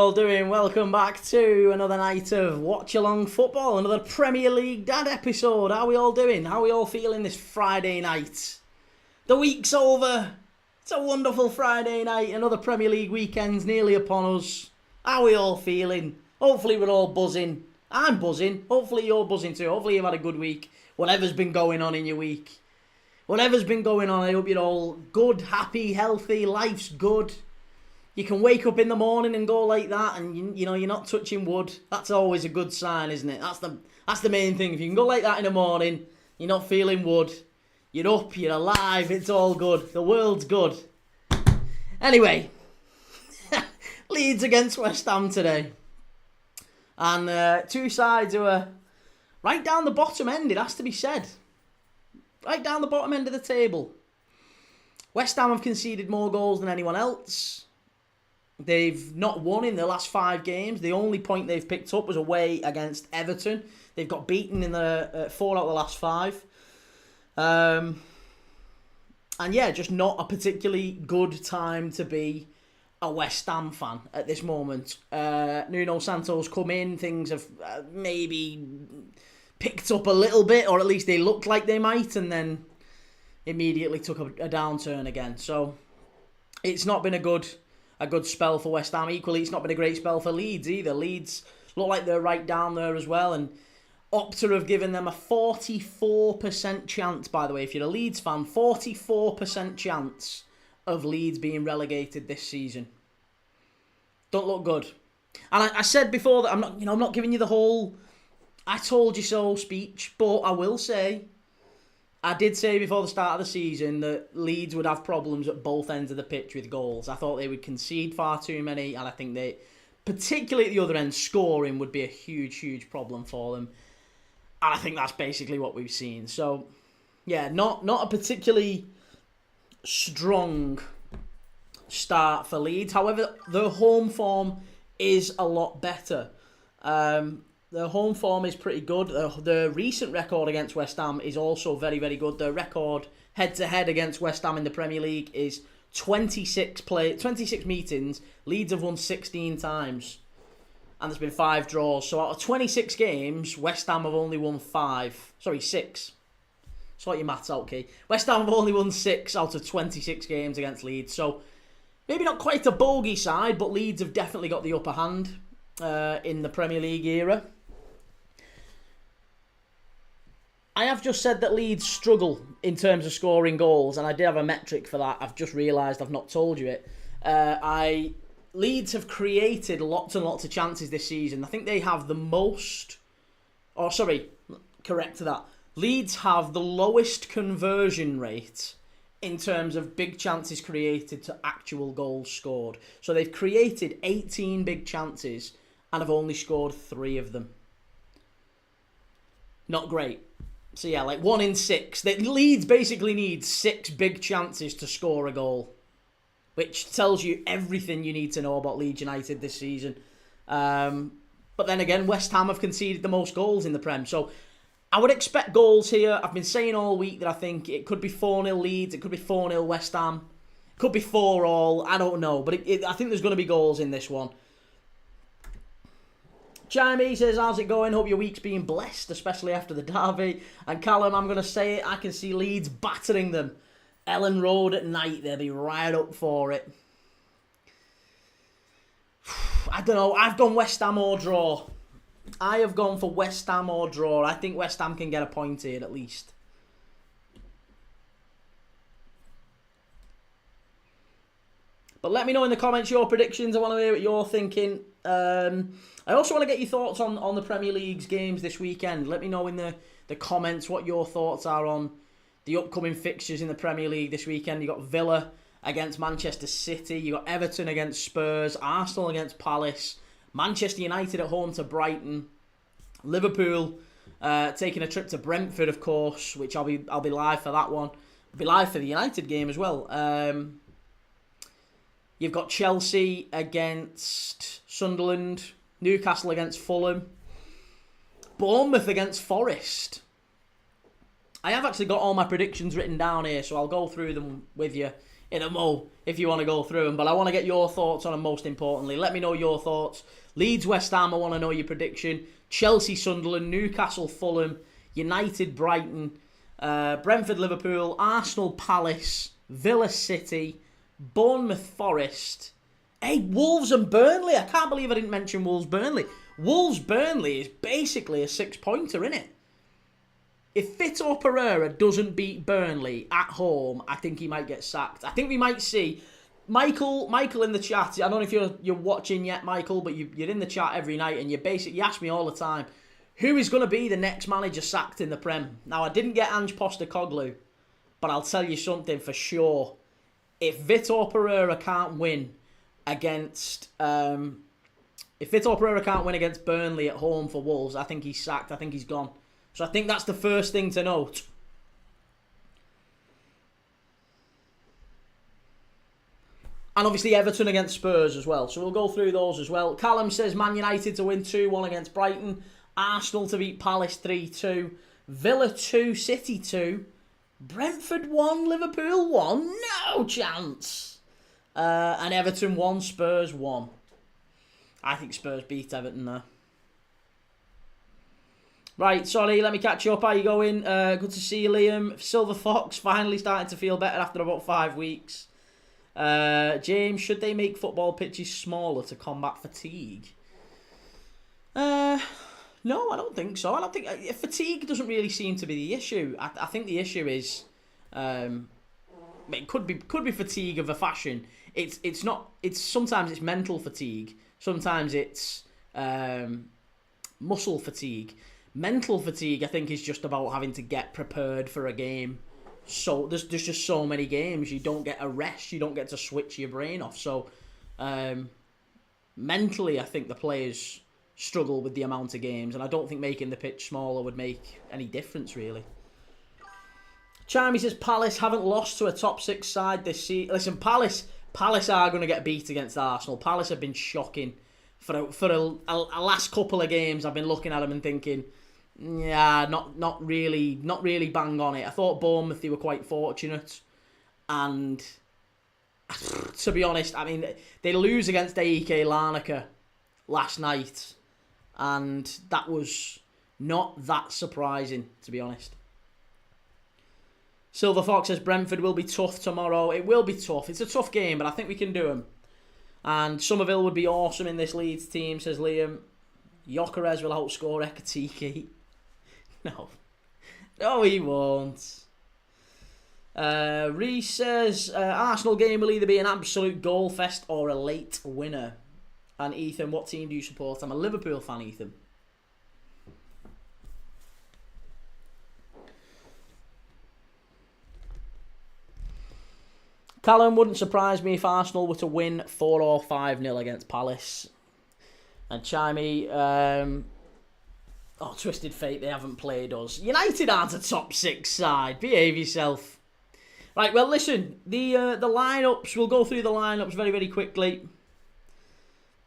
all doing? Welcome back to another night of Watch Along Football, another Premier League Dad episode. How are we all doing? How are we all feeling this Friday night? The week's over. It's a wonderful Friday night. Another Premier League weekend's nearly upon us. How are we all feeling? Hopefully we're all buzzing. I'm buzzing. Hopefully you're buzzing too. Hopefully you've had a good week. Whatever's been going on in your week. Whatever's been going on, I hope you're all good, happy, healthy. Life's good. You can wake up in the morning and go like that, and you know you're not touching wood. That's always a good sign, isn't it? That's the main thing. If you can go like that in the morning, you're not feeling wood. You're up, you're alive. It's all good. The world's good. Anyway, Leeds against West Ham today, and two sides who are right down the bottom end. It has to be said, right down the bottom end of the table. West Ham have conceded more goals than anyone else. They've not won in their last 5 games. The only point they've picked up was away against Everton. They've got beaten in the 4 out of the last 5. And yeah, just not a particularly good time to be a West Ham fan at this moment. Nuno Santos come in. Things have maybe picked up a little bit, or at least they looked like they might, and then immediately took a downturn again. So it's not been a good spell for West Ham. Equally, it's not been a great spell for Leeds either. Leeds look like they're right down there as well, and Opta have given them a 44% chance, by the way, if you're a Leeds fan, 44% chance of Leeds being relegated this season. Don't look good. And I said before that I'm not giving you the whole "I told you so" speech, but I will say, I did say before the start of the season that Leeds would have problems at both ends of the pitch with goals. I thought they would concede far too many, and I think they, particularly at the other end, scoring would be a huge, huge problem for them. And I think that's basically what we've seen. So, yeah, not a particularly strong start for Leeds. However, the home form is a lot better. The home form is pretty good. The recent record against West Ham is also very, very good. The record head-to-head against West Ham in the Premier League is 26 meetings. Leeds have won 16 times. And there's been 5 draws. So out of 26 games, West Ham have only won 6. Sort your maths out, Key. West Ham have only won 6 out of 26 games against Leeds. So maybe not quite a bogey side, but Leeds have definitely got the upper hand in the Premier League era. I have just said that Leeds struggle in terms of scoring goals, and I did have a metric for that. I've just realised I've not told you it. Leeds have created lots and lots of chances this season. I think they have the most... correct to that. Leeds have the lowest conversion rate in terms of big chances created to actual goals scored. So they've created 18 big chances and have only scored 3 of them. Not great. So yeah, like 1 in 6. Leeds basically need 6 big chances to score a goal, which tells you everything you need to know about Leeds United this season. But then again, West Ham have conceded the most goals in the Prem. So I would expect goals here. I've been saying all week that I think it could be 4-0 Leeds, it could be 4-0 West Ham, it could be 4-all, I don't know. But I think there's going to be goals in this one. Jamie says, how's it going? Hope your week's been blessed, especially after the derby. And Callum, I'm going to say it, I can see Leeds battering them. Ellen Road at night, they'll be right up for it. I don't know, I've gone West Ham or draw. I have gone for West Ham or draw. I think West Ham can get a point here at least. But let me know in the comments your predictions. I want to hear what you're thinking. I also want to get your thoughts on the Premier League's games this weekend. Let me know in the comments what your thoughts are on the upcoming fixtures in the Premier League this weekend. You got Villa against Manchester City. You got Everton against Spurs. Arsenal against Palace. Manchester United at home to Brighton. Liverpool taking a trip to Brentford, of course, which I'll be live for that one. I'll be live for the United game as well. You've got Chelsea against Sunderland. Newcastle against Fulham. Bournemouth against Forest. I have actually got all my predictions written down here, so I'll go through them with you in a mo if you want to go through them. But I want to get your thoughts on them most importantly. Let me know your thoughts. Leeds, West Ham, I want to know your prediction. Chelsea, Sunderland, Newcastle, Fulham, United, Brighton, Brentford, Liverpool, Arsenal, Palace, Villa, City, Bournemouth, Forest. Hey, Wolves and Burnley. I can't believe I didn't mention Wolves, Burnley. Wolves, Burnley is basically a 6-pointer, isn't it? If Vitor Pereira doesn't beat Burnley at home, I think he might get sacked. I think we might see Michael in the chat. I don't know if you're watching yet, Michael, but you're in the chat every night and you ask me all the time, who is going to be the next manager sacked in the Prem? Now, I didn't get Ange Postecoglou, but I'll tell you something for sure. If Vitor Pereira can't win against Burnley at home for Wolves, I think he's sacked. I think he's gone. So I think that's the first thing to note. And obviously Everton against Spurs as well. So we'll go through those as well. Callum says Man United to win 2-1 against Brighton. Arsenal to beat Palace 3-2. Villa 2, City 2. Brentford 1, Liverpool 1. No chance. And Everton 1, Spurs 1. I think Spurs beat Everton there. Right, sorry, let me catch you up. How you going? Good to see you, Liam. Silver Fox finally starting to feel better after about 5 weeks. James, should they make football pitches smaller to combat fatigue? No, I don't think so. I don't think fatigue doesn't really seem to be the issue. I think the issue is, it could be fatigue of a fashion. It's not. It's sometimes it's mental fatigue. Sometimes it's muscle fatigue. Mental fatigue, I think, is just about having to get prepared for a game. So there's just so many games. You don't get a rest. You don't get to switch your brain off. So mentally, I think the players struggle with the amount of games. And I don't think making the pitch smaller would make any difference, really. Charmy says Palace haven't lost to a top 6 side this season. Listen, Palace are going to get beat against Arsenal. Palace have been shocking. For a last couple of games, I've been looking at them and thinking, yeah, not really bang on it. I thought Bournemouth, they were quite fortunate, and to be honest, I mean, they lose against AEK Larnaca last night, and that was not that surprising, to be honest. Silver Fox says Brentford will be tough tomorrow. It will be tough. It's a tough game, but I think we can do them. And Somerville would be awesome in this Leeds team, says Liam. Gyökeres will outscore Ekatike. No, he won't. Reese says Arsenal game will either be an absolute goal fest or a late winner. And Ethan, what team do you support? I'm a Liverpool fan, Ethan. Callum, wouldn't surprise me if Arsenal were to win 4 or 5-0 against Palace. And Chimey, Twisted Fate, they haven't played us. United aren't a top 6 side. Behave yourself. Right, well, listen, the lineups, we'll go through the lineups very, very quickly.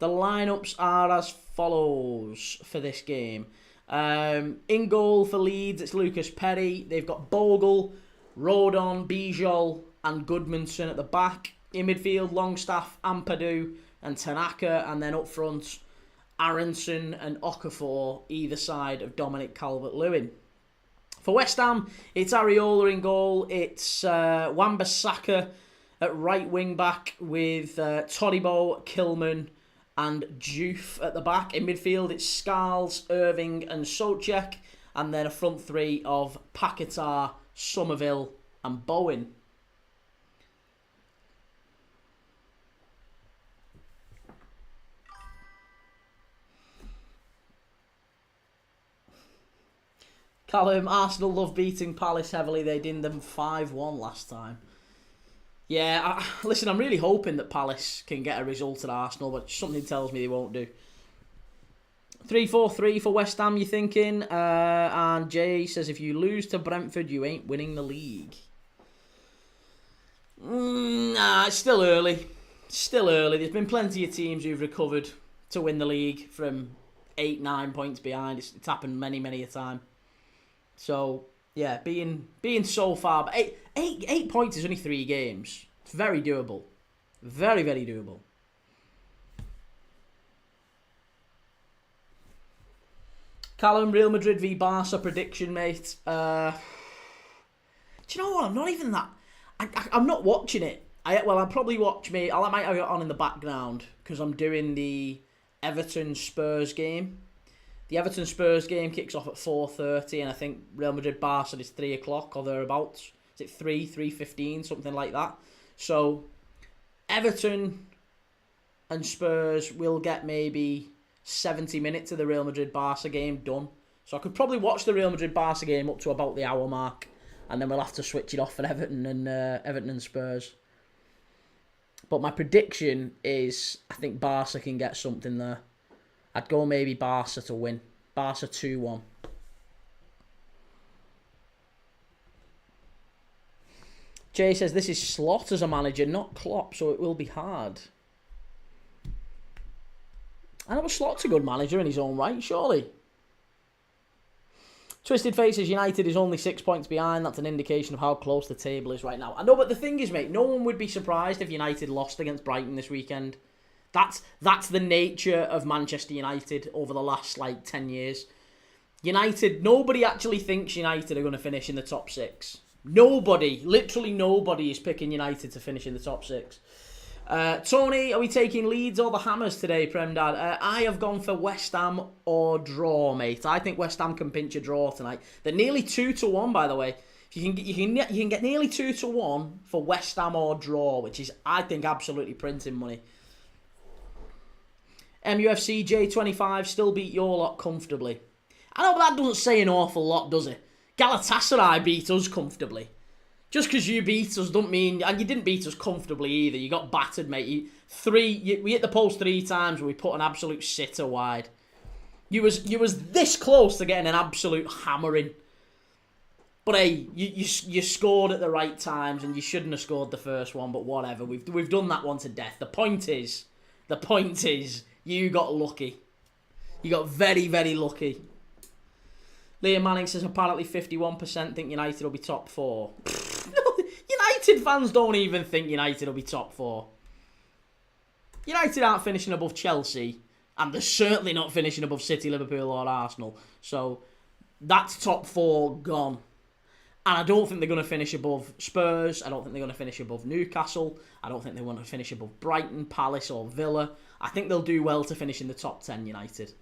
The lineups are as follows for this game. In goal for Leeds, it's Lucas Perry. They've got Bogle, Rodon, Bijol, and Goodmanson at the back. In midfield, Longstaff, Ampadu, and Tanaka. And then up front, Aronson and Okafor, either side of Dominic Calvert-Lewin. For West Ham, it's Areola in goal. It's Wan-Bissaka at right wing back with Todibo, Kilman, and Juve at the back. In midfield, it's Scarles, Irving, and Soucek. And then a front three of Paquetá, Somerville, and Bowen. Callum, Arsenal love beating Palace heavily. They did them 5-1 last time. Yeah, listen, I'm really hoping that Palace can get a result at Arsenal, but something tells me they won't do. 3-4-3 for West Ham, you thinking? And Jay says, if you lose to Brentford, you ain't winning the league. Nah, it's still early. Still early. There's been plenty of teams who've recovered to win the league from 8-9 points behind. It's happened many, many a time. So, yeah, being so far... Eight points is only 3 games. It's very doable. Very, very doable. Callum, Real Madrid v Barca prediction, mate. Do you know what? I'm not even that... I'm not watching it. I'll probably watch me. I might have it on in the background because I'm doing the Everton Spurs game. The Everton Spurs game kicks off at 4:30, and I think Real Madrid Barca is 3 o'clock or thereabouts. Is it 3:15, something like that? So Everton and Spurs will get maybe 70 minutes of the Real Madrid Barca game done. So I could probably watch the Real Madrid Barca game up to about the hour mark, and then we'll have to switch it off for Everton and Spurs. But my prediction is I think Barca can get something there. I'd go maybe Barca to win. Barca 2-1. Jay says this is Slot as a manager, not Klopp, so it will be hard. I know Slot's a good manager in his own right, surely. Twisted Faces United is only 6 points behind. That's an indication of how close the table is right now. I know, but the thing is, mate, no one would be surprised if United lost against Brighton this weekend. That's the nature of Manchester United over the last, 10 years. United, nobody actually thinks United are going to finish in the top 6. Nobody, literally nobody is picking United to finish in the top 6. Tony, are we taking Leeds or the Hammers today, Prem Dad? I have gone for West Ham or draw, mate. I think West Ham can pinch a draw tonight. They're nearly 2-1, by the way. You can get nearly 2-1 for West Ham or draw, which is, I think, absolutely printing money. MUFC J25 still beat your lot comfortably. I know, but that doesn't say an awful lot, does it? Galatasaray beat us comfortably. Just because you beat us don't mean... And you didn't beat us comfortably either. You got battered, mate. We hit the post 3 times and we put an absolute sitter wide. You was this close to getting an absolute hammering. But hey, you scored at the right times and you shouldn't have scored the first one, but whatever. We've done that one to death. The point is, you got lucky. You got very, very lucky. Liam Manning says apparently 51% think United will be top 4. United fans don't even think United will be top 4. United aren't finishing above Chelsea, and they're certainly not finishing above City, Liverpool or Arsenal. So that's top 4 gone. And I don't think they're going to finish above Spurs. I don't think they're going to finish above Newcastle. I don't think they want to finish above Brighton, Palace or Villa. I think they'll do well to finish in the top 10, United.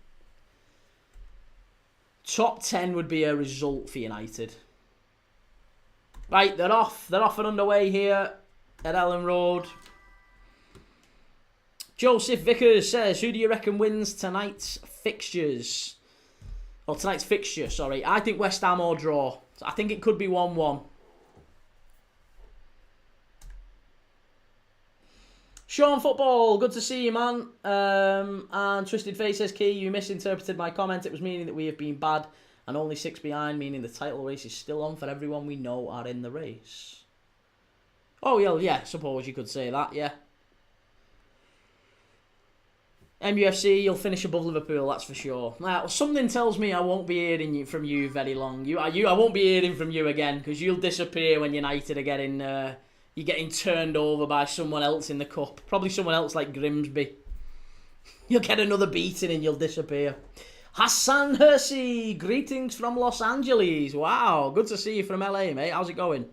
Top 10 would be a result for United. Right, they're off. They're off and underway here at Ellen Road. Joseph Vickers says, who do you reckon wins tonight's fixtures? Or tonight's fixture, sorry. I think West Ham or draw. I think it could be 1-1. Sean Football, good to see you, man. And Twisted Face says, Key, you misinterpreted my comment. It was meaning that we have been bad and only 6 behind, meaning the title race is still on for everyone we know are in the race. Oh, yeah, suppose you could say that, yeah. MUFC, you'll finish above Liverpool, that's for sure. Well, something tells me I won't be hearing from you very long. I won't be hearing from you again, because you'll disappear when United are getting... You're getting turned over by someone else in the cup. Probably someone else like Grimsby. You'll get another beating and you'll disappear. Hassan Hersey, greetings from Los Angeles. Wow, good to see you from LA, mate. How's it going?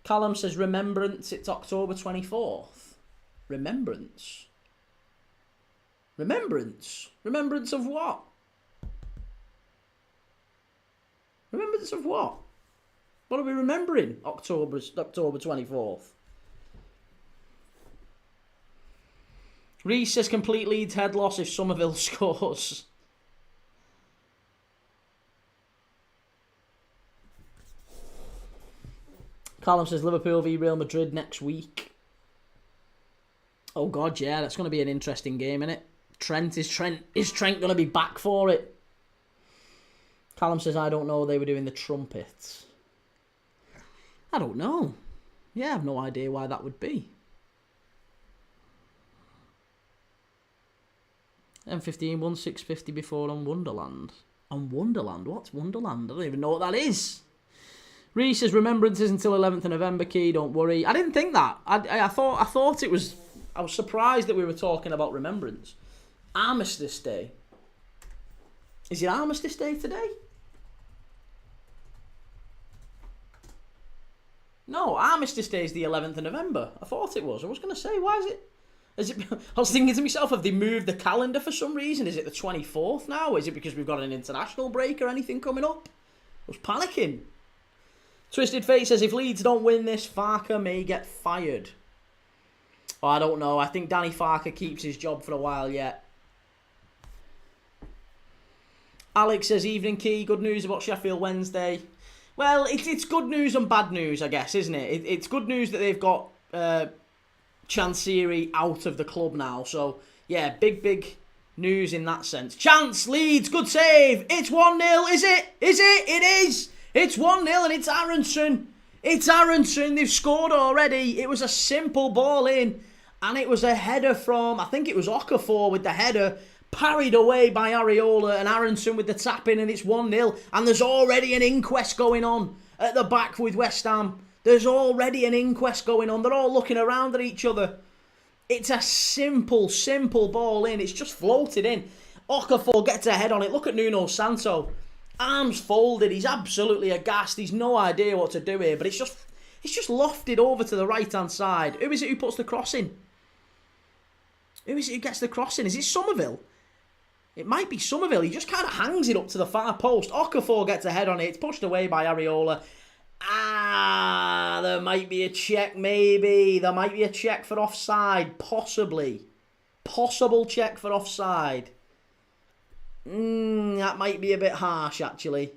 Callum says, Remembrance, it's October 24th. Remembrance? Remembrance? Remembrance of what? Remembrance of what? What are we remembering? October 24th. Reece says complete Leeds head loss if Somerville scores. Callum says Liverpool v Real Madrid next week. Oh God, yeah, that's going to be an interesting game, isn't it? Is Trent going to be back for it? Callum says I don't know they were doing the trumpets. I don't know. Yeah, I have no idea why that would be. M15 won 650 before on Wonderland. On Wonderland? What's Wonderland? I don't even know what that is. Reese says remembrance is until 11th of November. Key, don't worry. I didn't think that. I thought it was. I was surprised that we were talking about remembrance. Armistice Day. Is it Armistice Day today? No, Armistice Day is the 11th of November. I thought it was. I was going to say, why is it? I was thinking to myself, have they moved the calendar for some reason? Is it the 24th now? Is it because we've got an international break or anything coming up? I was panicking. Twisted Fate says, if Leeds don't win this, Farker may get fired. Oh, I don't know. I think Danny Farker keeps his job for a while yet. Alex says, evening Key, good news about Sheffield Wednesday. Well, it's good news and bad news, I guess, isn't it? It's good news that they've got Chansiri out of the club now. So, yeah, big news in that sense. Chance, Leeds, good save. It's 1-0, is it? Is it? It is. It's 1-0 and it's Aronson. It's Aronson. They've scored already. It was a simple ball in. And it was a header from, I think it was Okafor with the header. Parried away by Areola and Aronson with the tap in, and it's 1-0. And there's already an inquest going on at the back with West Ham. There's already an inquest going on. They're all looking around at each other. It's a simple ball in. It's just floated in. Okafor gets a head on it. Look at Nuno Santo. Arms folded. He's absolutely aghast. He's no idea what to do here. But it's just lofted over to the right-hand side. Who is it who puts the cross in? Who is it who gets the cross in? Is it Somerville? It might be Somerville. He just kind of hangs it up to the far post. Okafor gets a head on it. It's pushed away by Areola. There might be a check, maybe. There might be a check for offside, possibly. Possible check for offside. That might be a bit harsh, actually.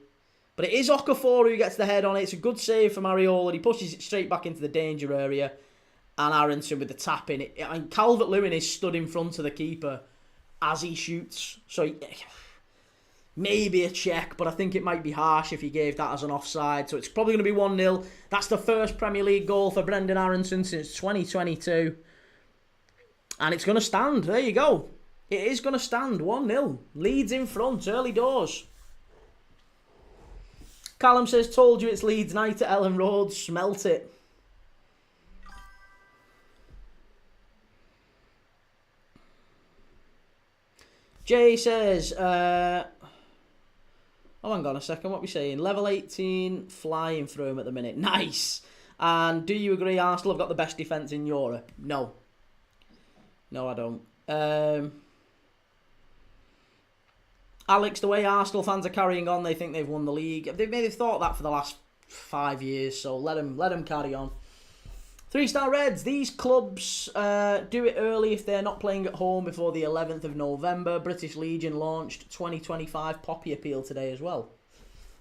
But it is Okafor who gets the head on it. It's a good save from Areola. He pushes it straight back into the danger area. And Aronson with the tap in. Calvert-Lewin is stood in front of the keeper as he shoots. So maybe a check, but I think it might be harsh if he gave that as an offside. So it's probably going to be 1-0. That's the first Premier League goal for Brendan Aronson since 2022. And it's going to stand. There you go. It is going to stand. 1-0. Leeds in front. Early doors. Callum says, told you it's Leeds night at Ellen Road. Smelt it. Jay says, oh, hang on a second, what are we saying? Level 18, flying through him at the minute. Nice! And do you agree Arsenal have got the best defence in Europe? No. No, I don't. Alex, the way Arsenal fans are carrying on, they think they've won the league. They've thought that for the last 5 years, so let them carry on. 3-star Reds, these clubs do it early if they're not playing at home before the 11th of November. British Legion launched 2025 Poppy Appeal today as well.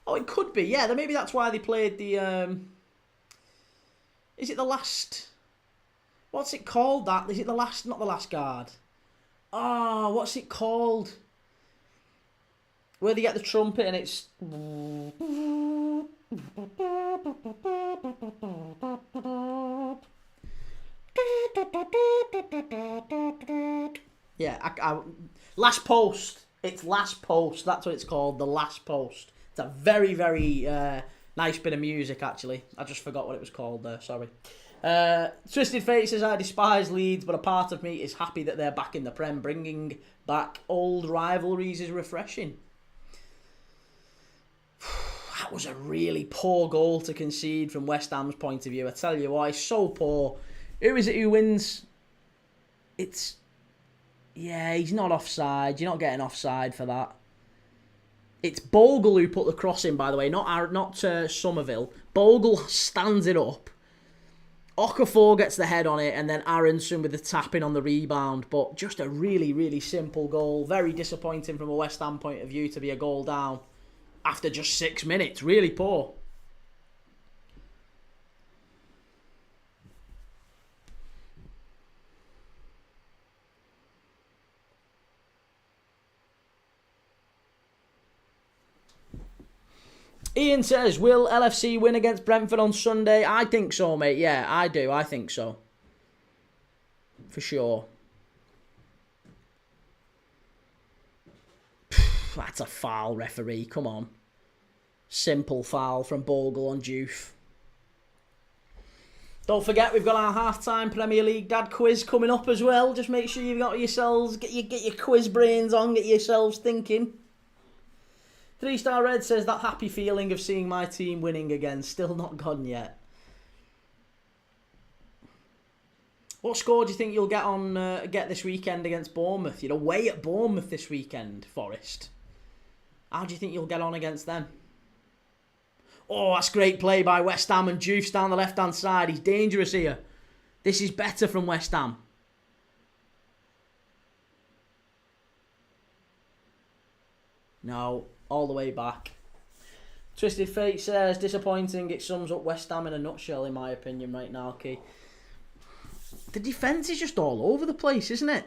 Oh, it could be, yeah. Maybe that's why they played the... Is it the last... What's it called, that? Is it the last... Not the last guard. Oh, what's it called? Where they get the trumpet and it's... Yeah, Last Post. It's Last Post. That's what it's called. The Last Post. It's a very, very nice bit of music, actually. I just forgot what it was called there. Sorry. Twisted Fate says, I despise Leeds, but a part of me is happy that they're back in the Prem. Bringing back old rivalries is refreshing. That was a really poor goal to concede from West Ham's point of view. I tell you what, it's so poor. Who is it who wins? It's... Yeah, he's not offside. You're not getting offside for that. It's Bogle who put the cross in, by the way, not Somerville. Bogle stands it up. Okafor gets the head on it, and then Aronson with the tapping on the rebound. But just a really, really simple goal. Very disappointing from a West Ham point of view to be a goal down after just 6 minutes. Really poor. Ian says, will LFC win against Brentford on Sunday? I think so, mate. Yeah, I do. I think so. For sure. That's a foul, referee. Come on. Simple foul from Bogle on Juve. Don't forget, we've got our half-time Premier League Dad quiz coming up as well. Just make sure you've got yourselves, get your quiz brains on, get yourselves thinking. 3-Star Red says, that happy feeling of seeing my team winning again, still not gone yet. What score do you think you'll get this weekend against Bournemouth? You're away at Bournemouth this weekend, Forest. How do you think you'll get on against them? Oh, that's great play by West Ham, and Juve's down the left-hand side. He's dangerous here. This is better from West Ham. No, all the way back. Twisted Fate says, disappointing. It sums up West Ham in a nutshell, in my opinion, right now, Key. The defence is just all over the place, isn't it?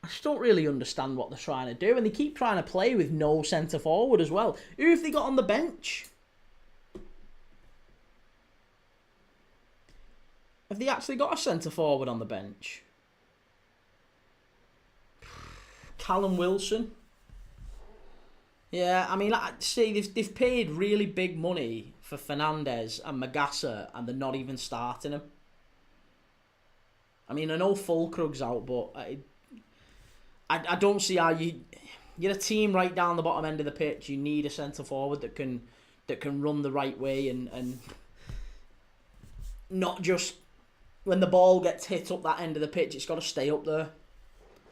I just don't really understand what they're trying to do. And they keep trying to play with no centre-forward as well. Who have they got on the bench? Have they actually got a centre-forward on the bench? Callum Wilson. Yeah, I mean, see, they've paid really big money for Fernandes and Magassa, and they're not even starting him. I mean, I know Fulkrug's out, but I don't see how you're a team right down the bottom end of the pitch. You need a centre forward that can run the right way and not just when the ball gets hit up that end of the pitch. It's got to stay up there.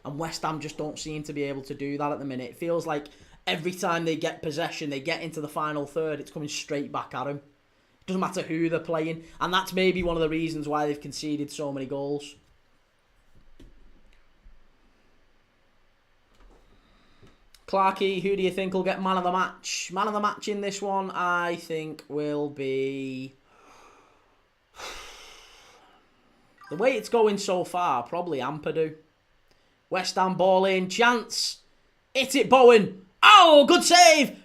And West Ham just don't seem to be able to do that at the minute. It feels like every time they get possession, they get into the final third, it's coming straight back at them. It doesn't matter who they're playing, and that's maybe one of the reasons why they've conceded so many goals. Clarkey, who do you think will get man of the match? Man of the match in this one, I think, will be... The way it's going so far, probably Ampadu. West Ham ball in, chance. Hit it, Bowen. Oh, good save.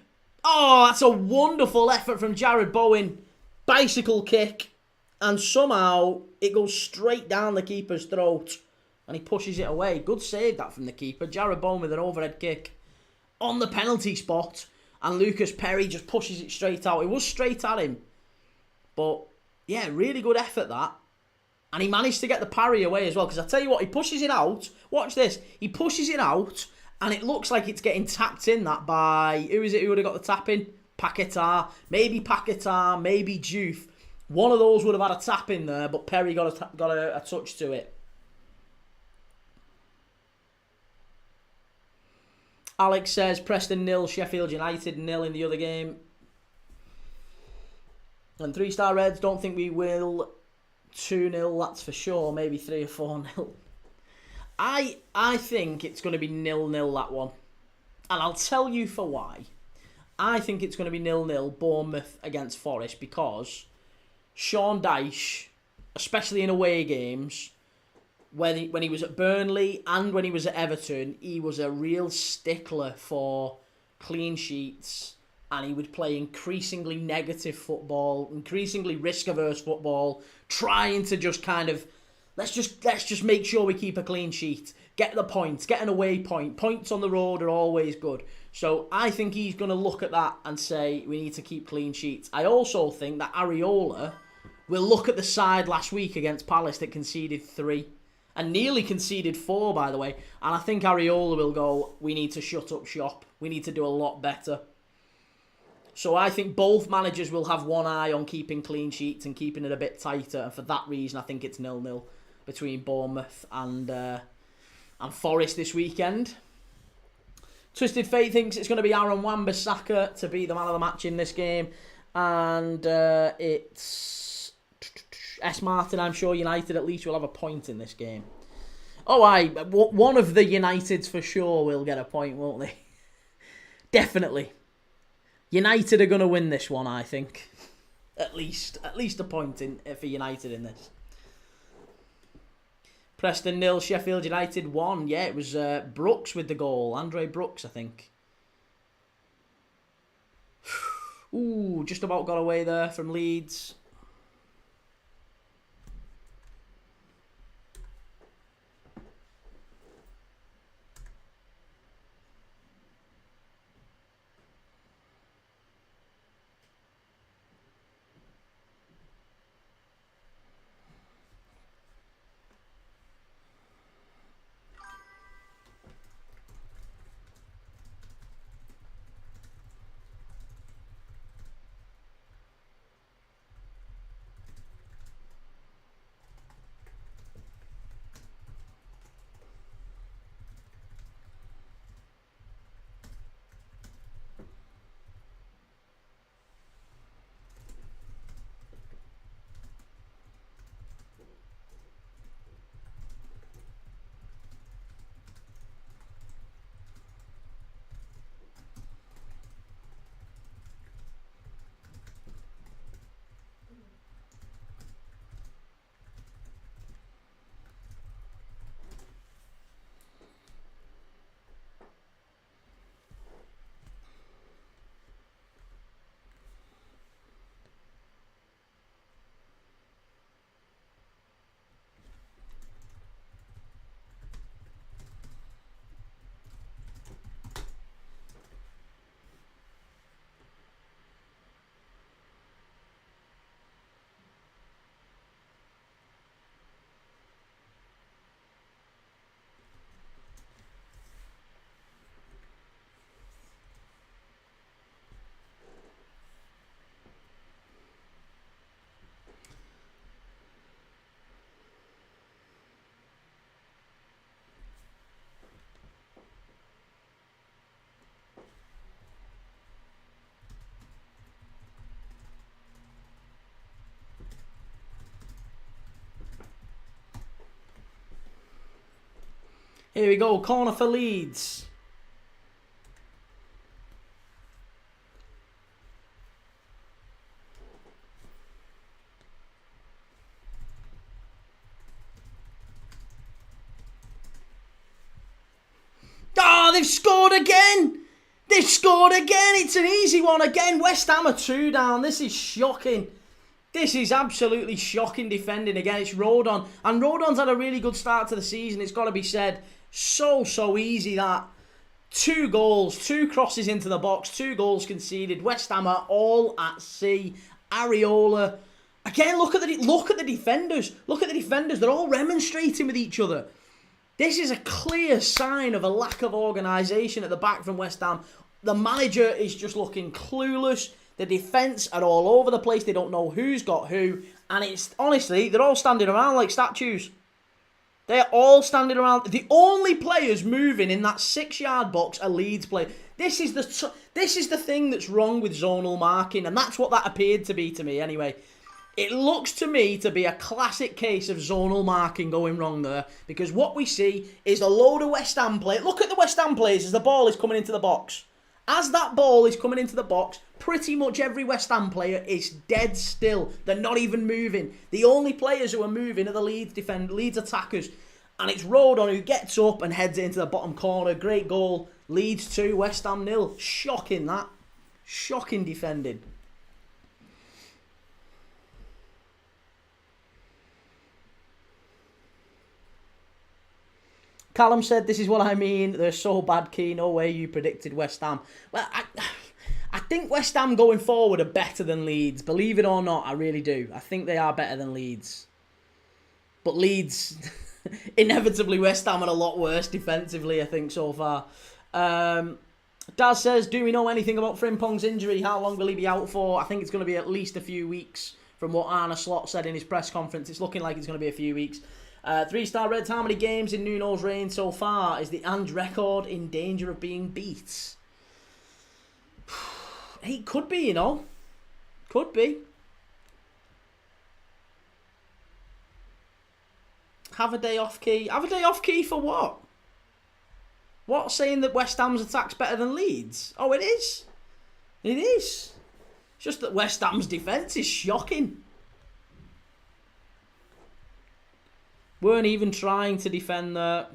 Oh, that's a wonderful effort from Jared Bowen. Bicycle kick. And somehow it goes straight down the keeper's throat. And he pushes it away. Good save that from the keeper. Jared Bowen with an overhead kick on the penalty spot, and Lucas Perry just pushes it straight out. It was straight at him, but yeah, really good effort that, and he managed to get the parry away as well, because I tell you what, he pushes it out, watch this, he pushes it out, and it looks like it's getting tapped in that by, who is it who would have got the tap in? Paquetá, maybe Juve. One of those would have had a tap in there, but Perry got a touch to it. Alex says Preston 0, Sheffield United 0 in the other game. And 3-Star Reds, don't think we will 2-0, that's for sure. Maybe 3 or 4-0. I think it's going to be 0-0, that one. And I'll tell you for why. I think it's going to be 0-0 Bournemouth against Forest, because Sean Dyche, especially in away games, when he was at Burnley and when he was at Everton, he was a real stickler for clean sheets, and he would play increasingly negative football, increasingly risk-averse football, trying to just kind of, let's just make sure we keep a clean sheet, get the points, get an away point. Points on the road are always good. So I think he's going to look at that and say we need to keep clean sheets. I also think that Areola will look at the side last week against Palace that conceded 3. And nearly conceded 4, by the way. And I think Areola will go, we need to shut up shop. We need to do a lot better. So I think both managers will have one eye on keeping clean sheets and keeping it a bit tighter. And for that reason, I think it's 0-0 between Bournemouth and Forest this weekend. Twisted Fate thinks it's going to be Aaron Wan-Bissaka to be the man of the match in this game. And it's S. Martin, I'm sure United at least will have a point in this game. Oh, one of the Uniteds for sure will get a point, won't they? Definitely. United are going to win this one, I think. At least a point for United in this. Preston 0, Sheffield United 1. Yeah, it was Brooks with the goal. Andre Brooks, I think. Ooh, just about got away there from Leeds. Here we go, corner for Leeds. Oh, they've scored again! They've scored again! It's an easy one again. West Ham are 2 down. This is shocking. This is absolutely shocking defending again. It's Rodon. And Rodon's had a really good start to the season, it's got to be said. So easy that. 2 goals, 2 crosses into the box, 2 goals conceded. West Ham are all at sea. Areola. Again, look at the defenders. Look at the defenders. They're all remonstrating with each other. This is a clear sign of a lack of organisation at the back from West Ham. The manager is just looking clueless. The defence are all over the place. They don't know who's got who. And it's, honestly, they're all standing around like statues. They're all standing around. The only players moving in that 6-yard box are Leeds players. This is the thing that's wrong with zonal marking. And that's what that appeared to be to me anyway. It looks to me to be a classic case of zonal marking going wrong there. Because what we see is a load of West Ham players. Look at the West Ham players as the ball is coming into the box. As that ball is coming into the box, pretty much every West Ham player is dead still. They're not even moving. The only players who are moving are the Leeds attackers. And it's Rodon who gets up and heads it into the bottom corner. Great goal. Leeds 2, West Ham 0. Shocking that. Shocking defending. Callum said, this is what I mean. They're so bad, Key. No way you predicted West Ham. Well, I think West Ham going forward are better than Leeds. Believe it or not, I really do. I think they are better than Leeds. But Leeds, inevitably West Ham are a lot worse defensively, I think, so far. Daz says, do we know anything about Frimpong's injury? How long will he be out for? I think it's going to be at least a few weeks from what Arne Slot said in his press conference. It's looking like it's going to be a few weeks. 3-star Reds, how many games in Nuno's reign so far? Is the Ange record in danger of being beat? He could be, you know. Could be. Have a day off, Key. Have a day off, Key, for what? What, saying that West Ham's attack's better than Leeds? Oh, it is. It is. It's just that West Ham's defence is shocking. Weren't even trying to defend that.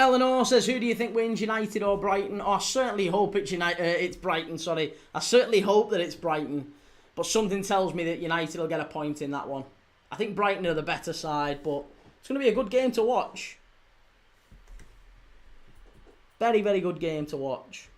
Eleanor says, who do you think wins, United or Brighton? Oh, I certainly hope it's it's Brighton, sorry. I certainly hope that it's Brighton. But something tells me that United will get a point in that one. I think Brighton are the better side, but it's going to be a good game to watch. Very, very good game to watch.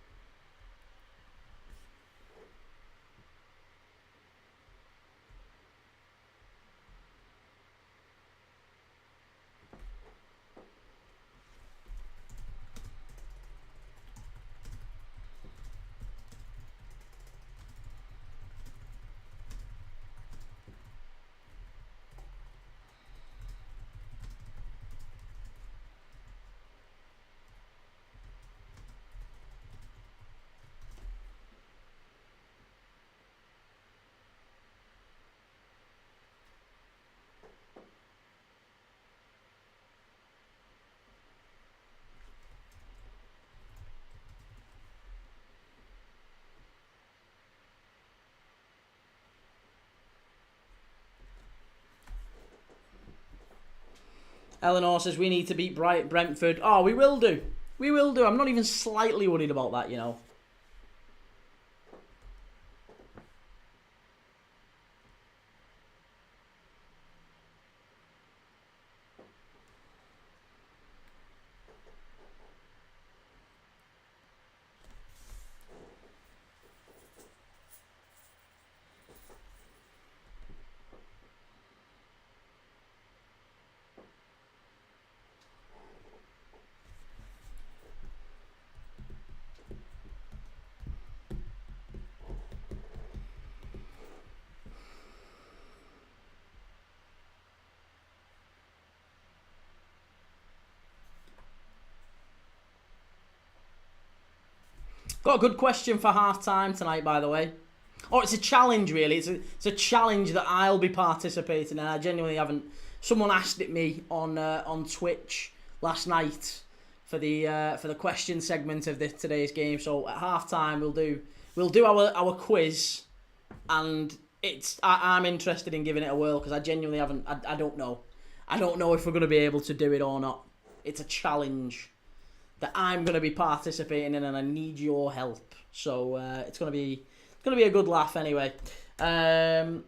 Eleanor says we need to beat Brentford. Oh, we will do. We will do. I'm not even slightly worried about that, you know. Got a good question for half-time tonight, by the way. Oh, it's a challenge, really. It's a challenge that I'll be participating in. I genuinely haven't. Someone asked it me on Twitch last night for the question segment of today's game. So at half-time we'll do our quiz, and I'm interested in giving it a whirl because I genuinely haven't. I don't know. I don't know if we're going to be able to do it or not. It's a challenge that I'm going to be participating in, and I need your help. So it's going to be a good laugh anyway. Callum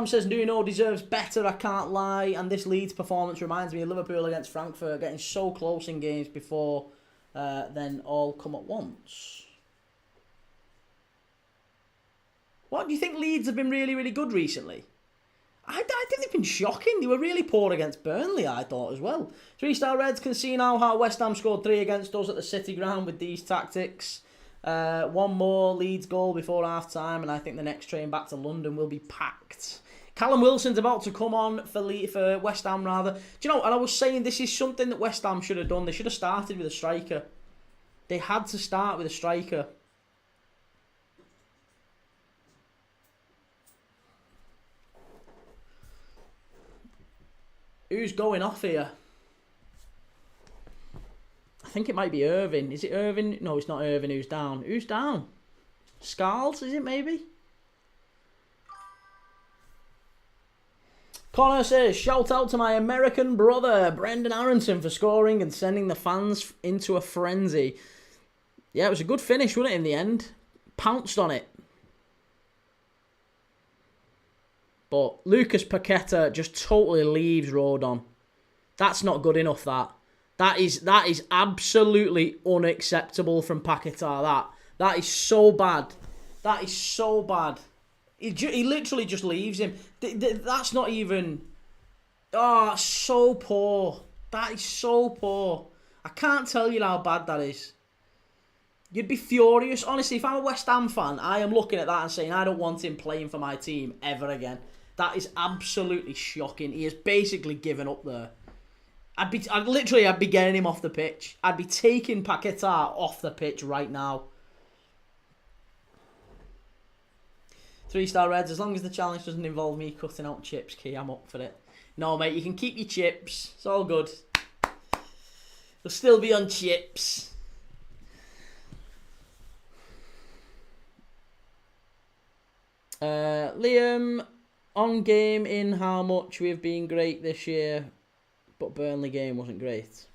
says Nuno deserves better, I can't lie, and this Leeds performance reminds me of Liverpool against Frankfurt, getting so close in games before then all come at once. What, do you think Leeds have been really, really good recently? I think they've been shocking. They were really poor against Burnley, I thought, as well. 3-star Reds can see now how West Ham scored 3 against us at the City Ground with these tactics. One more Leeds goal before half-time, and I think the next train back to London will be packed. Callum Wilson's about to come on for West Ham, rather. Do you know, and I was saying this is something that West Ham should have done. They should have started with a striker. They had to start with a striker. Who's going off here? I think it might be Irvin. Is it Irvin? No, it's not Irvin who's down. Who's down? Scarles, is it maybe? Connor says, shout out to my American brother, Brendan Aronson, for scoring and sending the fans into a frenzy. Yeah, it was a good finish, wasn't it, in the end? Pounced on it. But Lucas Paqueta just totally leaves Rodon. That's not good enough, that. That is absolutely unacceptable from Paqueta, that is so bad. That is so bad. He literally just leaves him. That's not even... Oh, that's so poor. That is so poor. I can't tell you how bad that is. You'd be furious. Honestly, if I'm a West Ham fan, I am looking at that and saying, I don't want him playing for my team ever again. That is absolutely shocking. He has basically given up there. I'd be getting him off the pitch. I'd be taking Paqueta off the pitch right now. 3-star Reds, as long as the challenge doesn't involve me cutting out chips, Key, I'm up for it. No, mate, you can keep your chips. It's all good. You'll still be on chips. Liam, on game in how much we've been great this year, but Burnley game wasn't great.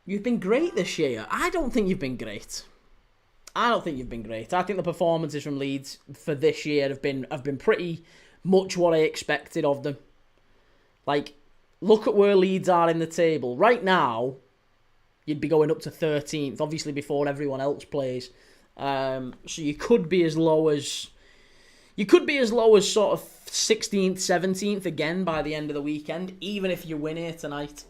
You've been great this year. I don't think you've been great. I think the performances from Leeds for this year have been pretty much what I expected of them. Like, look at where Leeds are in the table. Right now, you'd be going up to 13th, obviously before everyone else plays. So you could be as low as sort of 16th, 17th again by the end of the weekend, even if you win here tonight.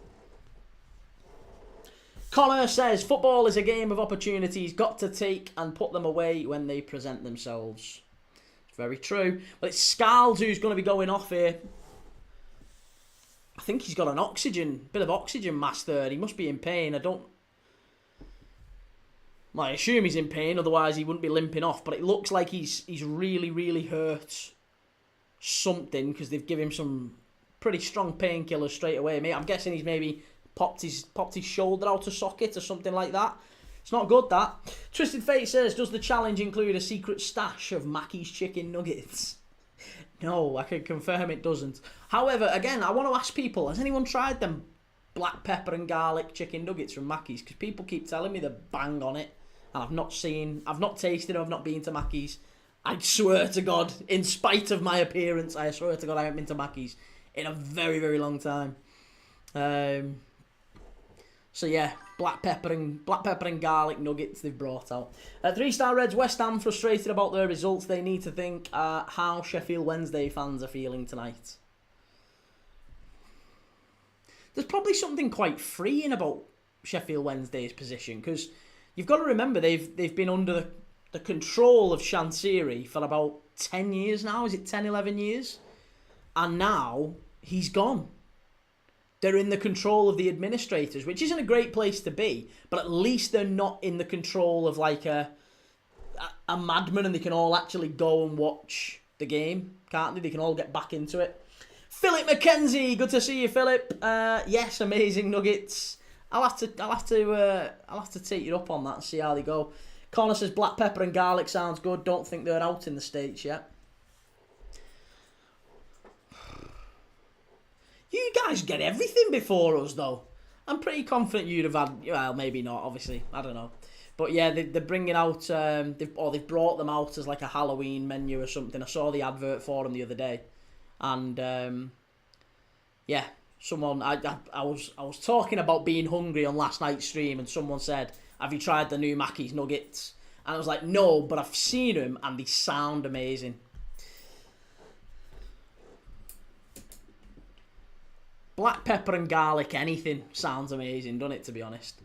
Connor says, football is a game of opportunities, got to take and put them away when they present themselves. It's very true. But it's Scarles who's going to be going off here. I think he's got a bit of oxygen mask there. He must be in pain. I assume he's in pain, otherwise he wouldn't be limping off. But it looks like he's really, really hurt something because they've given him some pretty strong painkillers straight away. Mate, I'm guessing he's maybe popped his shoulder out of socket or something like that. It's not good, that. Twisted Fate says, does the challenge include a secret stash of Mackey's chicken nuggets? No, I can confirm it doesn't. However, again, I want to ask people, has anyone tried them black pepper and garlic chicken nuggets from Mackey's? Because people keep telling me they're bang on it. And I've not tasted them, I've not been to Mackey's. I swear to God, in spite of my appearance, I swear to God I haven't been to Mackey's in a very, very long time. So yeah, black pepper and garlic nuggets they've brought out. 3-star Reds, West Ham frustrated about their results. They need to think how Sheffield Wednesday fans are feeling tonight. There's probably something quite freeing about Sheffield Wednesday's position, because you've got to remember they've been under the control of Chansiri for about 10 years now. Is it 10, 11 years? And now he's gone. They're in the control of the administrators, which isn't a great place to be, but at least they're not in the control of like a madman, and they can all actually go and watch the game, can't they? They can all get back into it. Philip McKenzie, good to see you, Philip. Yes, amazing nuggets. I'll have to take you up on that and see how they go. Connor says black pepper and garlic sounds good. Don't think they're out in the States yet. You guys get everything before us, though. I'm pretty confident you'd have had. Well, maybe not. Obviously, I don't know. But yeah, they're bringing out. They've brought them out as like a Halloween menu or something. I saw the advert for them the other day, and yeah, someone I was talking about being hungry on last night's stream, and someone said, "Have you tried the new Mackey's nuggets?" And I was like, "No, but I've seen them, and they sound amazing." Black pepper and garlic, anything sounds amazing, doesn't it, to be honest?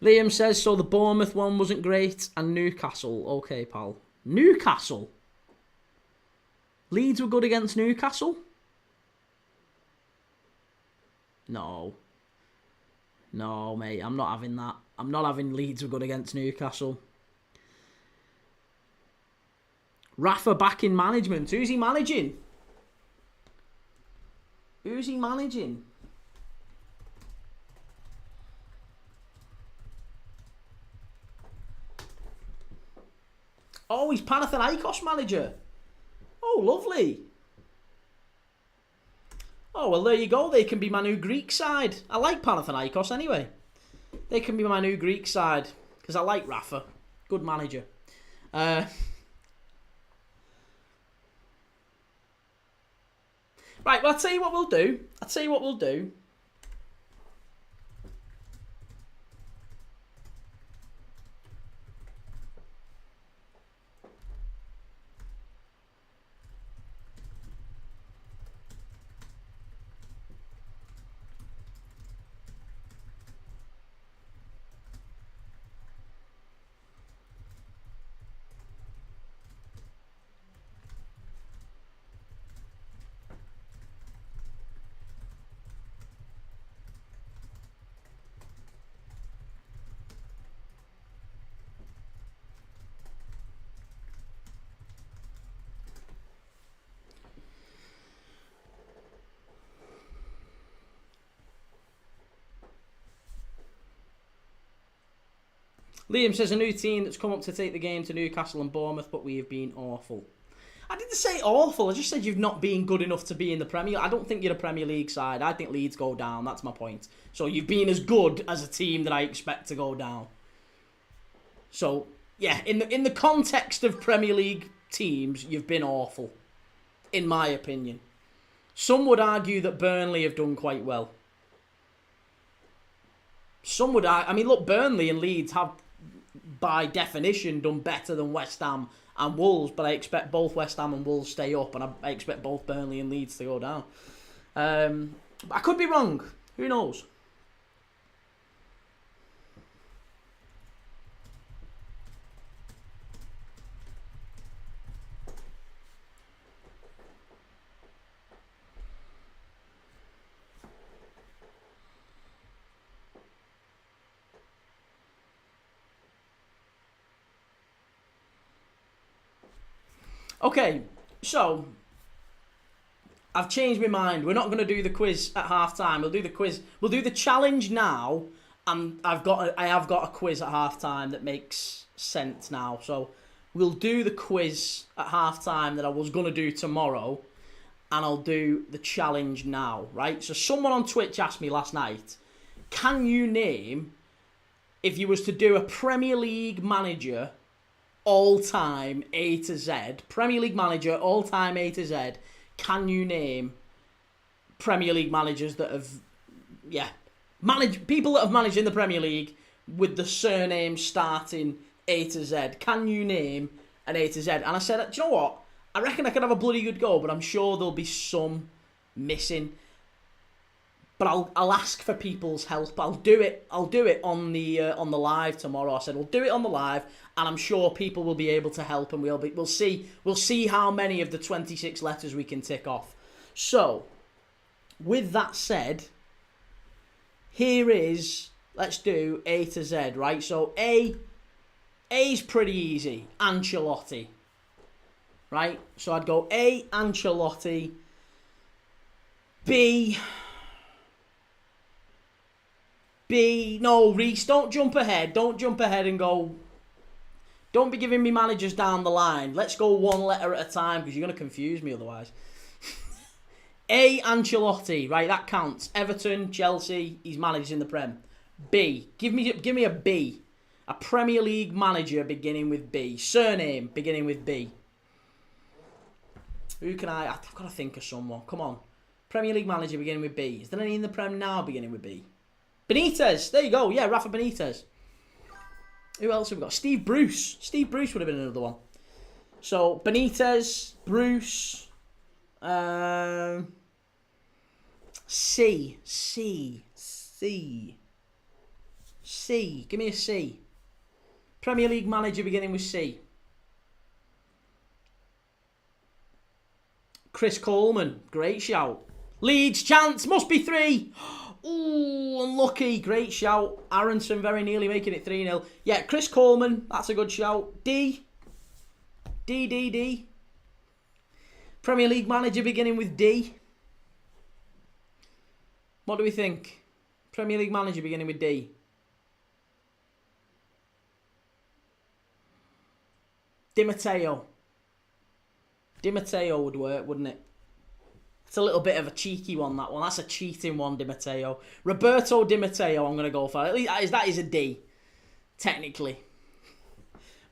Liam says, so the Bournemouth one wasn't great, and Newcastle. Okay, pal. Newcastle? Leeds were good against Newcastle? No. No, mate, I'm not having that. I'm not having Leeds were good against Newcastle. Rafa back in management. Who's he managing? Who's he managing? Oh, he's Panathinaikos manager. Oh, lovely. Oh, well, there you go. They can be my new Greek side. I like Panathinaikos anyway. They can be my new Greek side, because I like Rafa. Good manager. Right, well, I'll tell you what we'll do. Liam says a new team that's come up to take the game to Newcastle and Bournemouth, but we have been awful. I didn't say awful. I just said you've not been good enough to be in the Premier. I don't think you're a Premier League side. I think Leeds go down. That's my point. So you've been as good as a team that I expect to go down. So yeah, in the context of Premier League teams, you've been awful, in my opinion. Some would argue that Burnley have done quite well. Some would argue, I mean, look, Burnley and Leeds have, by definition, done better than West Ham and Wolves, but I expect both West Ham and Wolves stay up, and I expect both Burnley and Leeds to go down. I could be wrong. Who knows? Okay, so I've changed my mind. We're not going to do the quiz at half time. We'll do the quiz. We'll do the challenge now, and I have got a quiz at half time that makes sense now. So we'll do the quiz at half time that I was going to do tomorrow, and I'll do the challenge now, right? So someone on Twitch asked me last night, can you name, if you was to do a Premier League manager all-time A to Z, Premier League manager all-time A to Z, can you name Premier League managers that have, people that have managed in the Premier League with the surname starting A to Z? Can you name an A to Z? And I said, do you know what? I reckon I could have a bloody good go, but I'm sure there'll be some missing. But I'll ask for people's help. I'll do it on the live tomorrow. I said we'll do it on the live, and I'm sure people will be able to help, and we'll see how many of the 26 letters we can tick off. So, with that said, here is, let's do A to Z, right? So A's pretty easy. Ancelotti, right? So I'd go A, Ancelotti. B, no, Reese, don't jump ahead. Don't jump ahead and go. Don't be giving me managers down the line. Let's go one letter at a time, because you're going to confuse me otherwise. A, Ancelotti, right, that counts. Everton, Chelsea, he's managed in the Prem. B, give me a B. A Premier League manager beginning with B. Surname beginning with B. I've got to think of someone. Come on. Premier League manager beginning with B. Is there any in the Prem now beginning with B? Benitez. There you go. Yeah, Rafa Benitez. Who else have we got? Steve Bruce. Steve Bruce would have been another one. So, Benitez, Bruce. C. Give me a C. Premier League manager beginning with C. Chris Coleman. Great shout. Leeds, chance. Must be 3. Ooh, unlucky. Great shout. Aronson very nearly making it 3-0. Yeah, Chris Coleman. That's a good shout. D. Premier League manager beginning with D. What do we think? Premier League manager beginning with D. Di Matteo. Di Matteo would work, wouldn't it? It's a little bit of a cheeky one, that one. That's a cheating one, Di Matteo. Roberto Di Matteo, I'm going to go for. At least that is a D, technically.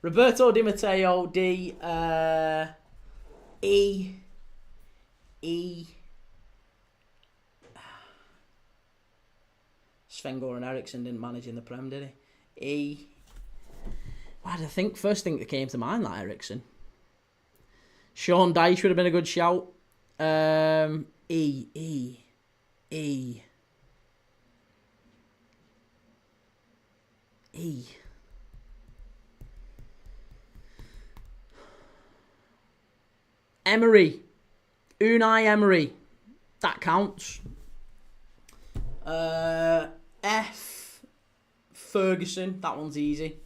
Roberto Di Matteo, D. E. Sven-Goran Eriksson didn't manage in the Prem, did he? E. Why did I think? First thing that came to mind, that Eriksson. Sean Dyche would have been a good shout. E. Emery. Unai Emery. That counts. F. Ferguson. That one's easy.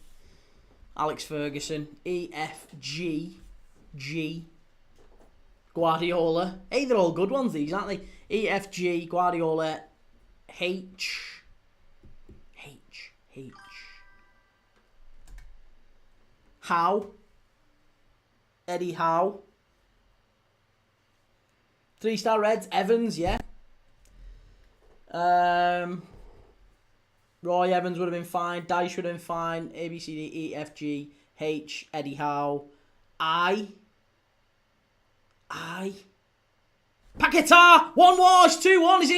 Alex Ferguson. E, F, G. Guardiola. Hey, they're all good ones, these, aren't they? E, F, G, Guardiola. H. Howe. Eddie Howe. 3-star Reds. Evans, yeah. Roy Evans would have been fine. Dyche would have been fine. A, B, C, D, E, F, G, H. Eddie Howe. I. Paquetá! 1-1, 2-1. Is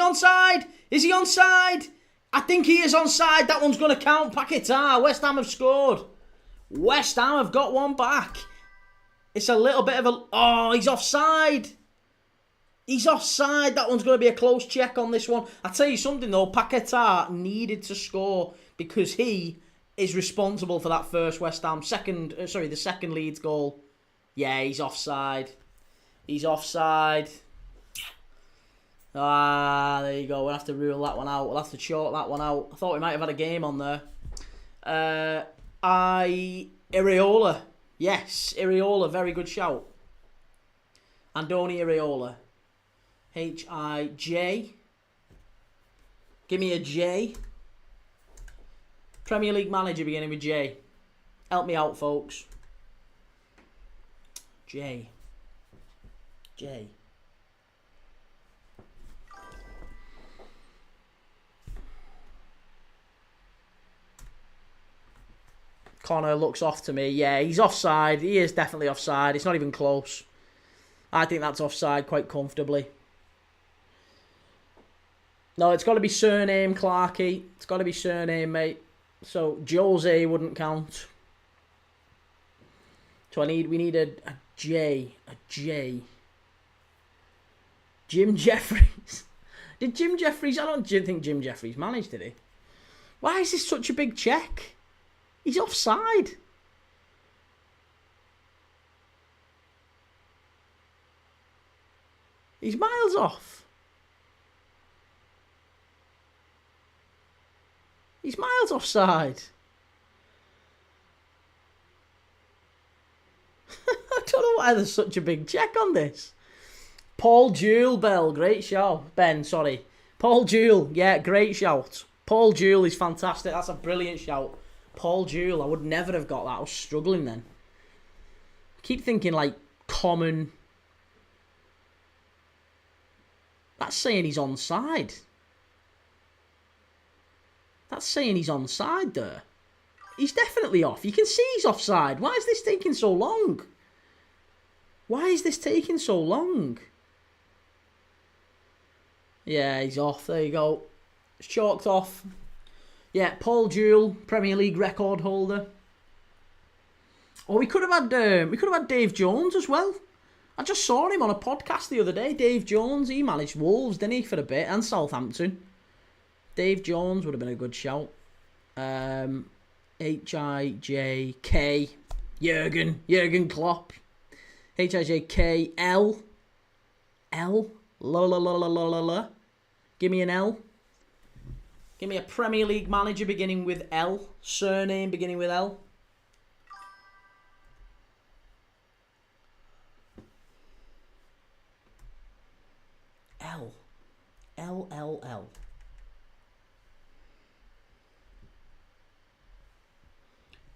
he onside? I think he is onside. That one's going to count. Paquetá. West Ham have scored. West Ham have got one back. It's a little bit of a... Oh, he's offside. That one's going to be a close check on this one. I'll tell you something, though. Paquetá needed to score because he is responsible for that first West Ham the second Leeds goal. Yeah, he's offside. Ah, there you go. We'll have to rule that one out. We'll have to chalk that one out. I thought we might have had a game on there. Iraola. Yes, Iraola. Very good shout. Andoni Iraola. H-I-J. Give me a J. Premier League manager beginning with J. Help me out, folks. J. Connor looks off to me. Yeah, he's offside. He is definitely offside. It's not even close. I think that's offside quite comfortably. No, it's got to be surname, Clarkey. It's got to be surname, mate. So Jose wouldn't count. So we need a J. Jim Jeffries. Did Jim Jeffries... I don't think Jim Jeffries managed, did he? Why is this such a big check? He's offside. He's miles off. He's miles offside. I don't know why there's such a big check on this. Paul Jewell, Bell, great shout. Ben, sorry. Paul Jewell, yeah, great shout. Paul Jewell is fantastic. That's a brilliant shout. Paul Jewell, I would never have got that. I was struggling then. Keep thinking like common. That's saying he's onside. That's saying he's onside there. He's definitely off. You can see he's offside. Why is this taking so long? Why is this taking so long? Yeah, he's off. There you go. It's chalked off. Yeah, Paul Jewell, Premier League record holder. Or we could have had Dave Jones as well. I just saw him on a podcast the other day. Dave Jones, he managed Wolves, didn't he, for a bit, and Southampton. Dave Jones would have been a good shout. H-I-J-K. Jurgen Klopp. H-I-J-K-L. L. La. Give me an L. Give me a Premier League manager beginning with L. Surname beginning with L. L. L.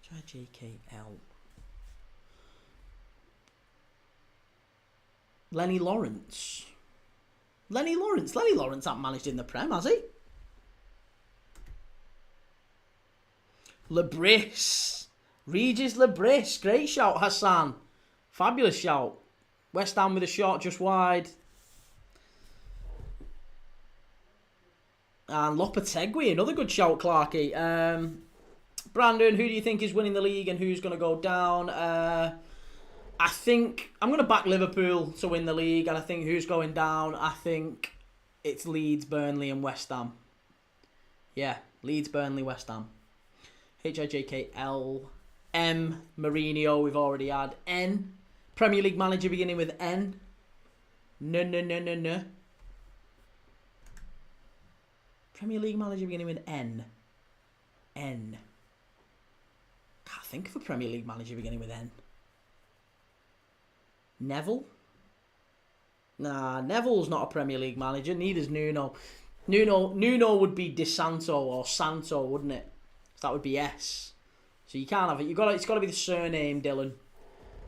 H-I-J-K-L. Lenny Lawrence. Lenny Lawrence hasn't managed in the Prem, has he? Lebris. Regis Lebris. Great shout, Hassan. Fabulous shout. West Ham with a shot just wide. And Lopetegui, another good shout, Clarkey. Brandon, who do you think is winning the league and who's going to go down? I think I'm going to back Liverpool to win the league, and I think who's going down? I think it's Leeds, Burnley, and West Ham. Yeah, Leeds, Burnley, West Ham. H-I-J-K-L. M. Mourinho, we've already had. N. Premier League manager beginning with N. No. Premier League manager beginning with N. Can't think of a Premier League manager beginning with N. Neville? Nah, Neville's not a Premier League manager. Neither's Nuno. Nuno would be De Santo or Santo, wouldn't it? So that would be S. So you can't have it. It's got to be the surname, Dylan.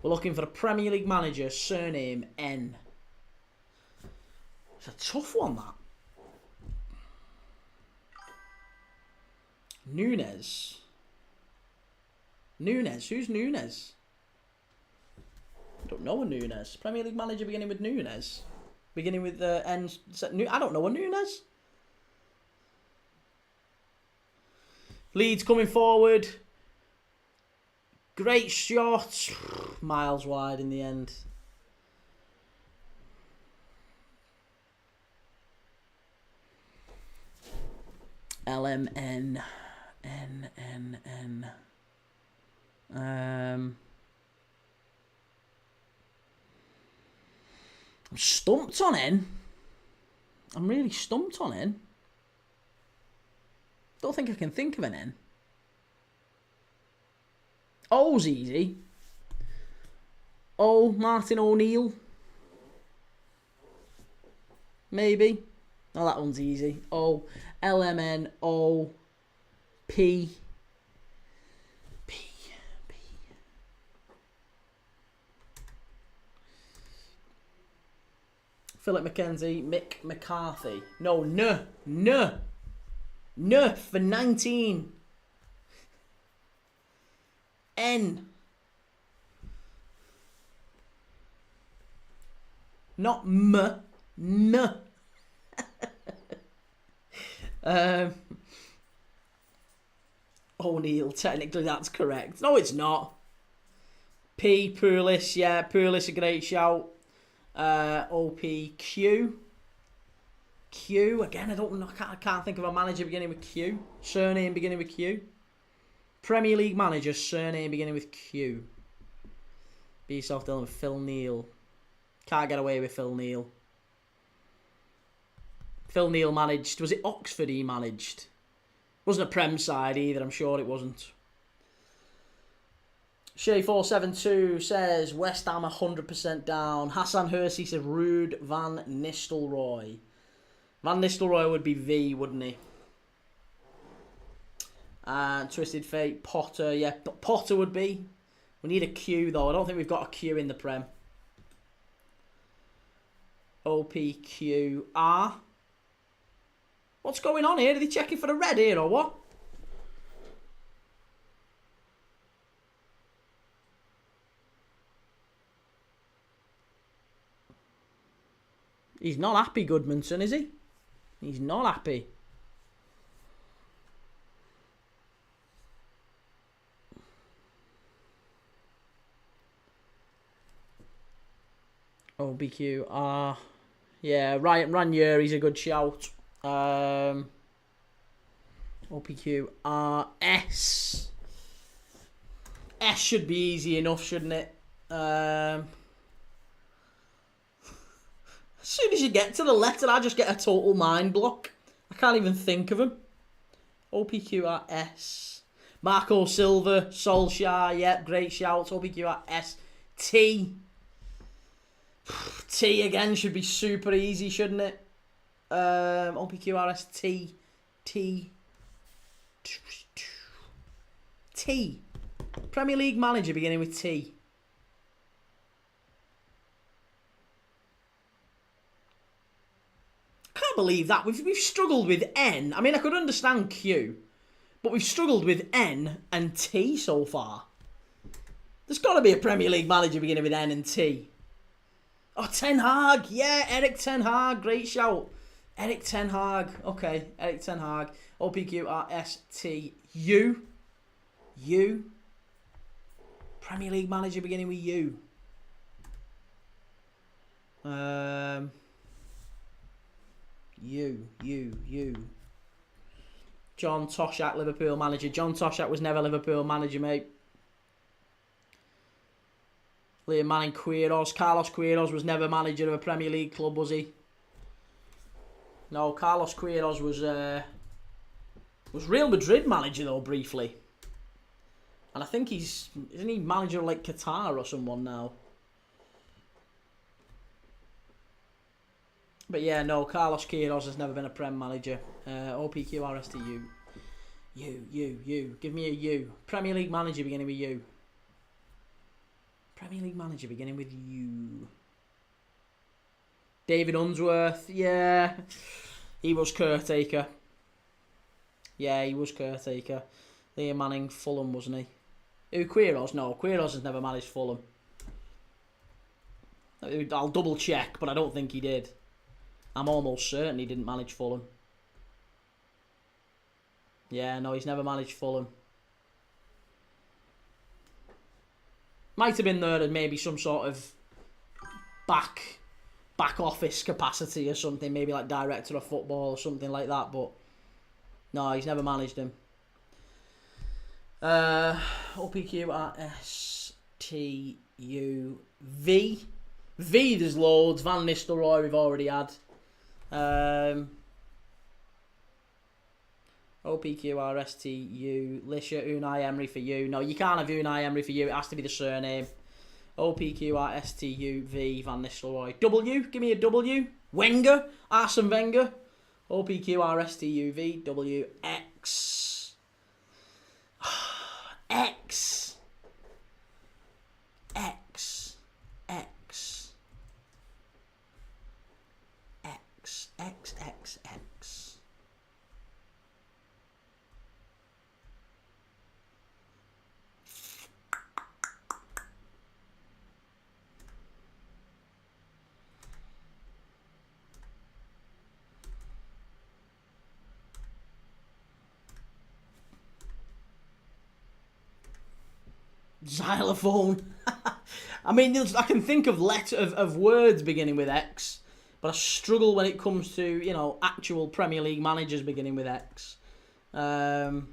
We're looking for a Premier League manager, surname N. It's a tough one, that. Nunes. Who's Nunes? I don't know a Nunes. Premier League manager beginning with Nunes. Beginning with N. I don't know a Nunes. Leeds coming forward. Great shot. Miles wide in the end. LMN. N. I'm stumped on N. I'm really stumped on N. Don't think I can think of an N. O's easy. O, Martin O'Neill. maybe. Oh, that one's easy. O, LMN, O, P. Philip McKenzie, Mick McCarthy. No, N for 19. N. Not M. N. O'Neill, technically that's correct. No, it's not. P, Pulis, yeah, Pulis, a great shout. OPQ. Q, again, I can't think of a manager beginning with Q. Surname beginning with Q. Premier League manager, surname beginning with Q. Be yourself, Dylan. Phil Neal. Can't get away with Phil Neal. Phil Neal managed, was it Oxford he managed? Wasn't a Prem side either, I'm sure it wasn't. Shay472 says West Ham 100% down. Hassan Hersey says Ruud van Nistelrooy. Van Nistelrooy would be V, wouldn't he? And Twisted Fate, Potter. Yeah, Potter would be. We need a Q though. I don't think we've got a Q in the Prem. OPQR. What's going on here? Are they checking for a red here or what? He's not happy, Goodmanson, is he? He's not happy. OBQ. Yeah, Ranieri's a good shout. OPQ. S. S should be easy enough, shouldn't it? As soon as you get to the letter, I just get a total mind block. I can't even think of them. OPQRS. Marco Silva, Solskjaer, yep, great shouts. OPQRS. T. T again should be super easy, shouldn't it? OPQRS T. T. T. Premier League manager beginning with T. Can't believe that. We've struggled with N. I mean, I could understand Q, but we've struggled with N and T so far. There's got to be a Premier League manager beginning with N and T. Oh, Ten Hag. Yeah, Eric Ten Hag. Great shout. Eric Ten Hag. Okay, Eric Ten Hag. OPQRSTU. U. Premier League manager beginning with U. U. John Toshak, Liverpool manager. John Toshak was never Liverpool manager, mate. Liam Manning, Quiros. Carlos Quiros was never manager of a Premier League club, was he? No, Carlos Quiros was Real Madrid manager though, briefly. And I think isn't he manager of like Qatar or someone now? But yeah, no, Carlos Quiros has never been a Prem manager. OPQRSTU. U. Give me a U. Premier League manager beginning with U. Premier League manager beginning with U. David Unsworth. Yeah. He was caretaker. Yeah, he was caretaker. Liam Manning, Fulham, wasn't he? Who, Quiros? No, Quiros has never managed Fulham. I'll double check, but I don't think he did. I'm almost certain he didn't manage Fulham. Yeah, no, he's never managed Fulham. Might have been there as maybe some sort of back office capacity or something, maybe like director of football or something like that, but no, he's never managed him. OPQRSTU V. V, there's loads. Van Nistelrooy we've already had. OPQRSTU Lisha, Unai Emery for you. No, you can't have Unai Emery for you. It has to be the surname. OPQRSTU V Van Nistelrooy. W, give me a W. Wenger, Arsene Wenger. OPQRSTUVWX. X. X. X. X. X. X. X. Xylophone. I mean, I can think of of words beginning with X, but I struggle when it comes to, you know, actual Premier League managers beginning with X. X.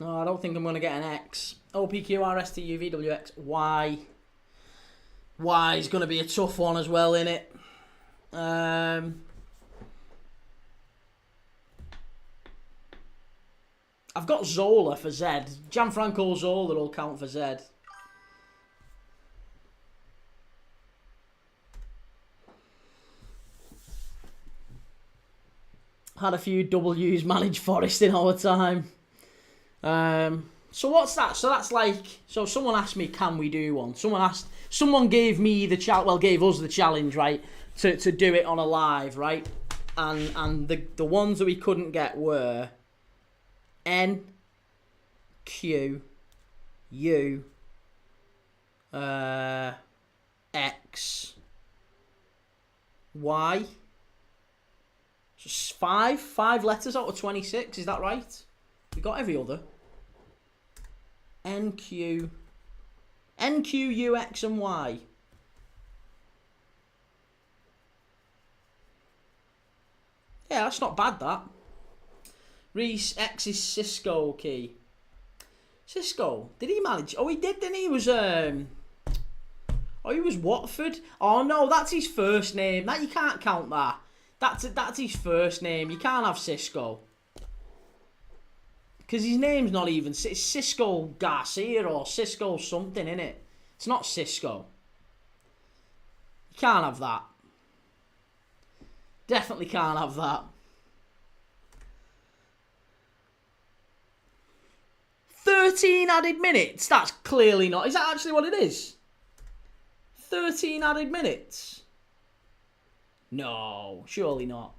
No, I don't think I'm going to get an X. OPQRSTUVWX. Y. Y is going to be a tough one as well, innit? I've got Zola for Z. Gianfranco Zola will count for Z. Had a few W's managed Forest in our time. So what's that? So that's like, so someone asked me, can we do one? Someone gave me the gave us the challenge, right? To do it on a live, right? And the ones that we couldn't get were N, Q, U, X, Y. So five letters out of 26, is that right? We got every other. NQ, U, X, and Y. Yeah, that's not bad, that. Reese, X is Cisco key. Cisco, did he manage? Oh, he did, didn't he? He was, oh, he was Watford. Oh, no, that's his first name. That, you can't count that. That's his first name. You can't have Cisco. Because his name's not even... It's Cisco Garcia or Cisco something, innit? It's not Cisco. You can't have that. Definitely can't have that. 13 added minutes? That's clearly not... Is that actually what it is? 13 added minutes? No, surely not.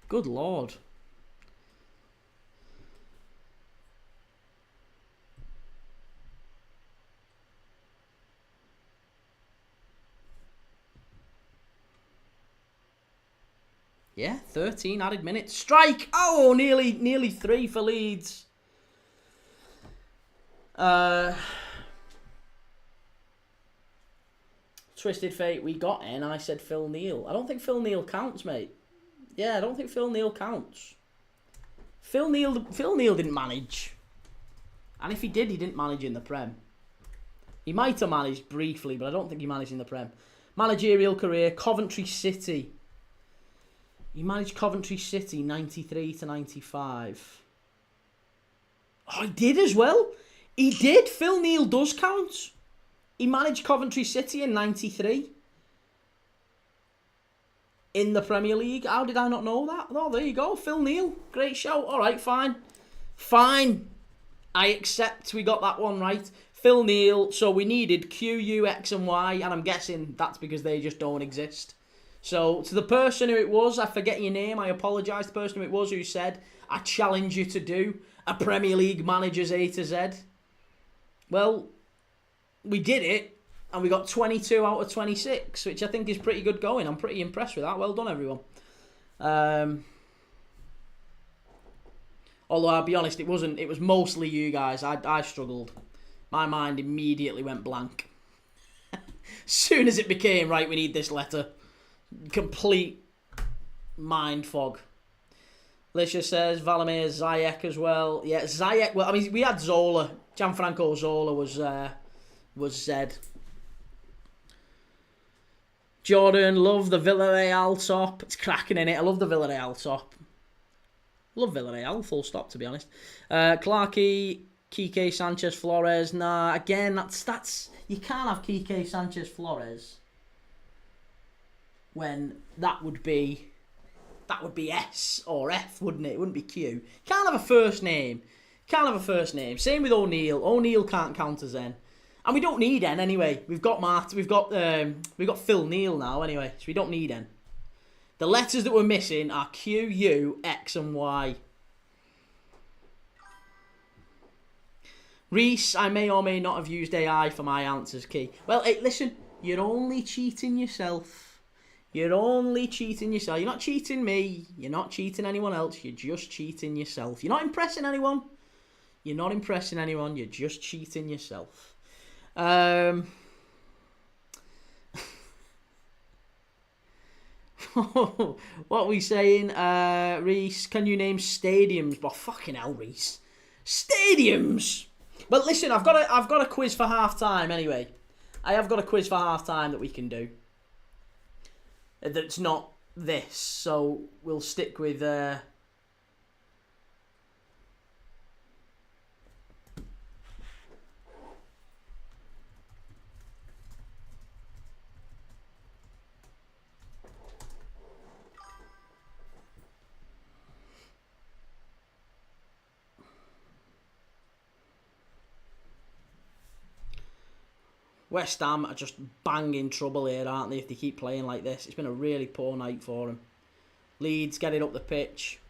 Good Lord. Yeah, 13 added minutes. Strike! Oh, nearly 3 for Leeds. Twisted Fate, we got in. I said Phil Neal. I don't think Phil Neal counts, mate. Yeah, I don't think Phil Neal counts. Phil Neal didn't manage. And if he did, he didn't manage in the Prem. He might have managed briefly, but I don't think he managed in the Prem. Managerial career, Coventry City. He managed Coventry City 93 to 95. Oh, he did as well. He did. Phil Neal does count. He managed Coventry City in 93. In the Premier League. How did I not know that? Oh, there you go. Phil Neal. Great shout. All right, fine. Fine. I accept we got that one right. Phil Neal. So we needed Q, U, X, and Y. And I'm guessing that's because they just don't exist. So to the person who it was, I forget your name. I apologise. The person who it was who said, I challenge you to do a Premier League manager's A to Z. Well, we did it. And we got 22 out of 26, which I think is pretty good going. I'm pretty impressed with that. Well done, everyone. Although, I'll be honest, it was mostly you guys. I struggled. My mind immediately went blank. As soon as it became, right, we need this letter. Complete mind fog. Lisha says Valimir Ziyech as well. Yeah, Ziyech. Well, I mean, we had Zola. Gianfranco Zola was Zed. Jordan, love the Villarreal top. It's cracking in it. I love the Villarreal top. Love Villarreal, full stop, to be honest. Clarkey, Kike Sanchez Flores. Nah, again, that's you can't have Kike Sanchez Flores when that would be S or F, wouldn't it? It wouldn't be Q. Can't have a first name. Can't have a first name. Same with O'Neill. O'Neill can't count as N. And we don't need N anyway. We've got we've got Phil Neal now anyway, so we don't need N. The letters that we're missing are Q, U, X, and Y. Reese, I may or may not have used AI for my answers, Key. Well, hey, listen, you're only cheating yourself. You're only cheating yourself. You're not cheating me. You're not cheating anyone else. You're just cheating yourself. You're not impressing anyone. You're not impressing anyone. You're just cheating yourself. What are we saying? Reese, can you name stadiums? Well, fucking hell, Reese. Stadiums! But listen, I've got a quiz for half time anyway. I have got a quiz for half time that we can do. That's not this, so we'll stick with West Ham are just banging trouble here, aren't they, if they keep playing like this? It's been a really poor night for them. Leeds get it up the pitch.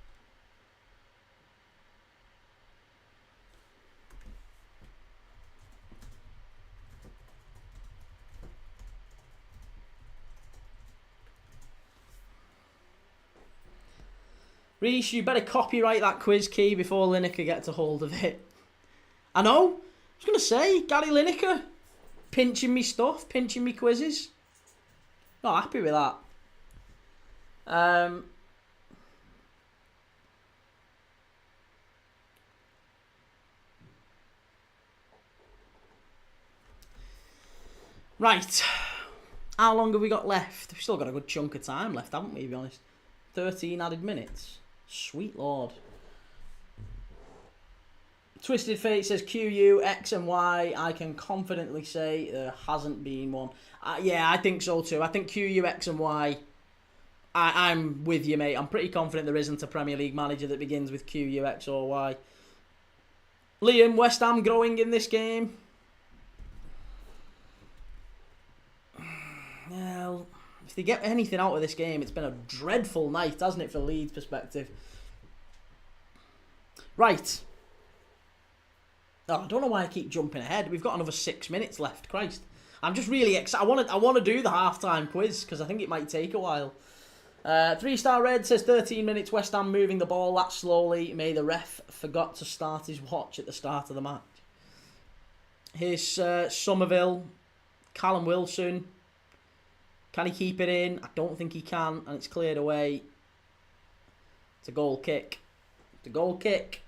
Reece, you better copyright that quiz, Key, before Lineker gets a hold of it. I know. I was going to say, Gary Lineker. Pinching me stuff, pinching me quizzes. Not happy with that. Right. How long have we got left? We've still got a good chunk of time left, haven't we, to be honest? 13 added minutes. Sweet Lord. Twisted Fate says QU, X and Y. I can confidently say there hasn't been one. Yeah, I think so too. I think QU, X and Y. I'm with you, mate. I'm pretty confident there isn't a Premier League manager that begins with QU, X or Y. Liam, West Ham growing in this game. Well, if they get anything out of this game, it's been a dreadful night, hasn't it, for Leeds' perspective? Right. Oh, I don't know why I keep jumping ahead. We've got another 6 minutes left. Christ. I'm just really excited. I want to do the halftime quiz because I think it might take a while. 3-star Red says 13 minutes. West Ham moving the ball that slowly. May the ref forgot to start his watch at the start of the match. Here's Somerville. Callum Wilson. Can he keep it in? I don't think he can. And it's cleared away. It's a goal kick. It's a goal kick.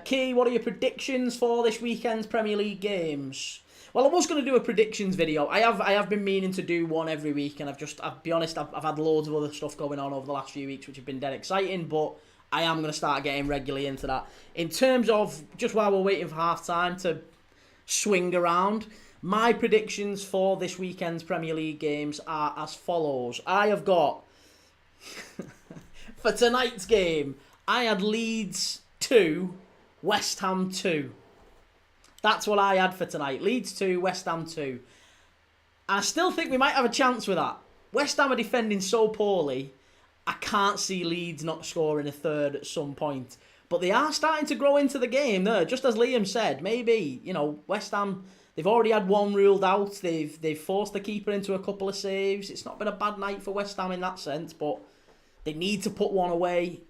Key, what are your predictions for this weekend's Premier League games? Well, I was going to do a predictions video. I have been meaning to do one every week, and I'll be honest, I've had loads of other stuff going on over the last few weeks, which have been dead exciting, but I am going to start getting regularly into that. In terms of, just while we're waiting for half time to swing around, my predictions for this weekend's Premier League games are as follows. I have got, for tonight's game, I had Leeds 2, West Ham 2. That's what I had for tonight. Leeds 2, West Ham 2. And I still think we might have a chance with that. West Ham are defending so poorly, I can't see Leeds not scoring a third at some point. But they are starting to grow into the game there. Just as Liam said, maybe, West Ham, they've already had one ruled out. They've forced the keeper into a couple of saves. It's not been a bad night for West Ham in that sense, but they need to put one away.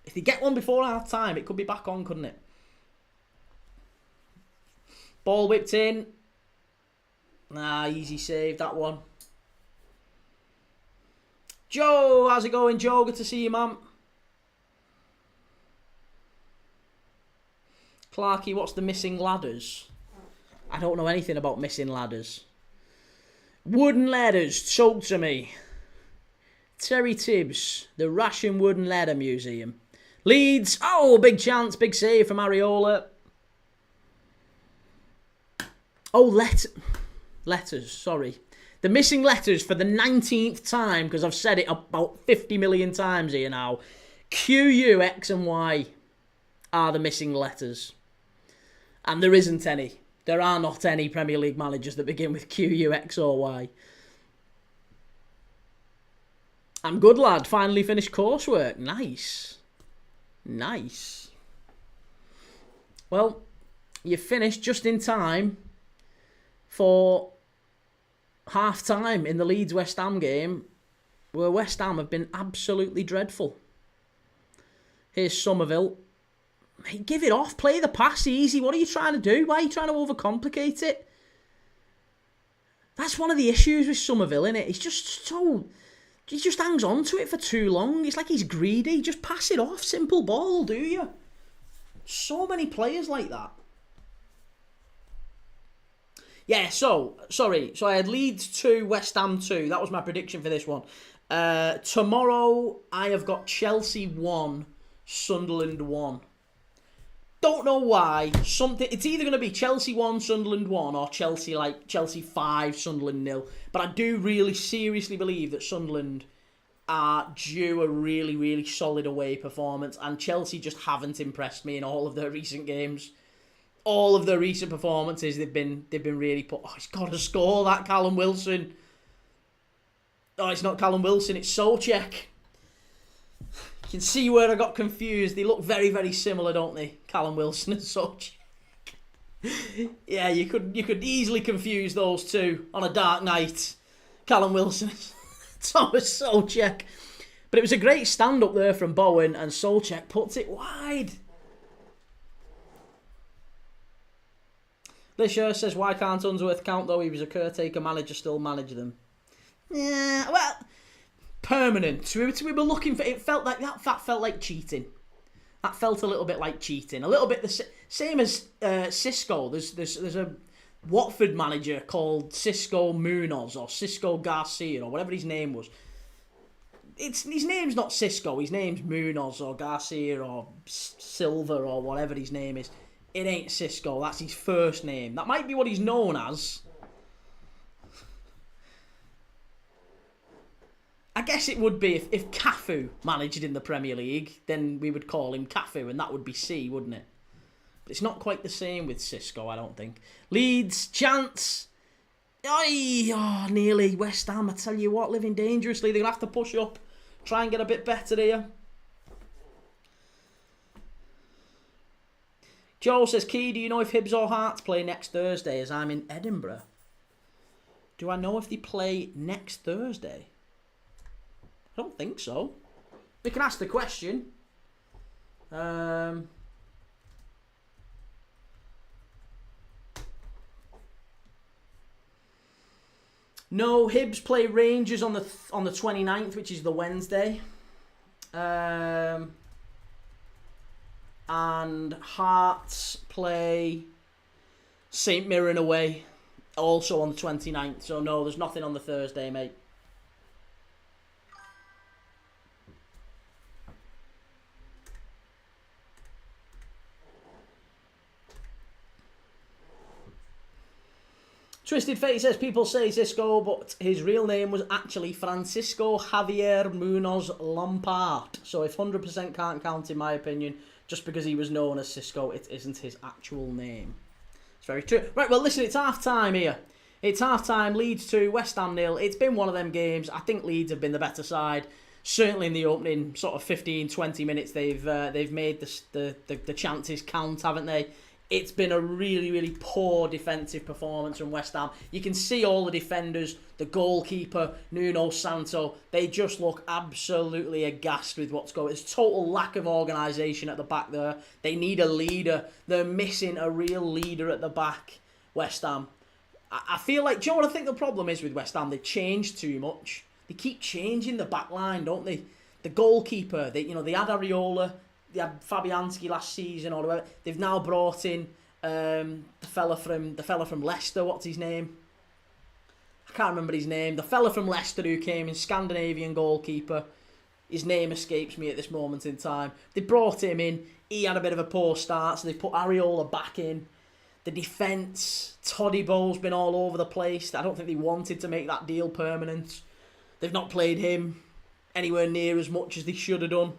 If they get one before half time, it could be back on, couldn't it? Ball whipped in. Nah, easy save, that one. Joe, how's it going, Joe? Good to see you, man. Clarky, what's the missing ladders? I don't know anything about missing ladders. Wooden ladders, talk to me. Terry Tibbs, the Ration Wooden Ladder Museum. Leeds, oh, big chance, big save from Areola. Oh, letters, sorry. The missing letters for the 19th time, because I've said it about 50 million times here now. Q, U, X and Y are the missing letters. And there isn't any. There are not any Premier League managers that begin with Q, U, X or Y. I'm good, lad. Finally finished coursework. Nice. Nice. Well, you finished just in time for half-time in the Leeds-West Ham game, where West Ham have been absolutely dreadful. Here's Somerville. Hey, give it off. Play the pass easy. What are you trying to do? Why are you trying to overcomplicate it? That's one of the issues with Somerville, isn't it? He's just so... He just hangs on to it for too long. It's like he's greedy. Just pass it off. Simple ball, do you? So many players like that. Yeah, sorry. So I had Leeds 2, West Ham 2. That was my prediction for this one. Tomorrow, I have got Chelsea 1, Sunderland 1. Don't know why. It's either going to be Chelsea 1, Sunderland 1, or Chelsea 5, Sunderland 0. But I do really seriously believe that Sunderland are due a really, really solid away performance, and Chelsea just haven't impressed me in all of their recent games. All of their recent performances, they've been really put. Oh, he's got to score that, Callum Wilson. Oh, it's not Callum Wilson, it's Souček. You can see where I got confused. They look very, very similar, don't they? Callum Wilson and Souček. Yeah, you could easily confuse those two on a dark night. Callum Wilson and Thomas Souček. But it was a great stand up there from Bowen, and Souček puts it wide. Lisher says, why can't Unsworth count though? He was a caretaker manager, still manage them. Yeah, well, permanent. We were looking for. It felt like that felt like cheating. That felt a little bit like cheating. A little bit the same as Cisco. There's a Watford manager called Cisco Munoz or Cisco Garcia or whatever his name was. His name's not Cisco. His name's Munoz or Garcia or Silva or whatever his name is. It ain't Cisco. That's his first name. That might be what he's known as. I guess it would be if Cafu managed in the Premier League, then we would call him Cafu, and that would be C, wouldn't it? But it's not quite the same with Cisco, I don't think. Leeds, chance. Oh, nearly. West Ham, I tell you what, living dangerously. They're going to have to push up, try and get a bit better here. Joe says, Key, do you know if Hibs or Hearts play next Thursday as I'm in Edinburgh? Do I know if they play next Thursday? I don't think so. We can ask the question. No, Hibs play Rangers on the 29th, which is the Wednesday. And Hearts play St Mirren away, also on the 29th. So no, there's nothing on the Thursday, mate. Twisted Fate says, people say Cisco, but his real name was actually Francisco Javier Munoz Lampard. So if 100% can't count, in my opinion, just because he was known as Cisco, it isn't his actual name. It's very true. Right, well, listen, it's half-time here. It's half-time, Leeds 2, West Ham 0. It's been one of them games. I think Leeds have been the better side. Certainly in the opening sort of 15, 20 minutes, they've made the chances count, haven't they? It's been a really, really poor defensive performance from West Ham. You can see all the defenders, the goalkeeper, Nuno Santo, they just look absolutely aghast with what's going on. There's total lack of organisation at the back there. They need a leader. They're missing a real leader at the back, West Ham. I feel like, do you know what I think the problem is with West Ham? They've changed too much. They keep changing the back line, don't they? The goalkeeper, they had Areola, they had Fabianski last season, or whatever. They've now brought in the fella from Leicester. What's his name? I can't remember his name. The fella from Leicester who came in, Scandinavian goalkeeper. His name escapes me at this moment in time. They brought him in. He had a bit of a poor start, so they put Areola back in. The defence, Todibo's been all over the place. I don't think they wanted to make that deal permanent. They've not played him anywhere near as much as they should have done.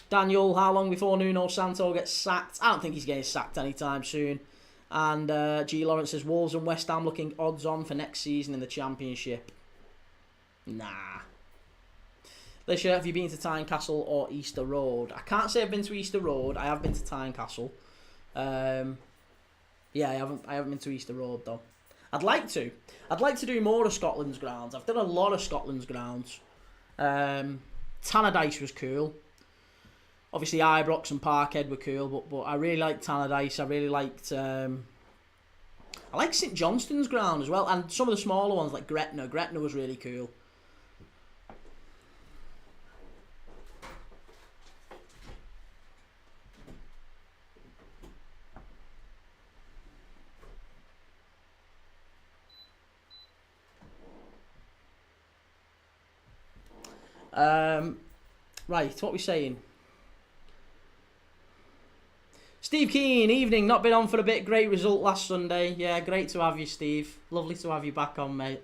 Daniel, how long before Nuno Santo gets sacked? I don't think he's getting sacked anytime soon. And G. Lawrence says, Wolves and West Ham looking odds on for next season in the Championship. Nah. Lisha, have you been to Tynecastle or Easter Road? I can't say I've been to Easter Road. I have been to Tynecastle. Yeah, I haven't been to Easter Road though. I'd like to. I'd like to do more of Scotland's grounds. I've done a lot of Scotland's grounds. Tannadice was cool. Obviously, Ibrox and Parkhead were cool, but I really liked Tannadice. I really liked. I like St Johnstone's ground as well, and some of the smaller ones like Gretna. Gretna was really cool. Right, what are we saying? Steve Keane, evening. Not been on for a bit. Great result last Sunday. Yeah, great to have you, Steve. Lovely to have you back on, mate.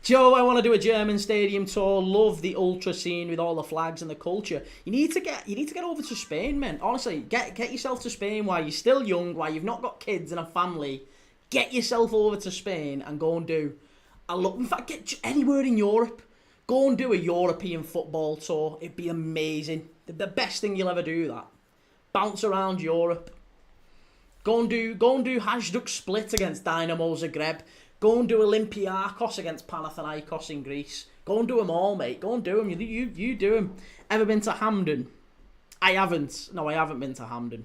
Joe, I want to do a German stadium tour. Love the ultra scene with all the flags and the culture. You need to get over to Spain, man. Honestly, get yourself to Spain while you're still young, while you've not got kids and a family. Get yourself over to Spain and go and do in fact, get anywhere in Europe. Go and do a European football tour. It'd be amazing. The best thing you'll ever do, that. Bounce around Europe. Go and do Hajduk Split against Dynamo Zagreb. Go and do Olympiakos against Panathinaikos in Greece. Go and do them all, mate. Go and do them. You do them. Ever been to Hampden? I haven't. No, I haven't been to Hampden.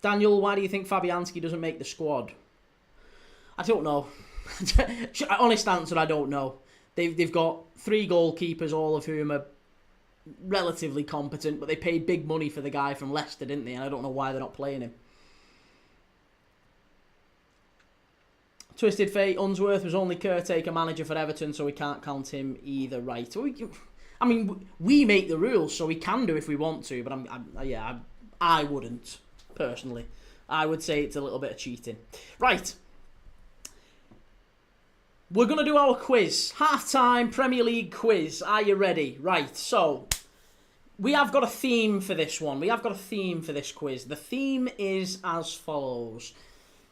Daniel, why do you think Fabianski doesn't make the squad? I don't know. Honest answer, I don't know. They've got 3 goalkeepers, all of whom are relatively competent, but they paid big money for the guy from Leicester, didn't they? And I don't know why they're not playing him. Twisted Fate, Unsworth was only caretaker manager for Everton, so we can't count him either, right? I mean, we make the rules, so we can do if we want to, but I wouldn't, personally. I would say it's a little bit of cheating. Right. We're going to do our quiz. Half-time Premier League quiz. Are you ready? Right, so we have got a theme for this one. We have got a theme for this quiz. The theme is as follows.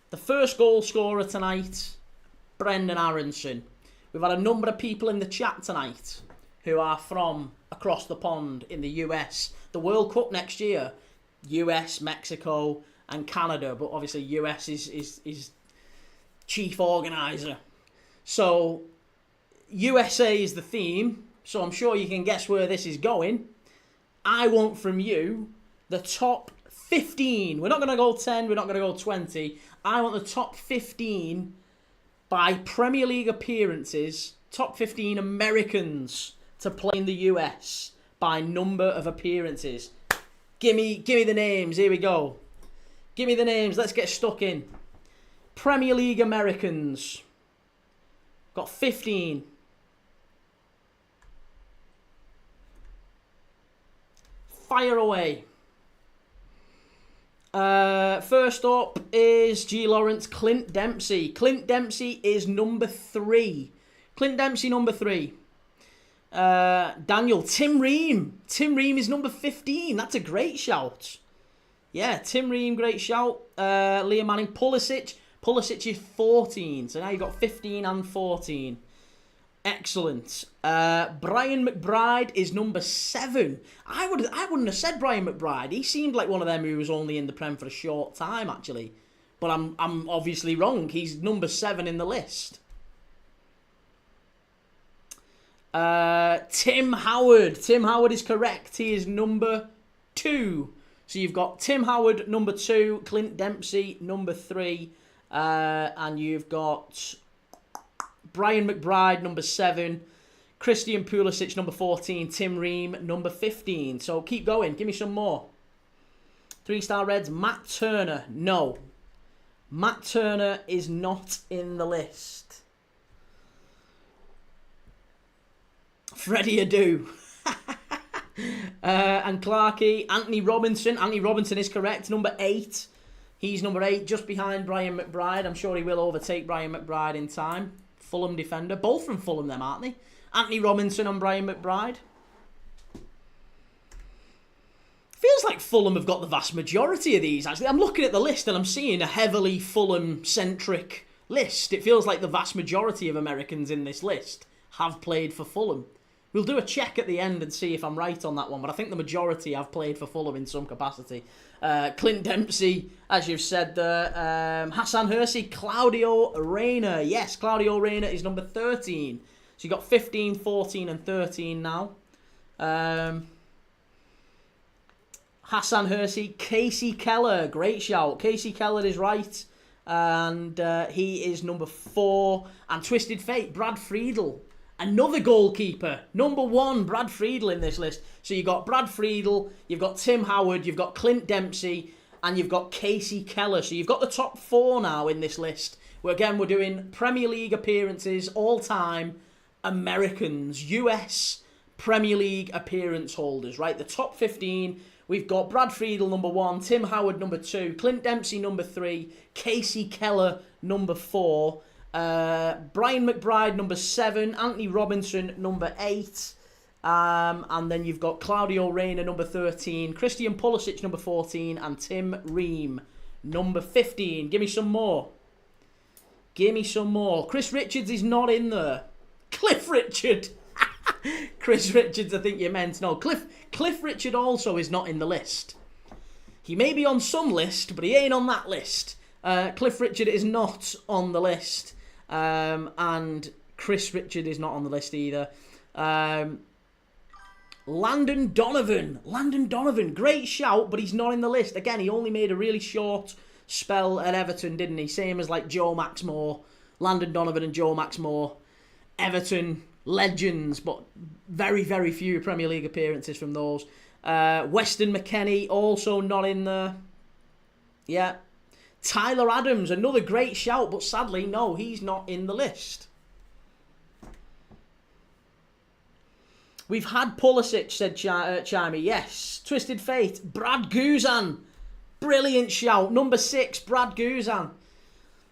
The first goal scorer tonight, Brendan Aronson. We've had a number of people in the chat tonight who are from across the pond in the US. The World Cup next year, US, Mexico and Canada. But obviously US is chief organiser. So, USA is the theme, so I'm sure you can guess where this is going. I want from you the top 15. We're not going to go 10, we're not going to go 20. I want the top 15 by Premier League appearances, top 15 Americans to play in the US by number of appearances. Give me the names, here we go. Give me the names, let's get stuck in. Premier League Americans. Got 15. Fire away. First up is G. Lawrence, Clint Dempsey. Clint Dempsey is number 3. Clint Dempsey, number 3. Daniel, Tim Ream. Tim Ream is number 15. That's a great shout. Yeah, Tim Ream, great shout. Liam Manning, Pulisic. Pulisic is 14, so now you've got 15 and 14. Excellent. Brian McBride is number 7. I wouldn't have said Brian McBride. He seemed like one of them who was only in the Prem for a short time, actually. But I'm obviously wrong. He's number 7 in the list. Tim Howard. Tim Howard is correct. He is number 2. So you've got Tim Howard, number 2, Clint Dempsey, number 3, and you've got Brian McBride, number 7, Christian Pulisic, number 14, Tim Ream, number 15. So keep going. Give me some more. 3-star Reds, Matt Turner. No. Matt Turner is not in the list. Freddie Adu. And Clarkey, Anthony Robinson. Anthony Robinson is correct. Number 8. He's number 8, just behind Brian McBride. I'm sure he will overtake Brian McBride in time. Fulham defender. Both from Fulham, them, aren't they? Anthony Robinson and Brian McBride. Feels like Fulham have got the vast majority of these, actually. I'm looking at the list and I'm seeing a heavily Fulham-centric list. It feels like the vast majority of Americans in this list have played for Fulham. We'll do a check at the end and see if I'm right on that one, but I think the majority have played for Fulham in some capacity. Clint Dempsey, as you've said there. Hassan Hersey, Claudio Reyna. Yes, Claudio Reyna is number 13. So you've got 15, 14 and 13 now. Hassan Hersey, Casey Keller. Great shout. Casey Keller is right. And he is number 4. And Twisted Fate, Brad Friedel. Another goalkeeper. Number 1, Brad Friedel in this list. So you've got Brad Friedel, you've got Tim Howard, you've got Clint Dempsey, and you've got Casey Keller. So you've got the top 4 now in this list. Where again, we're doing Premier League appearances all time. Americans, US Premier League appearance holders, right? The top 15. We've got Brad Friedel, number 1, Tim Howard, number 2, Clint Dempsey, number 3, Casey Keller, number 4, Brian McBride, number 7, Anthony Robinson, number 8, and then you've got Claudio Reyna, number 13, Christian Pulisic, number 14, and Tim Ream, number 15. Give me some more. Give me some more. Chris Richards is not in there. Cliff Richard. Chris Richards, I think you meant. No, Cliff Richard also is not in the list. He may be on some list, but he ain't on that list. Cliff Richard is not on the list. And Chris Richard is not on the list either. Landon Donovan. Landon Donovan, great shout, but he's not in the list. Again, he only made a really short spell at Everton, didn't he? Same as like Joe Maxmore. Landon Donovan and Joe Maxmore. Everton legends, but very, very few Premier League appearances from those. Weston McKennie, also not in there. Yeah. Tyler Adams, another great shout, but sadly, no, he's not in the list. We've had Pulisic, said Chimey. Yes. Twisted Fate. Brad Guzan. Brilliant shout. Number 6, Brad Guzan.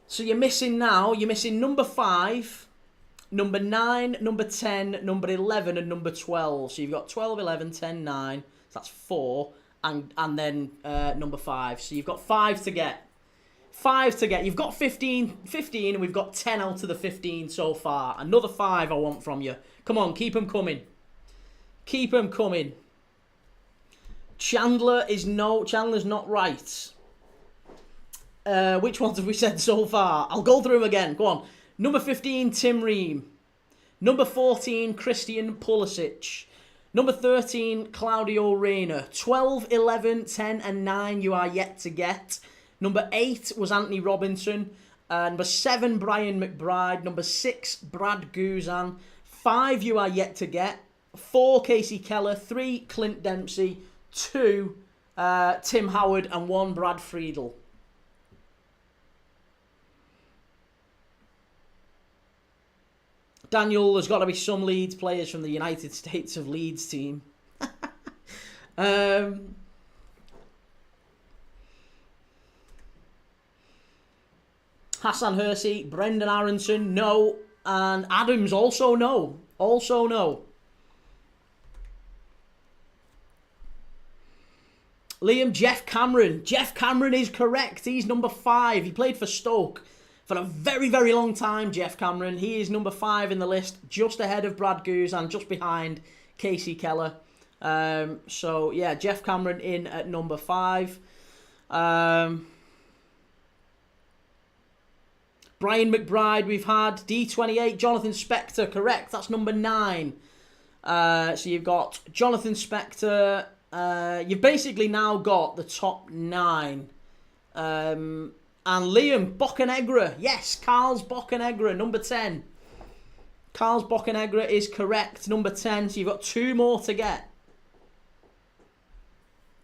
So you're missing number 5, number 9, number 10, number 11 and number 12. So you've got 12, 11, 10, 9. So that's 4. And then number 5. So you've got 5 to get. 5 to get. You've got 15, and we've got 10 out of the 15 so far. Another 5 I want from you. Come on, keep them coming. Keep them coming. Chandler's not right. Which ones have we said so far? I'll go through them again. Go on. Number 15, Tim Ream. Number 14, Christian Pulisic. Number 13, Claudio Reyna. 12, 11, 10 and 9 you are yet to get. Number 8 was Anthony Robinson. Number 7, Brian McBride. Number 6, Brad Guzan. 5 you are yet to get. 4, Casey Keller. 3, Clint Dempsey. 2, Tim Howard. And 1, Brad Friedel. Daniel, there's got to be some Leeds players from the United States of Leeds team. Hassan Hersey, Brendan Aronson, no. And Adams, also no. Also no. Liam, Jeff Cameron. Jeff Cameron is correct. He's number 5. He played for Stoke for a very, very long time, Jeff Cameron. He is number 5 in the list, just ahead of Brad Goose and just behind Casey Keller. So, yeah, Jeff Cameron in at number 5. Brian McBride we've had. D28, Jonathan Spector, correct. That's number 9. So you've got Jonathan Spector. You've basically now got the top 9. And Liam Boccanegra. Yes, Carlos Boccanegra, number 10. Carlos Boccanegra is correct, number 10. So you've got 2 more to get.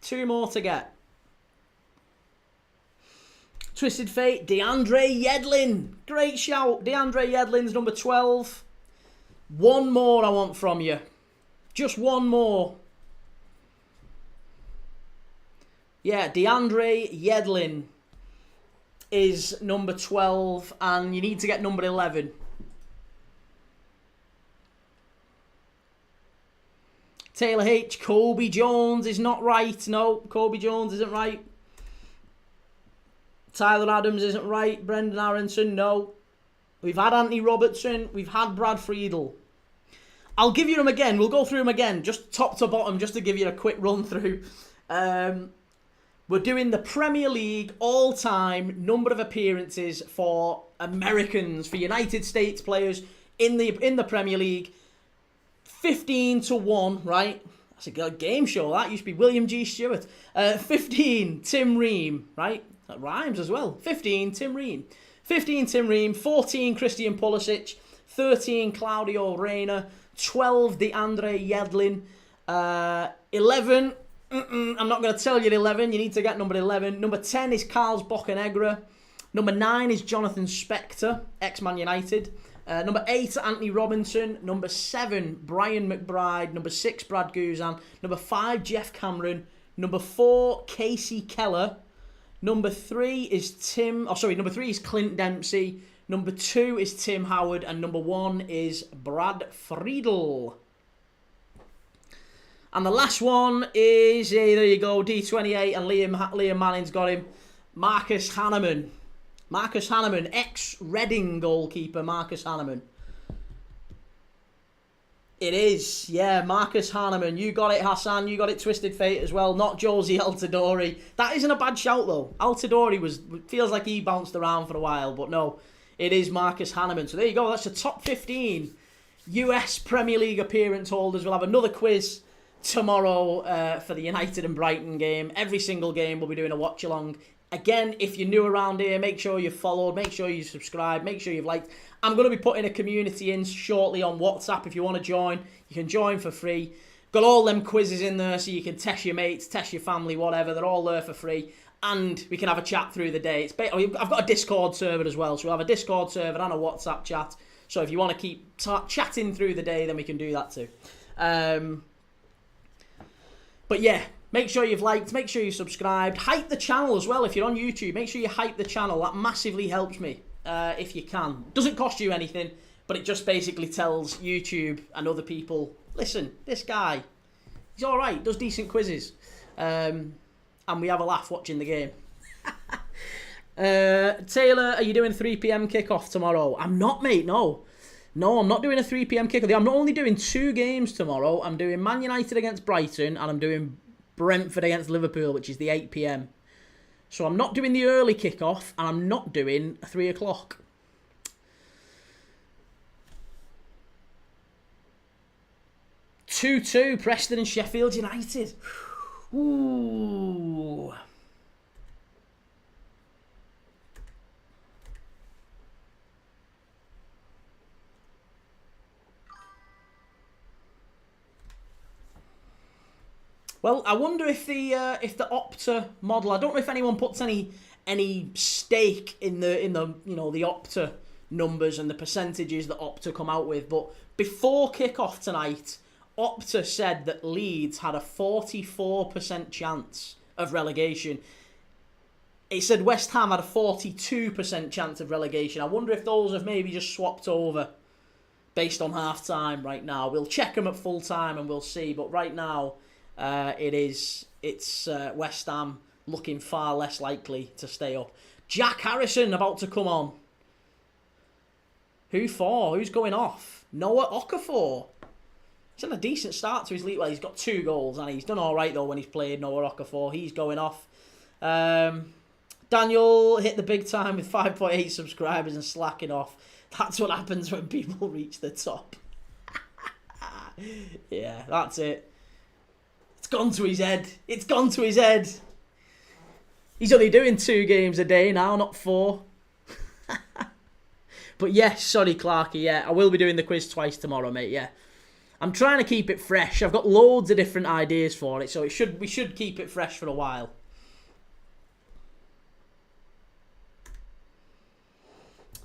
2 more to get. Twisted Fate, DeAndre Yedlin. Great shout. DeAndre Yedlin's number 12. 1 more I want from you. Just 1 more. Yeah, DeAndre Yedlin is number 12, and you need to get number 11. Taylor H, Kobe Jones is not right. No, Kobe Jones isn't right. Tyler Adams isn't right. Brendan Aronson, no. We've had Anthony Robertson. We've had Brad Friedel. I'll give you them again. We'll go through them again, just top to bottom, just to give you a quick run through. We're doing the Premier League all-time number of appearances for Americans, for United States players in the Premier League. 15-1, right? That's a good game show. That used to be William G. Stewart. 15, Tim Ream, right? That rhymes as well. 15, Tim Ream. 15, Tim Ream. 14, Christian Pulisic. 13, Claudio Reyna. 12, DeAndre Yedlin. 11, I'm not going to tell you 11. You need to get number 11. Number 10 is Carlos Boccanegra. Number 9 is Jonathan Spector, ex-Man United. Number 8, Anthony Robinson. Number 7, Brian McBride. Number 6, Brad Guzan. Number 5, Jeff Cameron. Number 4, Casey Keller. Number 3 is number 3 is Clint Dempsey. Number 2 is Tim Howard. And number 1 is Brad Friedel. And the last one is, there you go, D28, and Liam Manning's got him. Marcus Hanneman. Marcus Hanneman, ex-Reading goalkeeper Marcus Hanneman. It is, yeah, Marcus Hanneman. You got it, Hassan. You got it, Twisted Fate as well. Not Josie Altidore. That isn't a bad shout, though. Altidore feels like he bounced around for a while, but no, it is Marcus Hanneman. So there you go. That's the top 15 US Premier League appearance holders. We'll have another quiz tomorrow for the United and Brighton game. Every single game we'll be doing a watch along. Again, if you're new around here, make sure you've followed, make sure you subscribe, make sure you've liked. I'm going to be putting a community in shortly on WhatsApp. If you want to join, you can join for free. Got all them quizzes in there so you can test your mates, test your family, whatever. They're all there for free. And we can have a chat through the day. I've got a Discord server as well, so we'll have a Discord server and a WhatsApp chat. So if you want to keep chatting through the day, then we can do that too. But yeah, make sure you've liked, make sure you subscribed. Hype the channel as well if you're on YouTube. Make sure you hype the channel. That massively helps me if you can. Doesn't cost you anything, but it just basically tells YouTube and other people, listen, this guy, he's all right, does decent quizzes. And we have a laugh watching the game. Taylor, are you doing 3 p.m. kickoff tomorrow? I'm not, mate, no. No, I'm not doing a 3 p.m. kickoff. I'm not only doing 2 games tomorrow. I'm doing Man United against Brighton, and I'm doing Brentford against Liverpool, which is the 8 p.m. So I'm not doing the early kickoff, and I'm not doing 3 o'clock. (2-2) Preston and Sheffield United. Ooh. Well, I wonder if the Opta model. I don't know if anyone puts any stake in the the Opta numbers and the percentages that Opta come out with. But before kickoff tonight, Opta said that Leeds had a 44% chance of relegation. It said West Ham had a 42% chance of relegation. I wonder if those have maybe just swapped over based on half time right now. We'll check them at full time and we'll see. But right now, it's West Ham looking far less likely to stay up. Jack Harrison about to come on. Who for? Who's going off? Noah Okafor. He's had a decent start to his league. Well, he's got 2 goals and he's done all right though when he's played. Noah Okafor. He's going off. Daniel hit the big time with 5.8 subscribers and slacking off. That's what happens when people reach the top. Yeah, that's it. It's gone to his head. It's gone to his head. He's only doing 2 games a day now, not 4. But yes, sorry, Clarky. Yeah, I will be doing the quiz twice tomorrow, mate. Yeah, I'm trying to keep it fresh. I've got loads of different ideas for it, so we should keep it fresh for a while.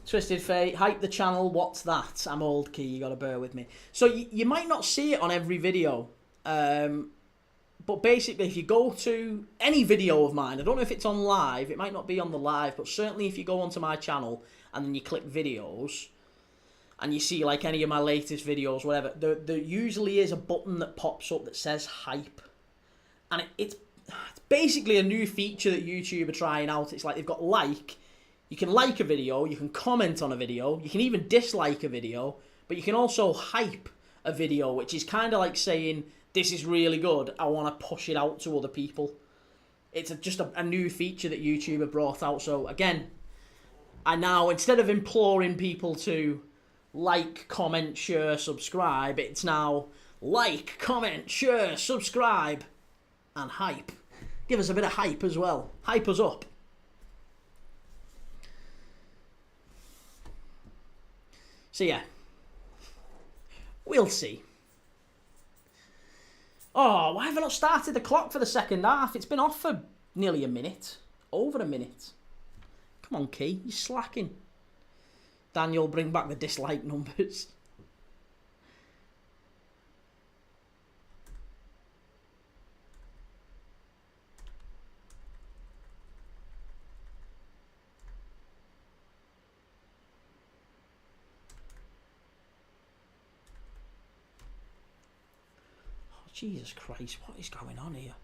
Twisted Fate, hype the channel. What's that? I'm old, Key. You gotta bear with me. So you might not see it on every video, but basically, if you go to any video of mine, I don't know if it's on live. It might not be on the live, but certainly if you go onto my channel and then you click videos, and you see like any of my latest videos, whatever, there usually is a button that pops up that says hype, and it's basically a new feature that YouTube are trying out. It's like they've got like. You can like a video, you can comment on a video, you can even dislike a video, but you can also hype a video, which is kind of like saying, this is really good, I want to push it out to other people. It's just a new feature that YouTube have brought out. So again, I now, instead of imploring people to like, comment, share, subscribe, it's now like, comment, share, subscribe, and hype. Give us a bit of hype as well. Hype us up. So yeah, we'll see. Oh, why have I not started the clock for the second half? It's been off for nearly a minute. Over a minute. Come on, Key, you're slacking. Daniel, bring back the dislike numbers. Jesus Christ, what is going on here?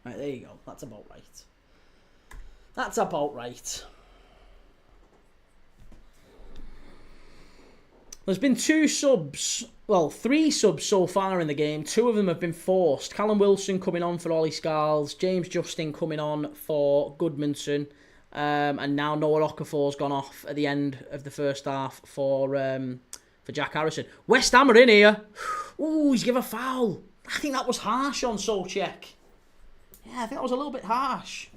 Right, there you go. That's about right. That's about right. There's been 2 subs, well, 3 subs so far in the game. 2 of them have been forced. Callum Wilson coming on for Ollie Scarls, James Justin coming on for Goodmanson, and now Noah Okafor's gone off at the end of the first half for Jack Harrison. West Ham are in here. Ooh, he's given a foul. I think that was harsh on Solchek. Yeah, I think that was a little bit harsh.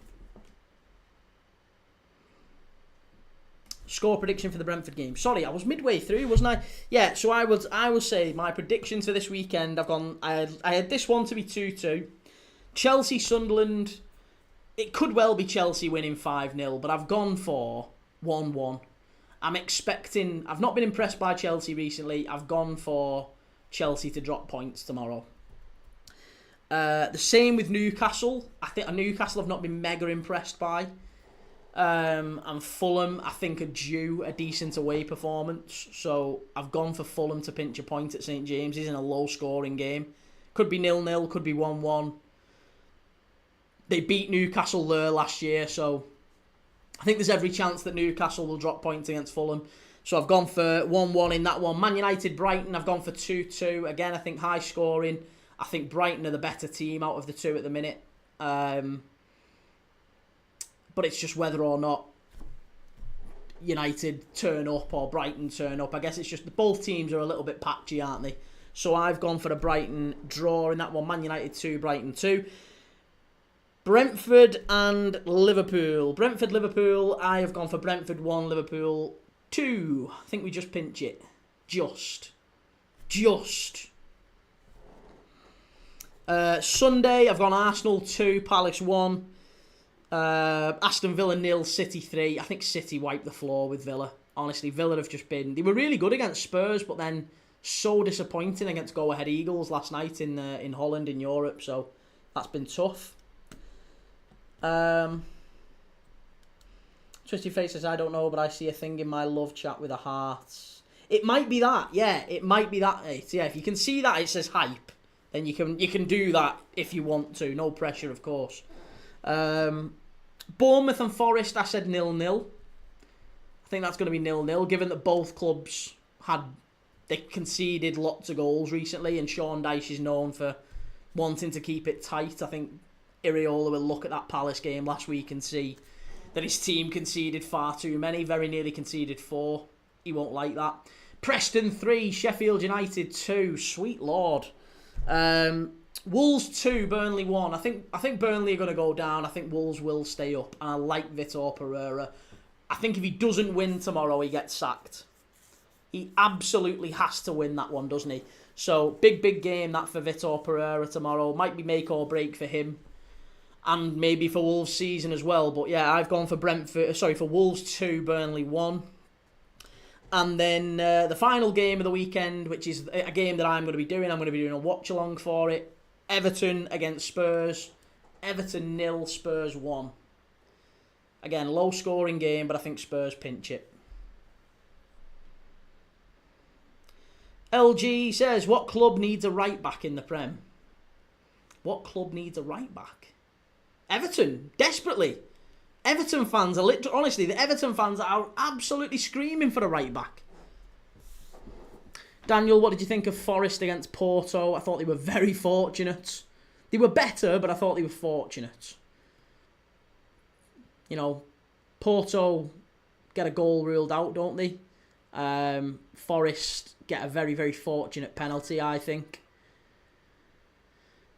Score prediction for the Brentford game. Sorry, I was midway through, wasn't I? Yeah, so I will say my predictions for this weekend. I had this one to be 2-2. Chelsea Sunderland. It could well be Chelsea winning 5-0, but I've gone for 1-1. I'm expecting... I've not been impressed by Chelsea recently. I've gone for Chelsea to drop points tomorrow. The same with Newcastle. I think Newcastle I've not been mega impressed by. And Fulham, I think, are due a decent away performance. So I've gone for Fulham to pinch a point at St James's in a low-scoring game. Could be 0-0, could be 1-1. They beat Newcastle there last year, so... I think there's every chance that Newcastle will drop points against Fulham. So I've gone for 1-1 in that one. Man United, Brighton, I've gone for 2-2. Again, I think high scoring. I think Brighton are the better team out of the 2 at the minute. But it's just whether or not United turn up or Brighton turn up. I guess it's just that both teams are a little bit patchy, aren't they? So I've gone for a Brighton draw in that one. Man United 2, Brighton 2. Brentford and Liverpool. Brentford-Liverpool. I have gone for Brentford 1, Liverpool 2. I think we just pinch it. Just. Sunday, I've gone Arsenal 2, Palace 1. Aston Villa 0, City 3. I think City wiped the floor with Villa. Honestly, Villa have just been... They were really good against Spurs, but then so disappointing against go-ahead Eagles last night in Holland, in Europe. So that's been tough. Twisty Face says, I don't know, but I see a thing in my love chat with a heart. It might be that, yeah. It might be that, mate. Yeah, if you can see that it says hype, then you can do that if you want to. No pressure, of course. Bournemouth and Forest, I said 0-0. I think that's going to be 0-0, given that both clubs they conceded lots of goals recently, and Sean Dyche is known for wanting to keep it tight. I think Iriola will look at that Palace game last week and see that his team conceded far too many, very nearly conceded 4. He won't like that. Preston 3, Sheffield United 2. Sweet Lord. Wolves 2, Burnley 1. I think Burnley are going to go down. I think Wolves will stay up. And I like Vitor Pereira. I think if he doesn't win tomorrow, he gets sacked. He absolutely has to win that one, doesn't he? So, big game that for Vitor Pereira tomorrow. Might be make or break for him. And maybe for Wolves' season as well. But yeah, I've gone for for Wolves 2, Burnley 1. And then the final game of the weekend, which is a game that I'm going to be doing. I'm going to be doing a watch-along for it. Everton against Spurs. Everton 0, Spurs 1. Again, low-scoring game, but I think Spurs pinch it. LG says, what club needs a right-back in the Prem? What club needs a right-back? Everton, desperately. Everton fans are honestly, the Everton fans are absolutely screaming for a right back. Daniel, what did you think of Forest against Porto? I thought they were very fortunate. They were better, but I thought they were fortunate. You know, Porto get a goal ruled out, don't they? Forest get a very, very fortunate penalty, I think.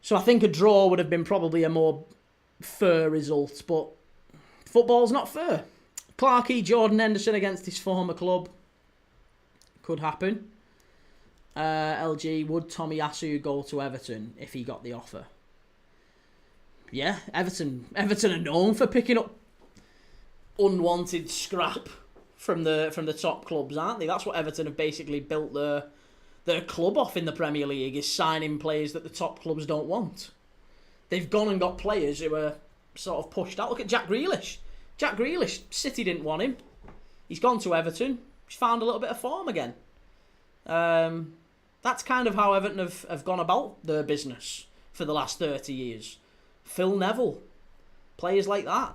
So I think a draw would have been probably a more fair result, but football's not fair. Clarkey, Jordan Henderson against his former club. Could happen. LG, would Tomiyasu go to Everton if he got the offer? Yeah, Everton are known for picking up unwanted scrap from the top clubs, aren't they? That's what Everton have basically built their club off in the Premier League, is signing players that the top clubs don't want. They've gone and got players who are sort of pushed out. Look at Jack Grealish. Jack Grealish, City didn't want him. He's gone to Everton. He's found a little bit of form again. That's kind of how Everton have gone about their business for the last 30 years. Phil Neville. Players like that.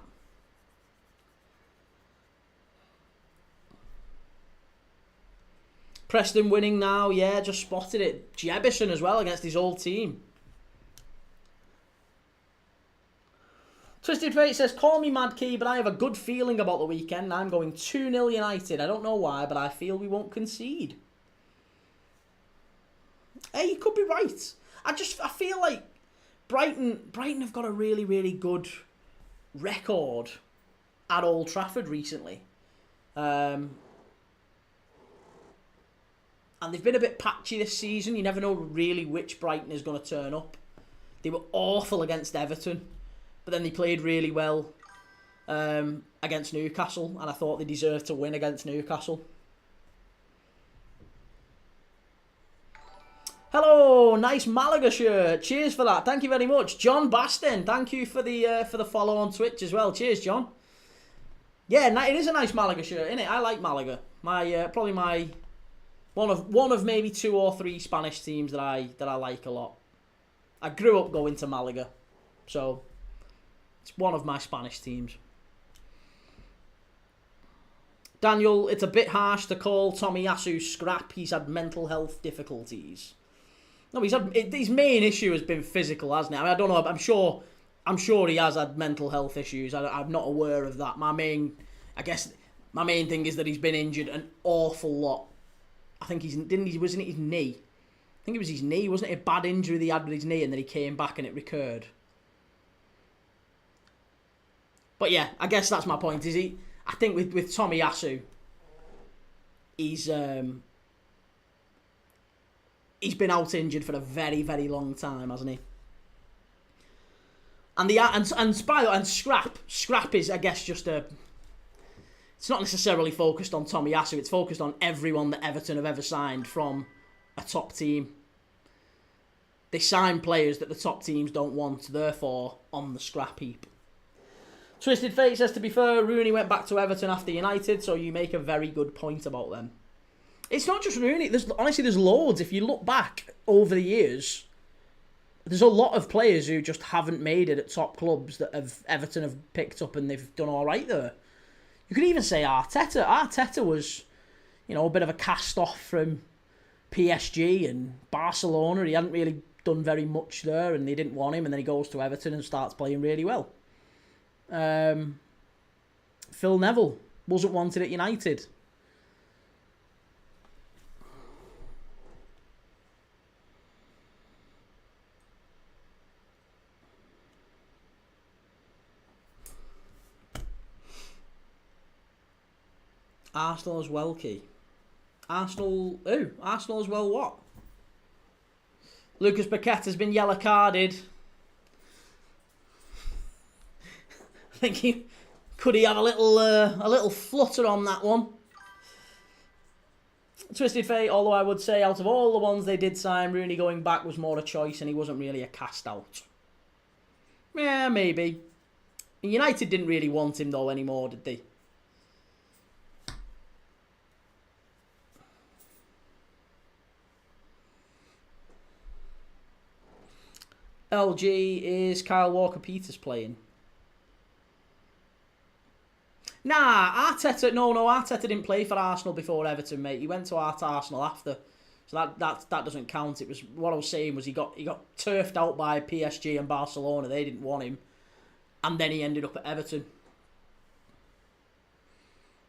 Preston winning now. Yeah, just spotted it. Jebison as well against his old team. Twisted Fate says, call me Mad Key, but I have a good feeling about the weekend. I'm going 2-0 United. I don't know why, but I feel we won't concede. Hey, you could be right. I feel like Brighton have got a really, really good record at Old Trafford recently. And they've been a bit patchy this season. You never know really which Brighton is going to turn up. They were awful against Everton. But then they played really well against Newcastle, and I thought they deserved to win against Newcastle. Hello, nice Malaga shirt. Cheers for that. Thank you very much, John Baston. Thank you for the follow on Twitch as well. Cheers, John. Yeah, it is a nice Malaga shirt, isn't it? I like Malaga. Probably my one of maybe 2 or 3 Spanish teams that I like a lot. I grew up going to Malaga, so it's one of my Spanish teams. Daniel, it's a bit harsh to call Tomiyasu scrap. He's had mental health difficulties. No, his main issue has been physical, hasn't it? I mean, I don't know. I'm sure he has had mental health issues. I'm not aware of that. My main thing is that he's been injured an awful lot. I think wasn't it his knee? I think it was his knee. Wasn't it a bad injury that he had with his knee, and then he came back and it recurred? But yeah, I guess that's my point. I think with Tomiyasu, he's been out injured for a very, very long time, hasn't he? And scrap is, I guess, just it's not necessarily focused on Tomiyasu. It's focused on everyone that Everton have ever signed from a top team. They sign players that the top teams don't want, therefore on the scrap heap. Twisted Fate says, to be fair, Rooney went back to Everton after United, so you make a very good point about them. It's not just Rooney. There's loads. If you look back over the years, there's a lot of players who just haven't made it at top clubs that Everton have picked up and they've done all right there. You could even say Arteta. Arteta was, a bit of a cast-off from PSG and Barcelona. He hadn't really done very much there and they didn't want him, and then he goes to Everton and starts playing really well. Phil Neville wasn't wanted at United. Arsenal as well, Key. Arsenal as well what? Lucas Paqueta has been yellow carded. I think could he have a little flutter on that one. Twisted Fate, although I would say out of all the ones they did sign, Rooney going back was more a choice and he wasn't really a cast out. Yeah, maybe. United didn't really want him though anymore, did they? LG is Kyle Walker-Peters playing. Nah, Arteta. No, Arteta didn't play for Arsenal before Everton, mate. He went to Arsenal after, so that doesn't count. It was what I was saying was he got turfed out by PSG and Barcelona. They didn't want him, and then he ended up at Everton.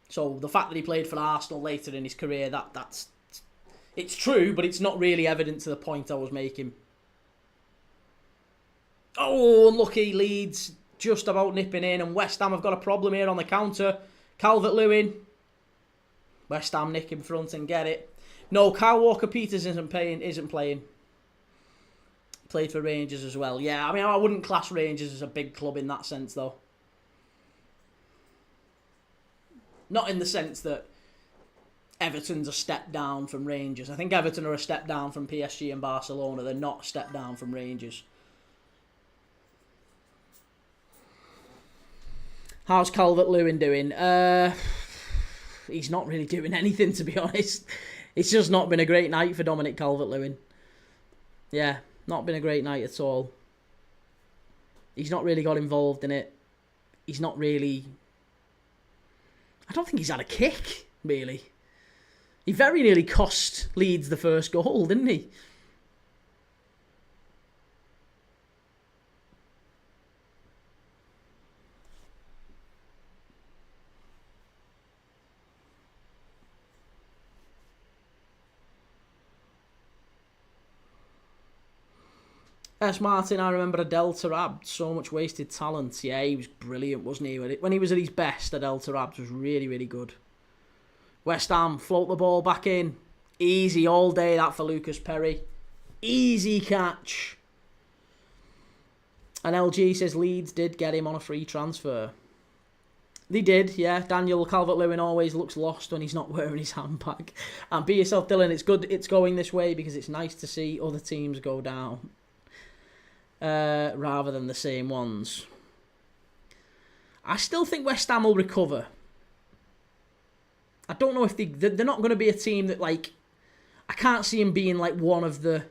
So the fact that he played for Arsenal later in his career, that's it's true, but it's not really evident to the point I was making. Oh, unlucky Leeds. Just about nipping in, and West Ham have got a problem here on the counter. Calvert-Lewin. West Ham nick in front and get it. No, Kyle Walker-Peters isn't playing. Played for Rangers as well. Yeah, I mean, I wouldn't class Rangers as a big club in that sense, though. Not in the sense that Everton's a step down from Rangers. I think Everton are a step down from PSG and Barcelona. They're not a step down from Rangers. How's Calvert-Lewin doing? He's not really doing anything, to be honest. It's just not been a great night for Dominic Calvert-Lewin. Yeah, not been a great night at all. He's not really got involved in it. He's not really... I don't think he's had a kick, really. He very nearly cost Leeds the first goal, didn't he? S. Martin, I remember Adel Tarab, so much wasted talent. Yeah, he was brilliant, wasn't he? When he was at his best, Adel Tarab was really, really good. West Ham, float the ball back in. Easy all day, that for Lucas Perry. Easy catch. And LG says Leeds did get him on a free transfer. They did, yeah. Daniel Calvert-Lewin always looks lost when he's not wearing his handbag. And be yourself, Dylan, it's good it's going this way because it's nice to see other teams go down. Rather than the same ones. I still think West Ham will recover. I don't know if they're not going to be a team that, like, I can't see them being like one of the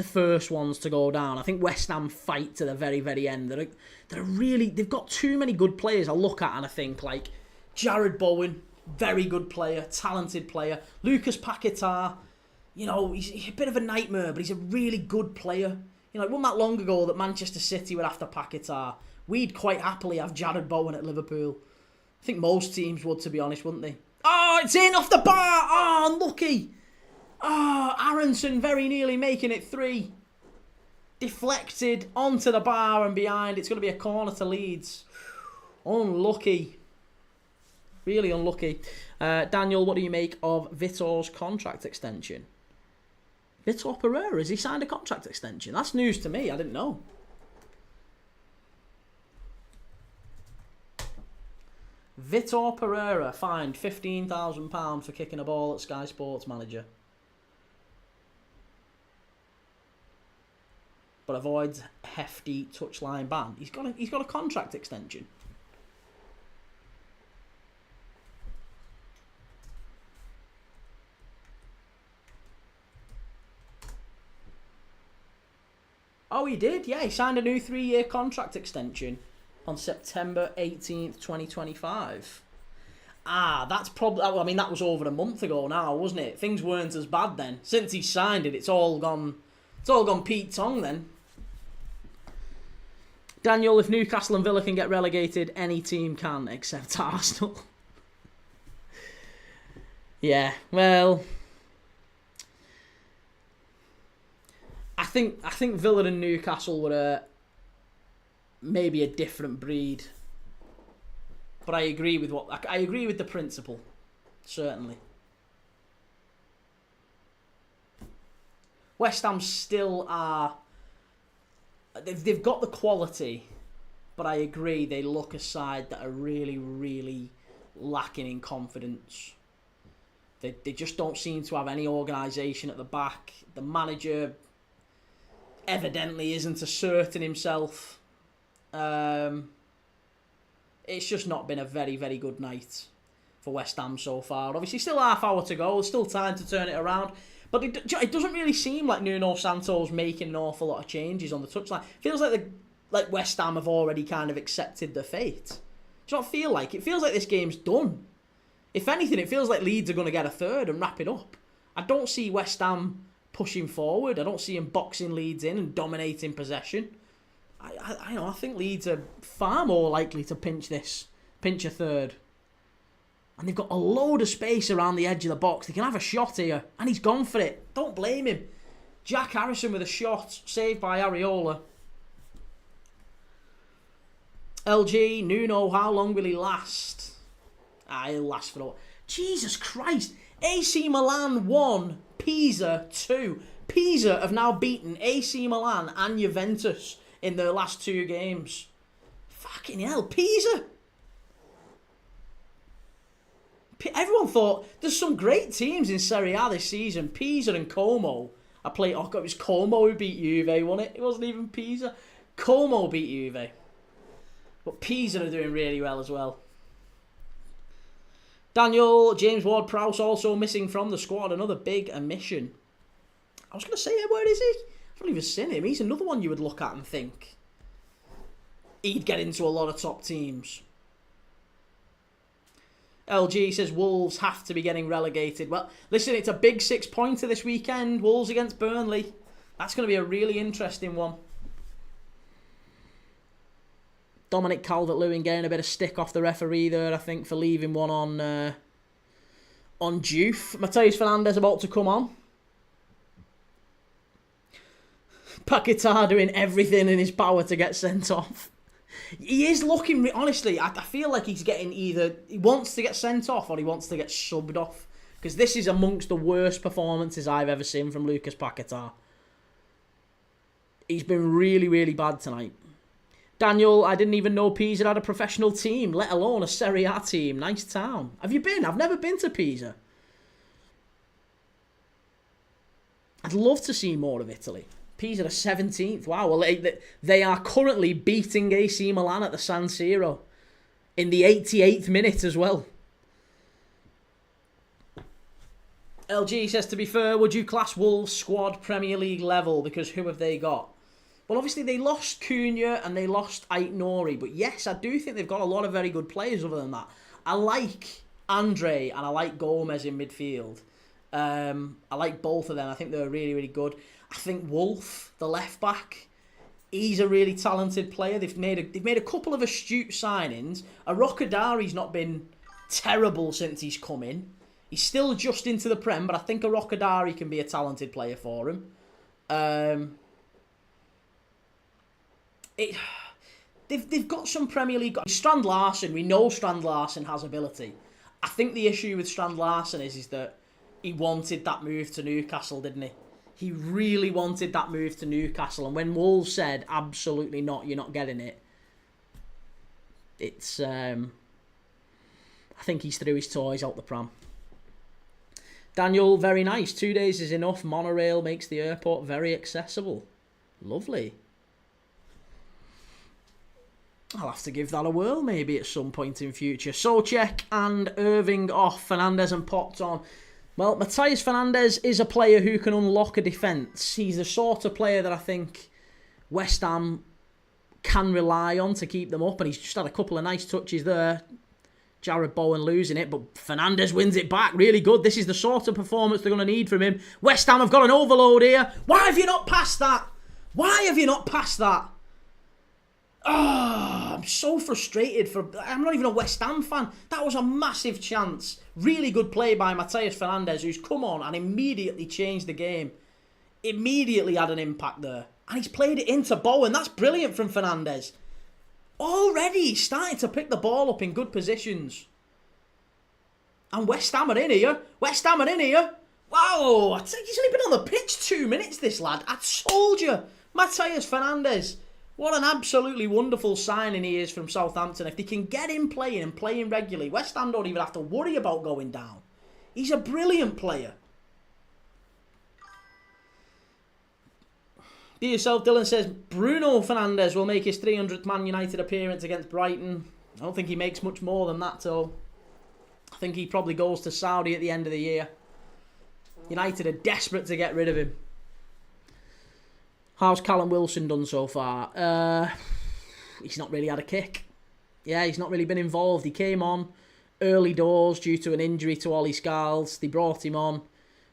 first ones to go down. I think West Ham fight to the very, very end. They've got too many good players I look at and I think, like, Jared Bowen, very good player, talented player. Lucas Paqueta, you know, he's a bit of a nightmare, but he's a really good player. You know, it wasn't that long ago that Manchester City were after Paqueta. We'd quite happily have Jared Bowen at Liverpool. I think most teams would, to be honest, wouldn't they? Oh, it's in off the bar! Oh, unlucky! Oh, Aronson very nearly making it 3. Deflected onto the bar and behind. It's going to be a corner to Leeds. Unlucky. Really unlucky. Daniel, what do you make of Vitor's contract extension? Vitor Pereira, has he signed a contract extension? That's news to me, I didn't know. Vitor Pereira fined £15,000 for kicking a ball at Sky Sports Manager. But avoids hefty touchline ban. He's got a contract extension. Oh, he did? Yeah, he signed a new 3-year contract extension on September 18th, 2025. That's probably... I mean, that was over a month ago now, wasn't it? Things weren't as bad then. Since he signed it, it's all gone Pete Tong then. Daniel, if Newcastle and Villa can get relegated, any team can, except Arsenal. Yeah, well... I think Villa and Newcastle were maybe a different breed, but I agree with the principle. certainly. West Ham still are... They've got the quality, but I agree they look a side that are really, really lacking in confidence. They just don't seem to have any organisation at the back. The manager evidently isn't asserting himself. It's just not been a very, very good night for West Ham so far. Obviously, still half hour to go. There's still time to turn it around. But it doesn't really seem like Nuno Santo's making an awful lot of changes on the touchline. It feels like West Ham have already kind of accepted their fate. Do you not feel like? It feels like this game's done. If anything, it feels like Leeds are going to get a third and wrap it up. I don't see West Ham pushing forward. I don't see him boxing Leeds in and dominating possession. I think Leeds are far more likely to pinch a third. And they've got a load of space around the edge of the box. They can have a shot here. And he's gone for it. Don't blame him. Jack Harrison with a shot. Saved by Areola. LG, Nuno, how long will he last? He'll last for all. Jesus Christ. AC Milan 1, Pisa 2. Pisa have now beaten AC Milan and Juventus in their last 2 games. Fucking hell, Pisa. Everyone thought there's some great teams in Serie A this season. Pisa and Como. It was Como who beat Juve, wasn't it? It wasn't even Pisa. Como beat Juve. But Pisa are doing really well as well. Daniel, James Ward-Prowse also missing from the squad. Another big omission. I was going to say, where is he? I've not even seen him. He's another one you would look at and think he'd get into a lot of top teams. LG says Wolves have to be getting relegated. Well, listen, it's a big 6-pointer this weekend. Wolves against Burnley. That's going to be a really interesting one. Dominic Calvert-Lewin getting a bit of stick off the referee there, I think, for leaving one on Diouf. Mateus Fernandes about to come on. Paquetá doing everything in his power to get sent off. He is looking... Honestly, I feel like he's getting either... He wants to get sent off or he wants to get subbed off. Because this is amongst the worst performances I've ever seen from Lucas Paquetá. He's been really, really bad tonight. Daniel, I didn't even know Pisa had a professional team, let alone a Serie A team. Nice town. Have you been? I've never been to Pisa. I'd love to see more of Italy. Pisa are 17th. Wow, well, they are currently beating AC Milan at the San Siro in the 88th minute as well. LG says, to be fair, would you class Wolves' squad Premier League level? Because who have they got? Well, obviously, they lost Cunha and they lost Ait-Nouri. But yes, I do think they've got a lot of very good players other than that. I like Andre and I like Gomez in midfield. I like both of them. I think they're really, really good. I think Wolf, the left-back, he's a really talented player. They've made a couple of astute signings. Arokadari's not been terrible since he's come in. He's still just into the Prem, but I think Arokadari can be a talented player for him. They've got some Premier League... Strand Larsen, we know Strand Larsen has ability. I think the issue with Strand Larsen is that he wanted that move to Newcastle, didn't he? He really wanted that move to Newcastle. And when Wolves said, absolutely not, you're not getting it, it's... I think he's threw his toys out the pram. Daniel, very nice. 2 days is enough. Monorail makes the airport very accessible. Lovely. I'll have to give that a whirl maybe at some point in future. Souček and Irving off. Fernandes and Potts on. Well, Mateus Fernandes is a player who can unlock a defence. He's the sort of player that I think West Ham can rely on to keep them up. And he's just had a couple of nice touches there. Jared Bowen losing it, but Fernandes wins it back. Really good. This is the sort of performance they're going to need from him. West Ham have got an overload here. Why have you not passed that? Why have you not passed that? Oh, I'm so frustrated. I'm not even a West Ham fan. That was a massive chance. Really good play by Mateus Fernandes, who's come on and immediately changed the game. Immediately had an impact there. And he's played it into Bowen. That's brilliant from Fernandes. Already he's starting to pick the ball up in good positions. And West Ham are in here. West Ham are in here. Wow, he's only been on the pitch 2 minutes, this lad. I told you. Matheus Fernandes. What an absolutely wonderful signing he is from Southampton. If they can get him playing and playing regularly, West Ham don't even have to worry about going down. He's a brilliant player. Be yourself, Dylan says, Bruno Fernandes will make his 300th Man United appearance against Brighton. I don't think he makes much more than that, though. I think he probably goes to Saudi at the end of the year. United are desperate to get rid of him. How's Callum Wilson done so far? He's not really had a kick. Yeah, he's not really been involved. He came on early doors due to an injury to Ollie Scarles. They brought him on.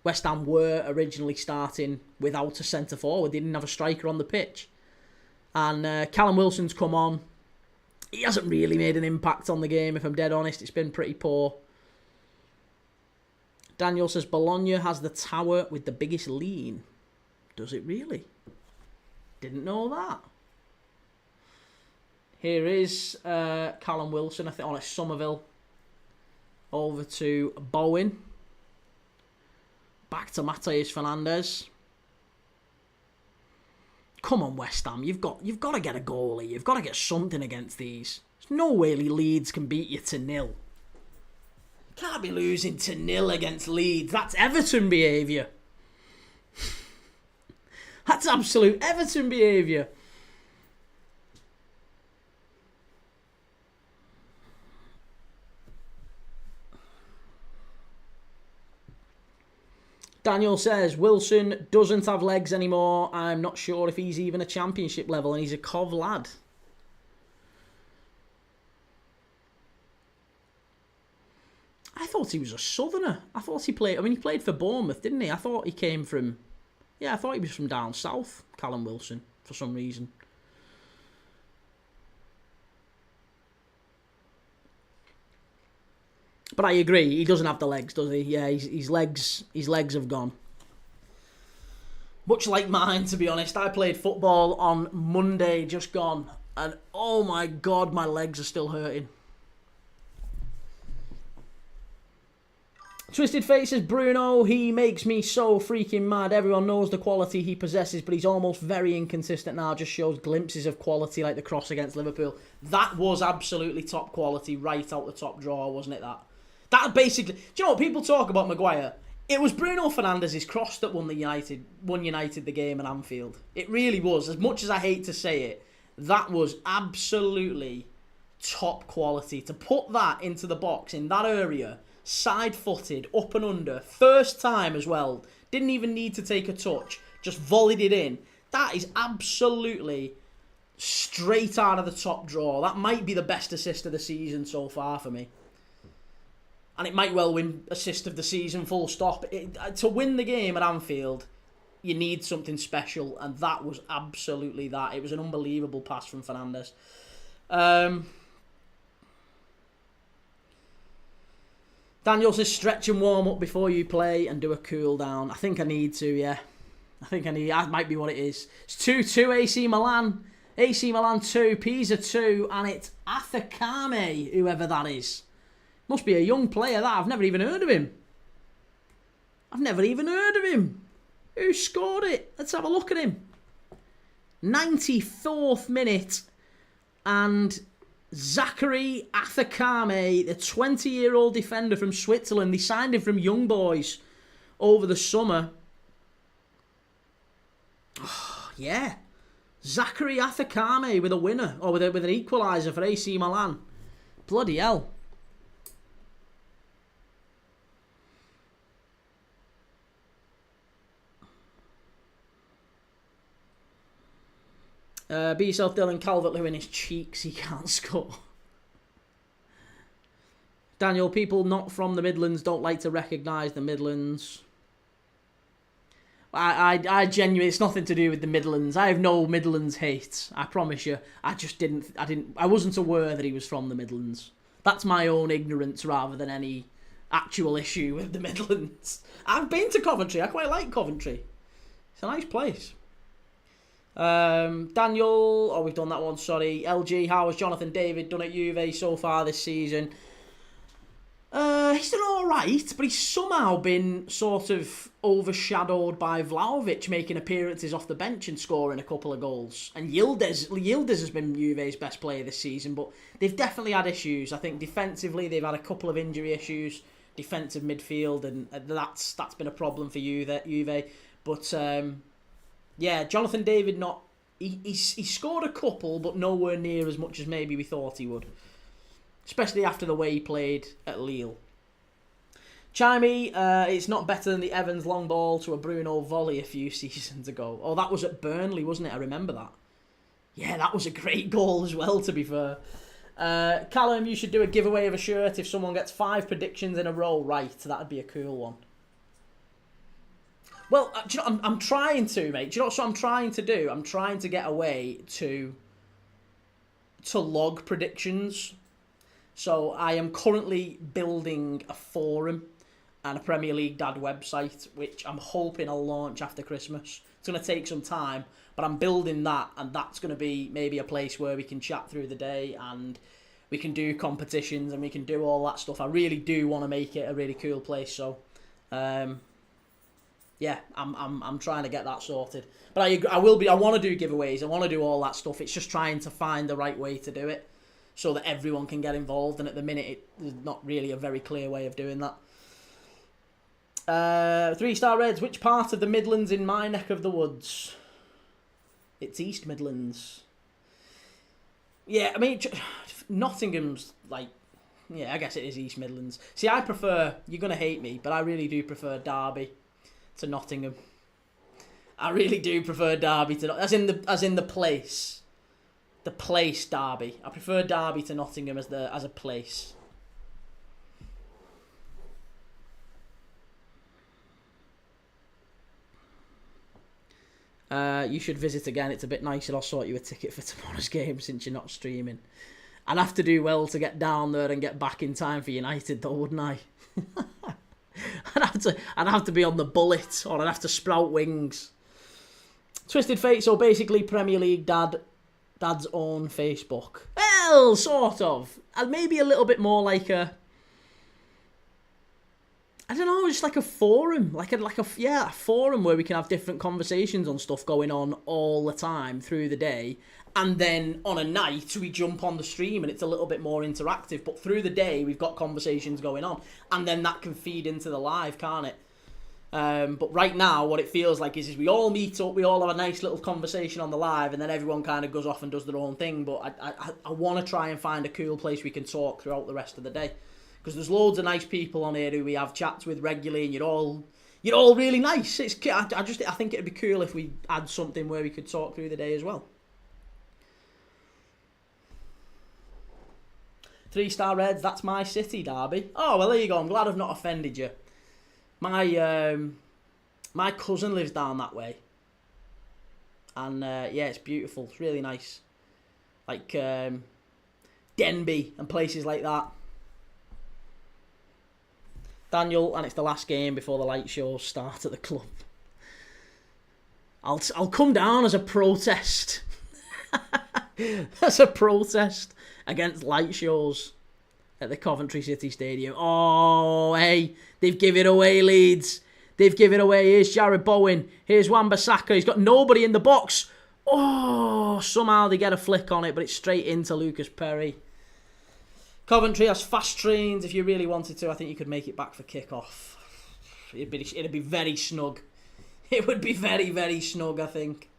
West Ham were originally starting without a centre forward. They didn't have a striker on the pitch. And Callum Wilson's come on. He hasn't really made an impact on the game, if I'm dead honest. It's been pretty poor. Daniel says, Bologna has the tower with the biggest lean. Does it really? Didn't know that. Here is Callum Wilson, I think, on a Somerville. Over to Bowen. Back to Matheus Fernandes. Come on, West Ham. You've got to get a goalie. You've got to get something against these. There's no way Leeds can beat you to 0. Can't be losing to 0 against Leeds. That's Everton behaviour. That's absolute Everton behaviour. Daniel says, Wilson doesn't have legs anymore. I'm not sure if he's even a championship level, and he's a Cov lad. I thought he was a southerner. I thought he played for Bournemouth, didn't he? I thought he came from... Yeah, I thought he was from down south, Callum Wilson, for some reason. But I agree, he doesn't have the legs, does he? Yeah, his legs have gone. Much like mine, to be honest. I played football on Monday, just gone, and oh my God, my legs are still hurting. Twisted Face says, Bruno, he makes me so freaking mad. Everyone knows the quality he possesses, but he's almost very inconsistent now. Just shows glimpses of quality like the cross against Liverpool. That was absolutely top quality right out the top drawer, wasn't it, that? That basically... Do you know what? People talk about Maguire. It was Bruno Fernandes' cross that won United the game at Anfield. It really was. As much as I hate to say it, that was absolutely top quality. To put that into the box in that area... Side-footed, up and under, first time as well. Didn't even need to take a touch. Just volleyed it in. That is absolutely straight out of the top drawer. That might be the best assist of the season so far for me. And it might well win assist of the season, full stop. To win the game at Anfield, you need something special. And that was absolutely that. It was an unbelievable pass from Fernandes. Daniel says, stretch and warm up before you play and do a cool down. I think I need to, yeah. That might be what it is. It's 2-2 AC Milan. AC Milan 2, Pisa 2, and it's Athakame, whoever that is. Must be a young player, that. I've never even heard of him. Who scored it? Let's have a look at him. 94th minute, and... Zachary Athakame, the 20-year-old defender from Switzerland. They signed him from Young Boys over the summer. Oh, yeah. Zachary Athakame with a winner, or with an equaliser for AC Milan. Bloody hell. Be yourself, Dylan. Calvert-Lewin his cheeks. He can't score. Daniel, people not from the Midlands don't like to recognise the Midlands. I genuinely, it's nothing to do with the Midlands. I have no Midlands hate. I promise you. I wasn't aware that he was from the Midlands. That's my own ignorance rather than any actual issue with the Midlands. I've been to Coventry. I quite like Coventry. It's a nice place. Daniel, we've done that one, sorry. LG, how has Jonathan David done at Juve so far this season? He's done all right, but he's somehow been sort of overshadowed by Vlahovic making appearances off the bench and scoring a couple of goals. And Yildiz has been Juve's best player this season, but they've definitely had issues. I think defensively they've had a couple of injury issues, defensive midfield, and that's been a problem for Juve. But yeah, Jonathan David he scored a couple, but nowhere near as much as maybe we thought he would. Especially after the way he played at Lille. Chimey, it's not better than the Evans long ball to a Bruno volley a few seasons ago. Oh, that was at Burnley, wasn't it? I remember that. Yeah, that was a great goal as well, to be fair. Callum, you should do a giveaway of a shirt if someone gets 5 predictions in a row right. That'd be a cool one. Well, do you know, I'm trying to, mate. Do you know what I'm trying to do? I'm trying to get a way to log predictions. So I am currently building a forum and a Premier League Dad website, which I'm hoping I'll launch after Christmas. It's going to take some time, but I'm building that, and that's going to be maybe a place where we can chat through the day and we can do competitions and we can do all that stuff. I really do want to make it a really cool place. So, yeah, I'm trying to get that sorted. But I want to do giveaways. I want to do all that stuff. It's just trying to find the right way to do it, so that everyone can get involved, and at the minute there's not really a very clear way of doing that. 3-star Reds, which part of the Midlands in my neck of the woods? It's East Midlands. Yeah, I mean, Nottingham's like, yeah, I guess it is East Midlands. See, I prefer, you're going to hate me, but I really do prefer Derby to Nottingham. I really do prefer Derby to, as in the place. The place Derby. I prefer Derby to Nottingham as a place. You should visit again. It's a bit nicer. I'll sort you a ticket for tomorrow's game since you're not streaming. I'd have to do well to get down there and get back in time for United, though, wouldn't I? I'd have to be on the bullet, or I'd have to sprout wings. Twisted Fate. So basically, Premier League Dad's own Facebook. Well, sort of. And maybe a little bit more like a, I don't know, just like a forum. Like a forum where we can have different conversations on stuff going on all the time through the day. And then on a night, we jump on the stream and it's a little bit more interactive. But through the day, we've got conversations going on. And then that can feed into the live, can't it? But right now, what it feels like is we all meet up, we all have a nice little conversation on the live, and then everyone kind of goes off and does their own thing. But I want to try and find a cool place we can talk throughout the rest of the day, because there's loads of nice people on here who we have chats with regularly, and you're all really nice. I think it'd be cool if we had something where we could talk through the day as well. 3-star Reds, that's my city, Derby. Oh, well, there you go. I'm glad I've not offended you. My cousin lives down that way, and yeah, it's beautiful. It's really nice, like Denby and places like that. Daniel, and it's the last game before the light shows start at the club. I'll come down as a protest, as a protest against light shows at the Coventry City Stadium. Oh, hey, they've given it away, Leeds. They've given it away. Here's Jared Bowen. Here's Wan-Bissaka. He's got nobody in the box. Oh, somehow they get a flick on it, but it's straight into Lucas Perry. Coventry has fast trains. If you really wanted to, I think you could make it back for kick-off. It'd be very snug. It would be very, very snug, I think.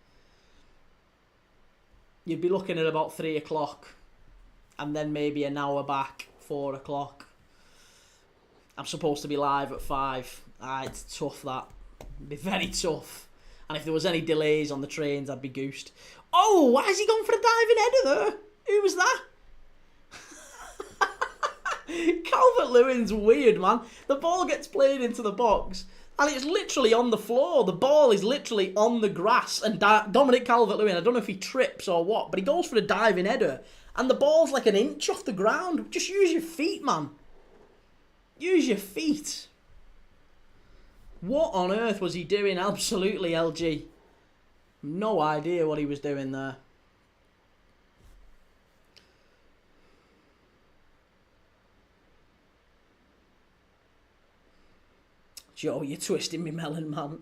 You'd be looking at about 3 o'clock. And then maybe an hour back, 4 o'clock. I'm supposed to be live at 5. It's tough, that. It'd be very tough. And if there was any delays on the trains, I'd be goosed. Oh, why has he gone for a diving header there? Who was that? Calvert-Lewin's weird, man. The ball gets played into the box, and it's literally on the floor. The ball is literally on the grass, and Dominic Calvert-Lewin, I don't know if he trips or what, but he goes for a diving header, and the ball's like an inch off the ground. Just use your feet, man. Use your feet. What on earth was he doing? Absolutely, LG. No idea what he was doing there. Joe, you're twisting me melon, man.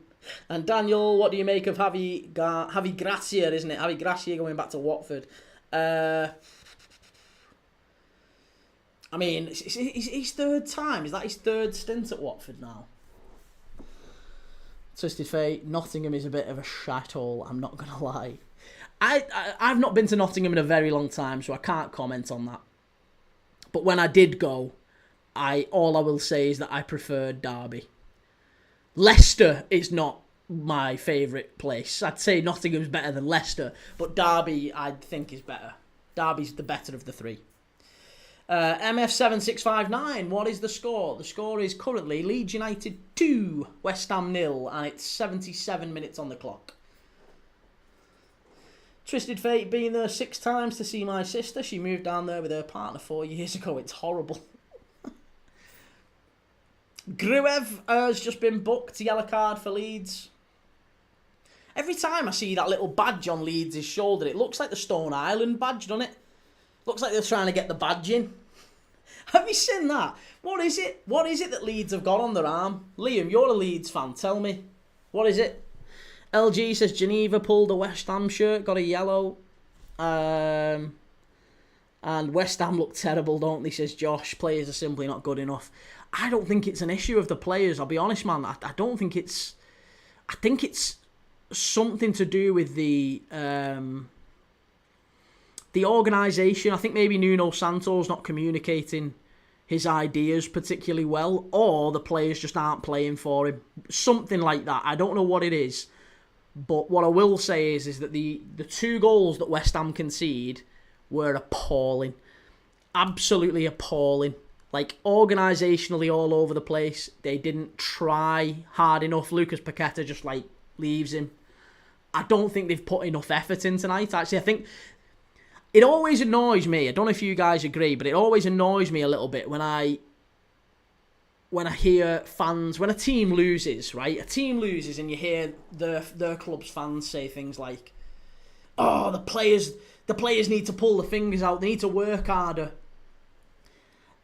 And Daniel, what do you make of Javi Gracia, isn't it? Javi Gracia going back to Watford. I mean, it's his third time. Is that his third stint at Watford now? Twisted Fate, Nottingham is a bit of a shithole, I'm not going to lie. I've not been to Nottingham in a very long time, so I can't comment on that. But when I did go, all I will say is that I preferred Derby. Leicester is not my favourite place. I'd say Nottingham's better than Leicester, but Derby I think is better. Derby's the better of the three. MF7659, what is the score? The score is currently Leeds United 2, West Ham 0, and it's 77 minutes on the clock. Twisted Fate, been there 6 times to see my sister. She moved down there with her partner 4 years ago. It's horrible. Gruev has just been booked, yellow card for Leeds. Every time I see that little badge on Leeds' shoulder, it looks like the Stone Island badge, doesn't it? Looks like they're trying to get the badge in. Have you seen that? What is it? What is it that Leeds have got on their arm? Liam, you're a Leeds fan. Tell me. What is it? LG says Geneva pulled a West Ham shirt, got a yellow. And West Ham look terrible, don't they, says Josh. Players are simply not good enough. I don't think it's an issue of the players, I'll be honest, man. I don't think it's... I think it's something to do with the organisation. I think maybe Nuno Santo's not communicating his ideas particularly well, or the players just aren't playing for him. Something like that. I don't know what it is. But what I will say is that the 2 goals that West Ham concede were appalling. Absolutely appalling. Like, organisationally all over the place. They didn't try hard enough. Lucas Paqueta just, leaves him. I don't think they've put enough effort in tonight. Actually, I think it always annoys me. I don't know if you guys agree, but it always annoys me a little bit when I hear fans, when a team loses, right? A team loses and you hear their club's fans say things like, "Oh, the players need to pull the fingers out. They need to work harder."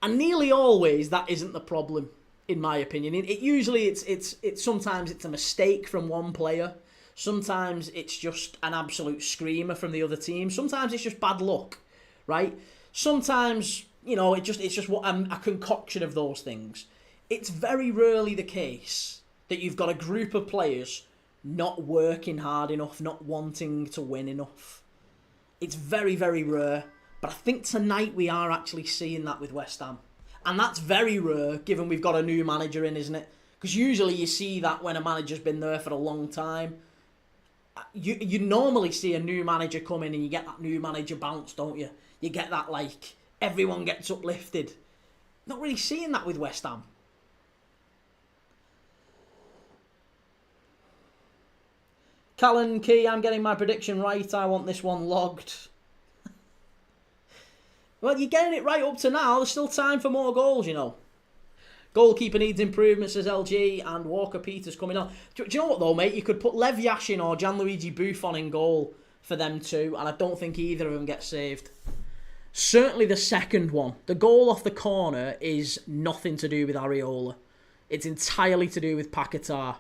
And nearly always that isn't the problem, in my opinion. It usually it's sometimes it's a mistake from one player. Sometimes it's just an absolute screamer from the other team. Sometimes it's just bad luck, right? Sometimes, it's just what a concoction of those things. It's very rarely the case that you've got a group of players not working hard enough, not wanting to win enough. It's very, very rare. But I think tonight we are actually seeing that with West Ham. And that's very rare, given we've got a new manager in, isn't it? Because usually you see that when a manager's been there for a long time. You normally see a new manager come in and you get that new manager bounce, don't you? You get that, everyone gets uplifted. Not really seeing that with West Ham. Callan Key, I'm getting my prediction right. I want this one logged. Well, you're getting it right up to now. There's still time for more goals, Goalkeeper needs improvement, says LG, and Walker Peters coming on. Do you know what, though, mate? You could put Lev Yashin or Gianluigi Buffon in goal for them two, and I don't think either of them get saved. Certainly the second one. The goal off the corner is nothing to do with Areola. It's entirely to do with Paquetá.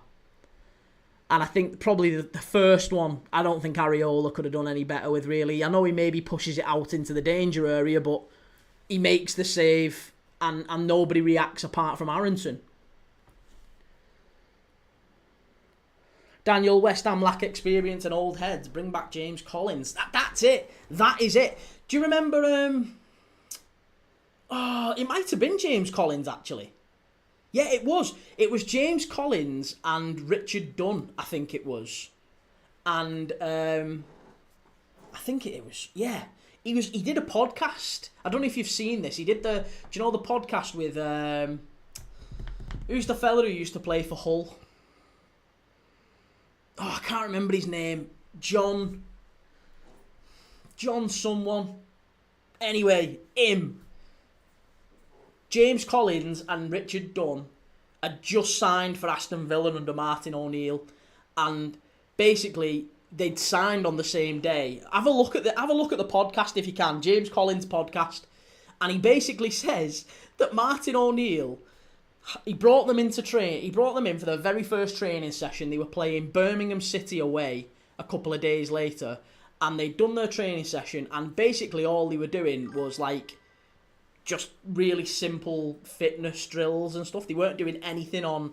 And I think probably the first one, I don't think Areola could have done any better with, really. I know he maybe pushes it out into the danger area, but he makes the save and nobody reacts apart from Aronson. Daniel, West Ham lack experience and old heads. Bring back James Collins. That's it. That is it. Do you remember... it might have been James Collins, actually. Yeah, it was. It was James Collins and Richard Dunn, I think it was. And I think it was, yeah. He did a podcast. I don't know if you've seen this. He did the podcast with, who's the fella who used to play for Hull? Oh, I can't remember his name. John someone. Anyway, him. James Collins and Richard Dunn had just signed for Aston Villa under Martin O'Neill, and basically they'd signed on the same day. Have a look at the podcast if you can, James Collins' podcast, and he basically says that Martin O'Neill He brought them into train. He brought them in for the very first training session. They were playing Birmingham City away a couple of days later, and they'd done their training session, and basically all they were doing was like just really simple fitness drills and stuff. They weren't doing anything on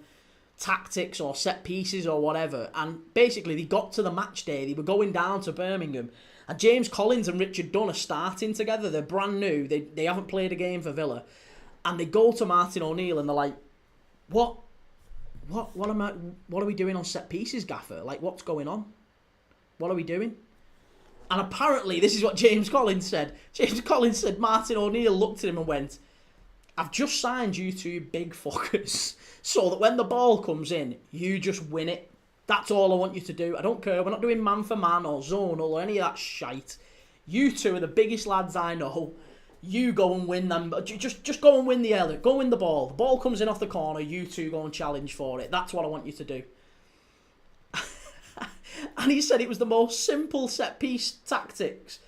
tactics or set pieces or whatever. And basically they got to the match day. They were going down to Birmingham, and James Collins and Richard Dunn are starting together. They're brand new. They haven't played a game for Villa, and they go to Martin O'Neill and they're like, What are we doing on set pieces, Gaffer? Like, what's going on? What are we doing? And apparently, this is what James Collins said. James Collins said Martin O'Neill looked at him and went, I've just signed you two big fuckers so that when the ball comes in, you just win it. That's all I want you to do. I don't care. We're not doing man for man or zonal or any of that shite. You two are the biggest lads I know. You go and win them. Just go and win the element. Go win the ball. The ball comes in off the corner. You two go and challenge for it. That's what I want you to do. And he said it was the most simple set-piece tactics.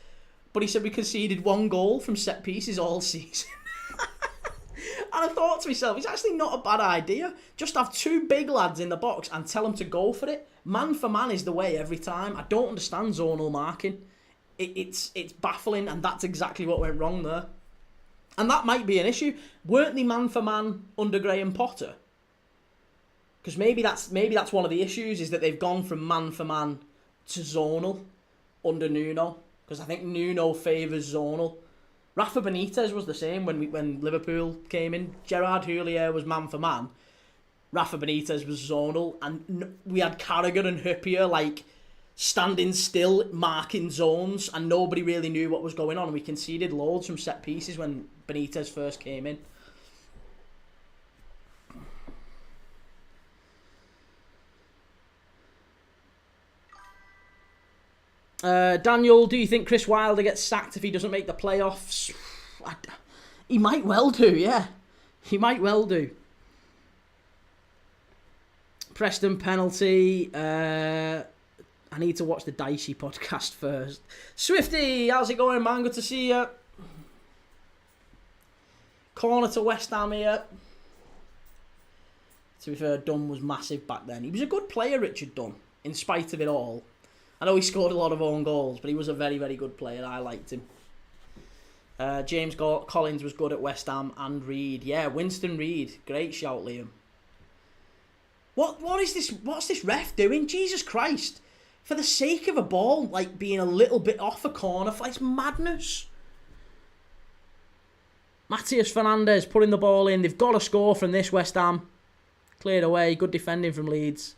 But he said we conceded 1 goal from set pieces all season. And I thought to myself, it's actually not a bad idea. Just have 2 big lads in the box and tell them to go for it. Man for man is the way every time. I don't understand zonal marking. It's baffling, and that's exactly what went wrong there. And that might be an issue. Weren't they man for man under Graham Potter? Because maybe that's one of the issues, is that they've gone from man for man to zonal under Nuno. Because I think Nuno favours zonal. Rafa Benitez was the same when Liverpool came in. Gerard Houllier was man for man. Rafa Benitez was zonal, and we had Carragher and Hippier like standing still, marking zones, and nobody really knew what was going on. We conceded loads from set pieces when Benitez first came in. Daniel, do you think Chris Wilder gets sacked if he doesn't make the playoffs? He might well do, yeah. He might well do. Preston penalty. I need to watch the Dicey podcast first. Swifty, how's it going, man? Good to see you. Corner to West Ham here. To be fair, Dunn was massive back then. He was a good player, Richard Dunn, in spite of it all. I know he scored a lot of own goals, but he was a very, very good player. I liked him. James Collins was good at West Ham and Reed. Yeah, Winston Reed. Great shout, Liam. What is this? What's this ref doing? Jesus Christ. For the sake of a ball, like, being a little bit off a corner, it's madness. Matias Fernandez putting the ball in. They've got to score from this, West Ham. Cleared away. Good defending from Leeds.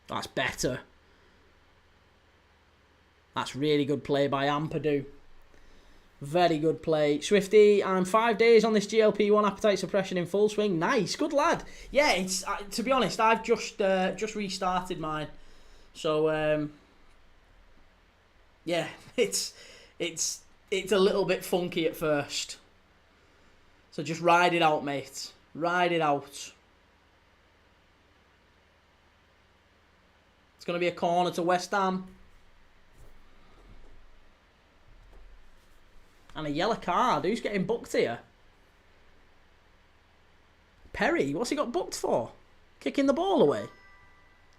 That's better. That's really good play by Ampadu. Very good play. Swifty, I'm 5 days on this GLP-1 appetite suppression in full swing. Nice, good lad. Yeah, it's to be honest, I've just restarted mine. So yeah, it's a little bit funky at first. So just ride it out, mate. Ride it out. It's going to be a corner to West Ham. And a yellow card. Who's getting booked here? Perry. What's he got booked for? Kicking the ball away.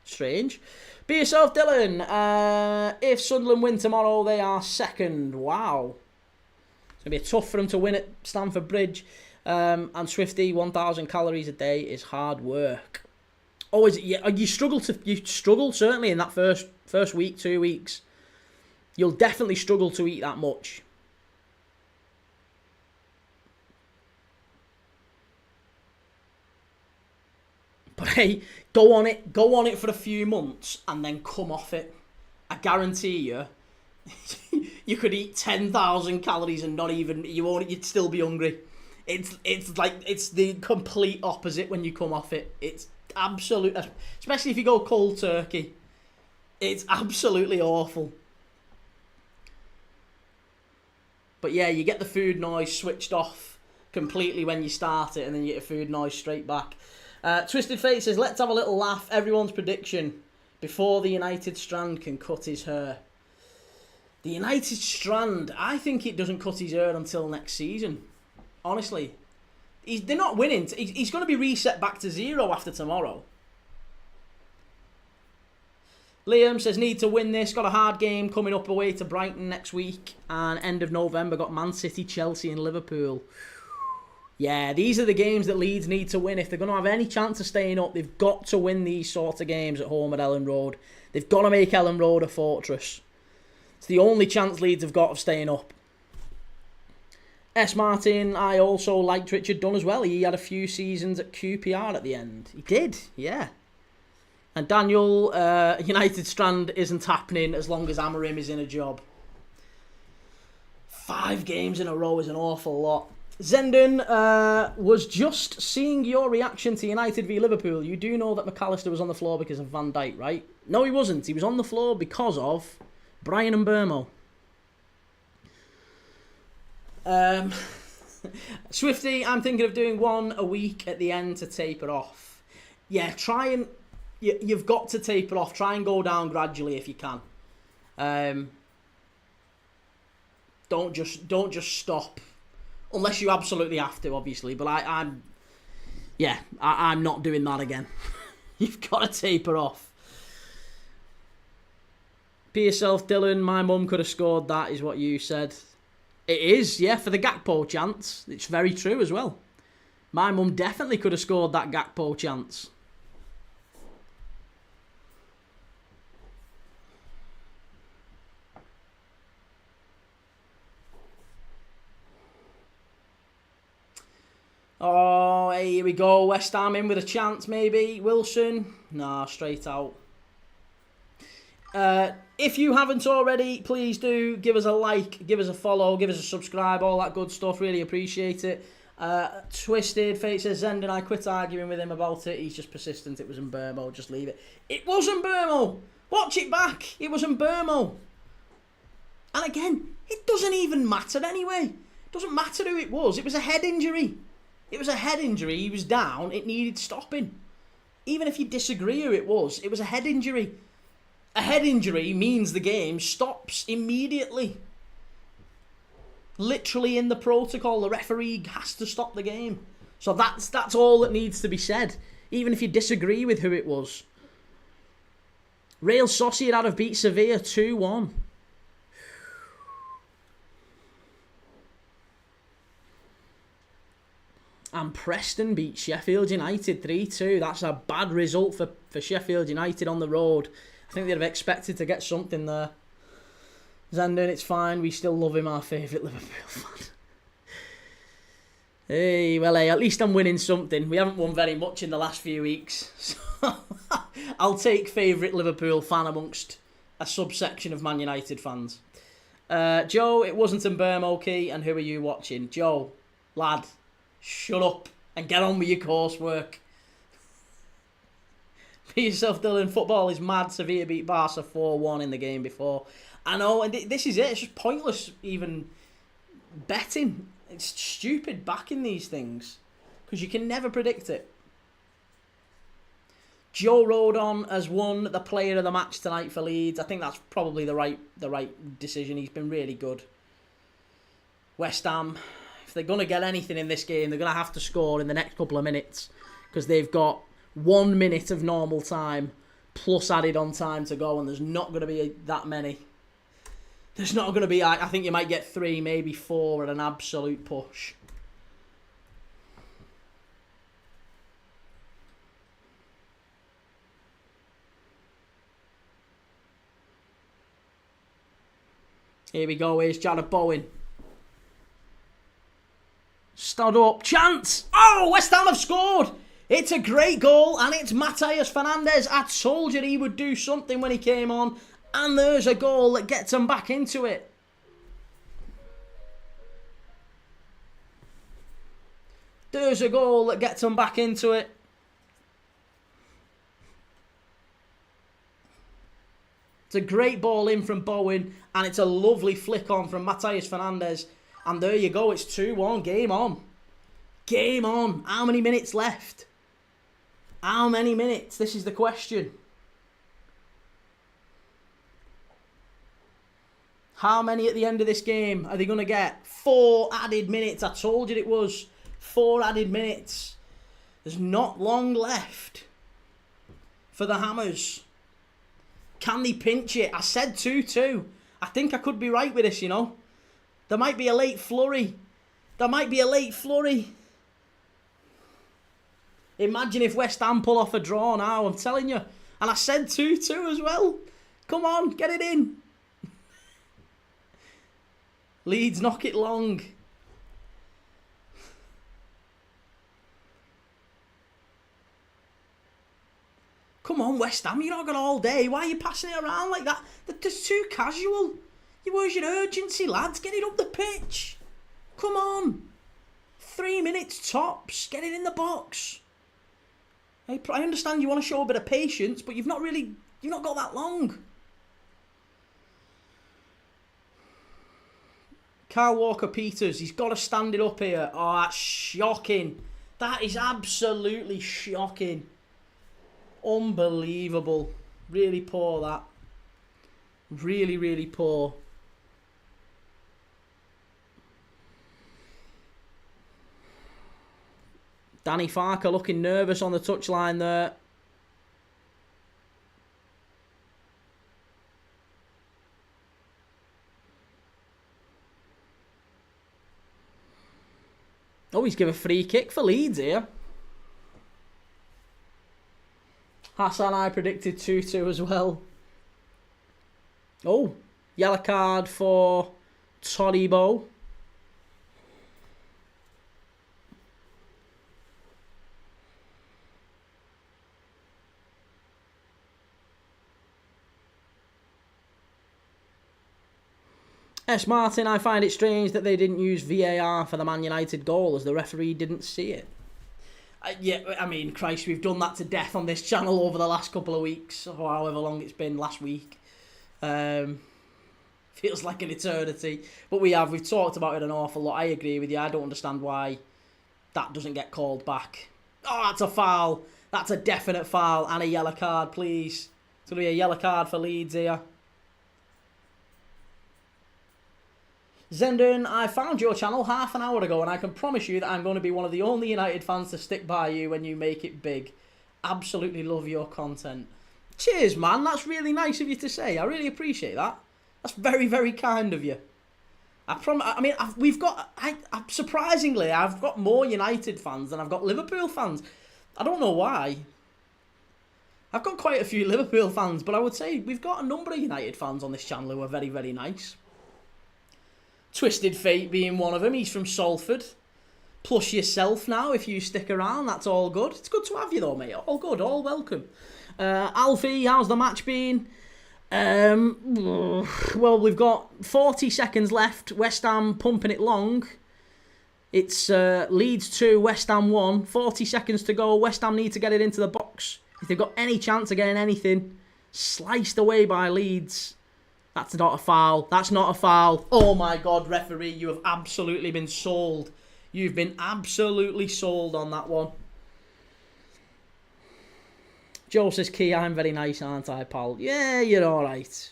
Strange. Be yourself, Dylan. If Sunderland win tomorrow, they are second. Wow. It's going to be tough for them to win at Stamford Bridge. And Swifty, 1,000 calories a day is hard work. Oh, is it? Yeah, you struggle certainly in that first week, 2 weeks. You'll definitely struggle to eat that much. But hey, go on it for a few months and then come off it. I guarantee you, you could eat 10,000 calories and you'd still be hungry. It's the complete opposite when you come off it. It's absolute, especially if you go cold turkey. It's absolutely awful. But yeah, you get the food noise switched off completely when you start it, and then you get a food noise straight back. Twisted Fate says, let's have a little laugh. Everyone's prediction before the United Strand can cut his hair. The United Strand, I think it doesn't cut his hair until next season. Honestly. They're not winning. He's going to be reset back to 0 after tomorrow. Liam says, need to win this. Got a hard game coming up away to Brighton next week. And end of November, got Man City, Chelsea and Liverpool. Yeah, these are the games that Leeds need to win. If they're going to have any chance of staying up, they've got to win these sorts of games at home at Ellen Road. They've got to make Ellen Road a fortress. It's the only chance Leeds have got of staying up. S. Martin, I also liked Richard Dunn as well. He had a few seasons at QPR at the end. He did, yeah. And Daniel, United Strand isn't happening as long as Amorim is in a job. 5 games in a row is an awful lot. Zenden was just seeing your reaction to United v Liverpool. You do know that McAllister was on the floor because of Van Dijk, right? No, he wasn't. He was on the floor because of Brian and Burmo. Swifty, I'm thinking of doing one a week at the end to taper off. Yeah, try and... You've got to taper off. Try and go down gradually if you can. Don't just stop, unless you absolutely have to, obviously. But I'm not doing that again. You've got to taper off. Be yourself, Dylan. My mum could have scored that, is what you said. It is, yeah, for the Gakpo chance. It's very true as well. My mum definitely could have scored that Gakpo chance. Oh, hey, here we go. West Ham in with a chance, maybe. Wilson? Nah, straight out. If you haven't already, please do give us a like, give us a follow, give us a subscribe, all that good stuff. Really appreciate it. Twisted Fate says, Zenden, I quit arguing with him about it. He's just persistent. It was in Burmo. Just leave it. It wasn't Burmo. Watch it back. It was in Burmo. And again, it doesn't even matter anyway. It doesn't matter who it was. It was a head injury. It was a head injury. He was down. It needed stopping. Even if you disagree who it was a head injury. A head injury means the game stops immediately. Literally in the protocol, the referee has to stop the game. So that's all that needs to be said. Even if you disagree with who it was. Real Sociedad have beat Sevilla 2-1. And Preston beat Sheffield United 3-2. That's a bad result for Sheffield United on the road. I think they'd have expected to get something there. Zenden, it's fine. We still love him, our favourite Liverpool fan. Hey, well, hey, at least I'm winning something. We haven't won very much in the last few weeks. So I'll take favourite Liverpool fan amongst a subsection of Man United fans. Joe, it wasn't in Burmo, Key, and who are you watching? Joe, lad, shut up and get on with your coursework. Be yourself, Dylan. Football is mad. Sevilla beat Barca 4-1 in the game before. I know, and this is it. It's just pointless even betting. It's stupid backing these things because you can never predict it. Joe Rodon has won the player of the match tonight for Leeds. I think that's probably the right decision. He's been really good. West Ham, if they're going to get anything in this game, they're going to have to score in the next couple of minutes because they've got 1 minute of normal time plus added on time to go, and there's not going to be that many. There's not going to be, I think you might get 3, maybe 4 at an absolute push. Here we go, here's Jared Bowen. Stood up, chance! Oh, West Ham have scored! It's a great goal, and it's Matthias Fernandes. I told you he would do something when he came on, and there's a goal that gets him back into it. There's a goal that gets him back into it. It's a great ball in from Bowen, and it's a lovely flick on from Matthias Fernandes. And there you go, it's 2-1, game on. Game on. How many minutes left? How many minutes? This is the question. How many at the end of this game are they going to get? 4 added minutes. I told you it was 4 added minutes. There's not long left for the Hammers. Can they pinch it? I said 2-2. I think I could be right with this, you know. There might be a late flurry. Imagine if West Ham pull off a draw now, I'm telling you. And I said 2-2 as well. Come on, get it in. Leeds knock it long. Come on, West Ham, you're not got all day. Why are you passing it around like that? That's too casual. Where's your urgency, lads? Get it up the pitch. Come on. 3 minutes tops. Get it in the box. I understand you want to show a bit of patience, but you've not got that long. Kyle Walker-Peters, he's got to stand it up here. Oh, that's shocking. That is absolutely shocking. Unbelievable. Really poor, that. Really, really poor. Danny Farker looking nervous on the touchline there. Oh, he's given a free kick for Leeds here. Hassan, I predicted 2-2 as well. Oh, yellow card for Todibo. S. Martin, I find it strange that they didn't use VAR for the Man United goal as the referee didn't see it. Yeah, I mean, Christ, we've done that to death on this channel over the last couple of weeks, or however long it's been, last week. Feels like an eternity. But we've talked about it an awful lot. I agree with you. I don't understand why that doesn't get called back. Oh, that's a foul. That's a definite foul and a yellow card, please. It's going to be a yellow card for Leeds here. Zendon, I found your channel half an hour ago and I can promise you that I'm going to be one of the only United fans to stick by you when you make it big. Absolutely love your content. Cheers, man. That's really nice of you to say. I really appreciate that. That's very, very kind of you. Surprisingly, I've got more United fans than I've got Liverpool fans. I don't know why. I've got quite a few Liverpool fans, but I would say we've got a number of United fans on this channel who are very, very nice. Twisted Fate being one of them. He's from Salford. Plus yourself now, if you stick around. That's all good. It's good to have you though, mate. All good. All welcome. Alfie, how's the match been? Well, we've got 40 seconds left. West Ham pumping it long. It's Leeds 2, West Ham 1. 40 seconds to go. West Ham need to get it into the box. If they've got any chance of getting anything, sliced away by Leeds. That's not a foul. That's not a foul. Oh my God, referee, you have absolutely been sold. You've been absolutely sold on that one. Joe says, Key, I'm very nice, aren't I, pal? Yeah, you're all right.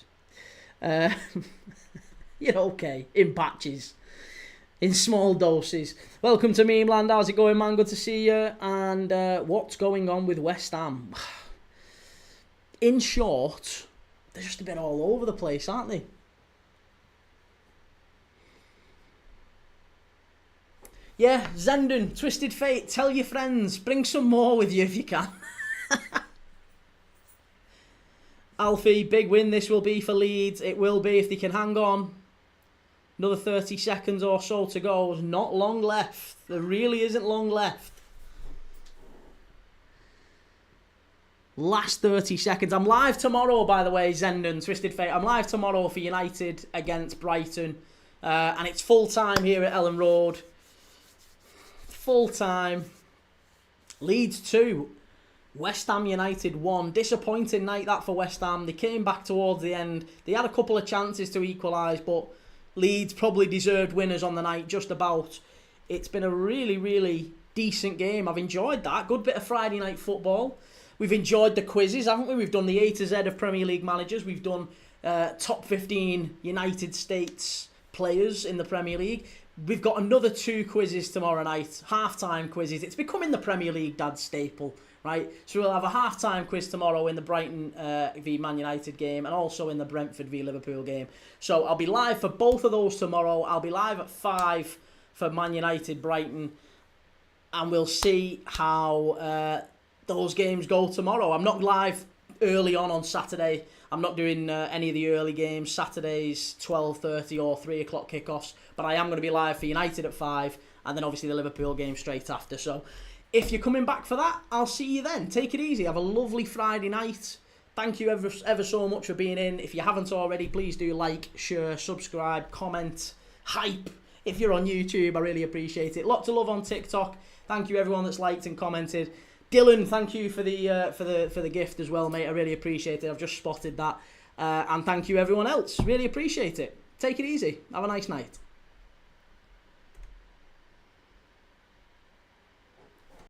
You're okay. In patches. In small doses. Welcome to Meme Land. How's it going, man? Good to see you. And what's going on with West Ham? In short, they're just a bit all over the place, aren't they? Yeah, Zendon, Twisted Fate, tell your friends. Bring some more with you if you can. Alfie, big win this will be for Leeds. It will be if they can hang on. Another 30 seconds or so to go. There's not long left. There really isn't long left. Last 30 seconds. I'm live tomorrow, by the way, Zendon, Twisted Fate. I'm live tomorrow for United against Brighton. And it's full time here at Ellen Road. Full time. Leeds 2. West Ham United 1. Disappointing night that for West Ham. They came back towards the end. They had a couple of chances to equalise, but Leeds probably deserved winners on the night, just about. It's been a really, really decent game. I've enjoyed that. Good bit of Friday night football. We've enjoyed the quizzes, haven't we? We've done the A to Z of Premier League managers. We've done top 15 United States players in the Premier League. We've got another 2 quizzes tomorrow night, half-time quizzes. It's becoming the Premier League dad staple, right? So we'll have a half-time quiz tomorrow in the Brighton v Man United game and also in the Brentford v Liverpool game. So I'll be live for both of those tomorrow. I'll be live at 5 for Man United Brighton, and we'll see how those games go tomorrow. I'm not live early on Saturday. I'm not doing any of the early games, Saturdays, 12:30 or 3 o'clock kickoffs, but I am going to be live for United at 5, and then obviously the Liverpool game straight after. So if you're coming back for that, I'll see you then. Take it easy. Have a lovely Friday night. Thank you ever so much for being in. If you haven't already, please do like, share, subscribe, comment, hype. If you're on YouTube, I really appreciate it. Lots of love on TikTok. Thank you everyone that's liked and commented. Dylan, thank you for the gift as well, mate. I really appreciate it. I've just spotted that. And thank you everyone else. Really appreciate it. Take it easy. Have a nice night.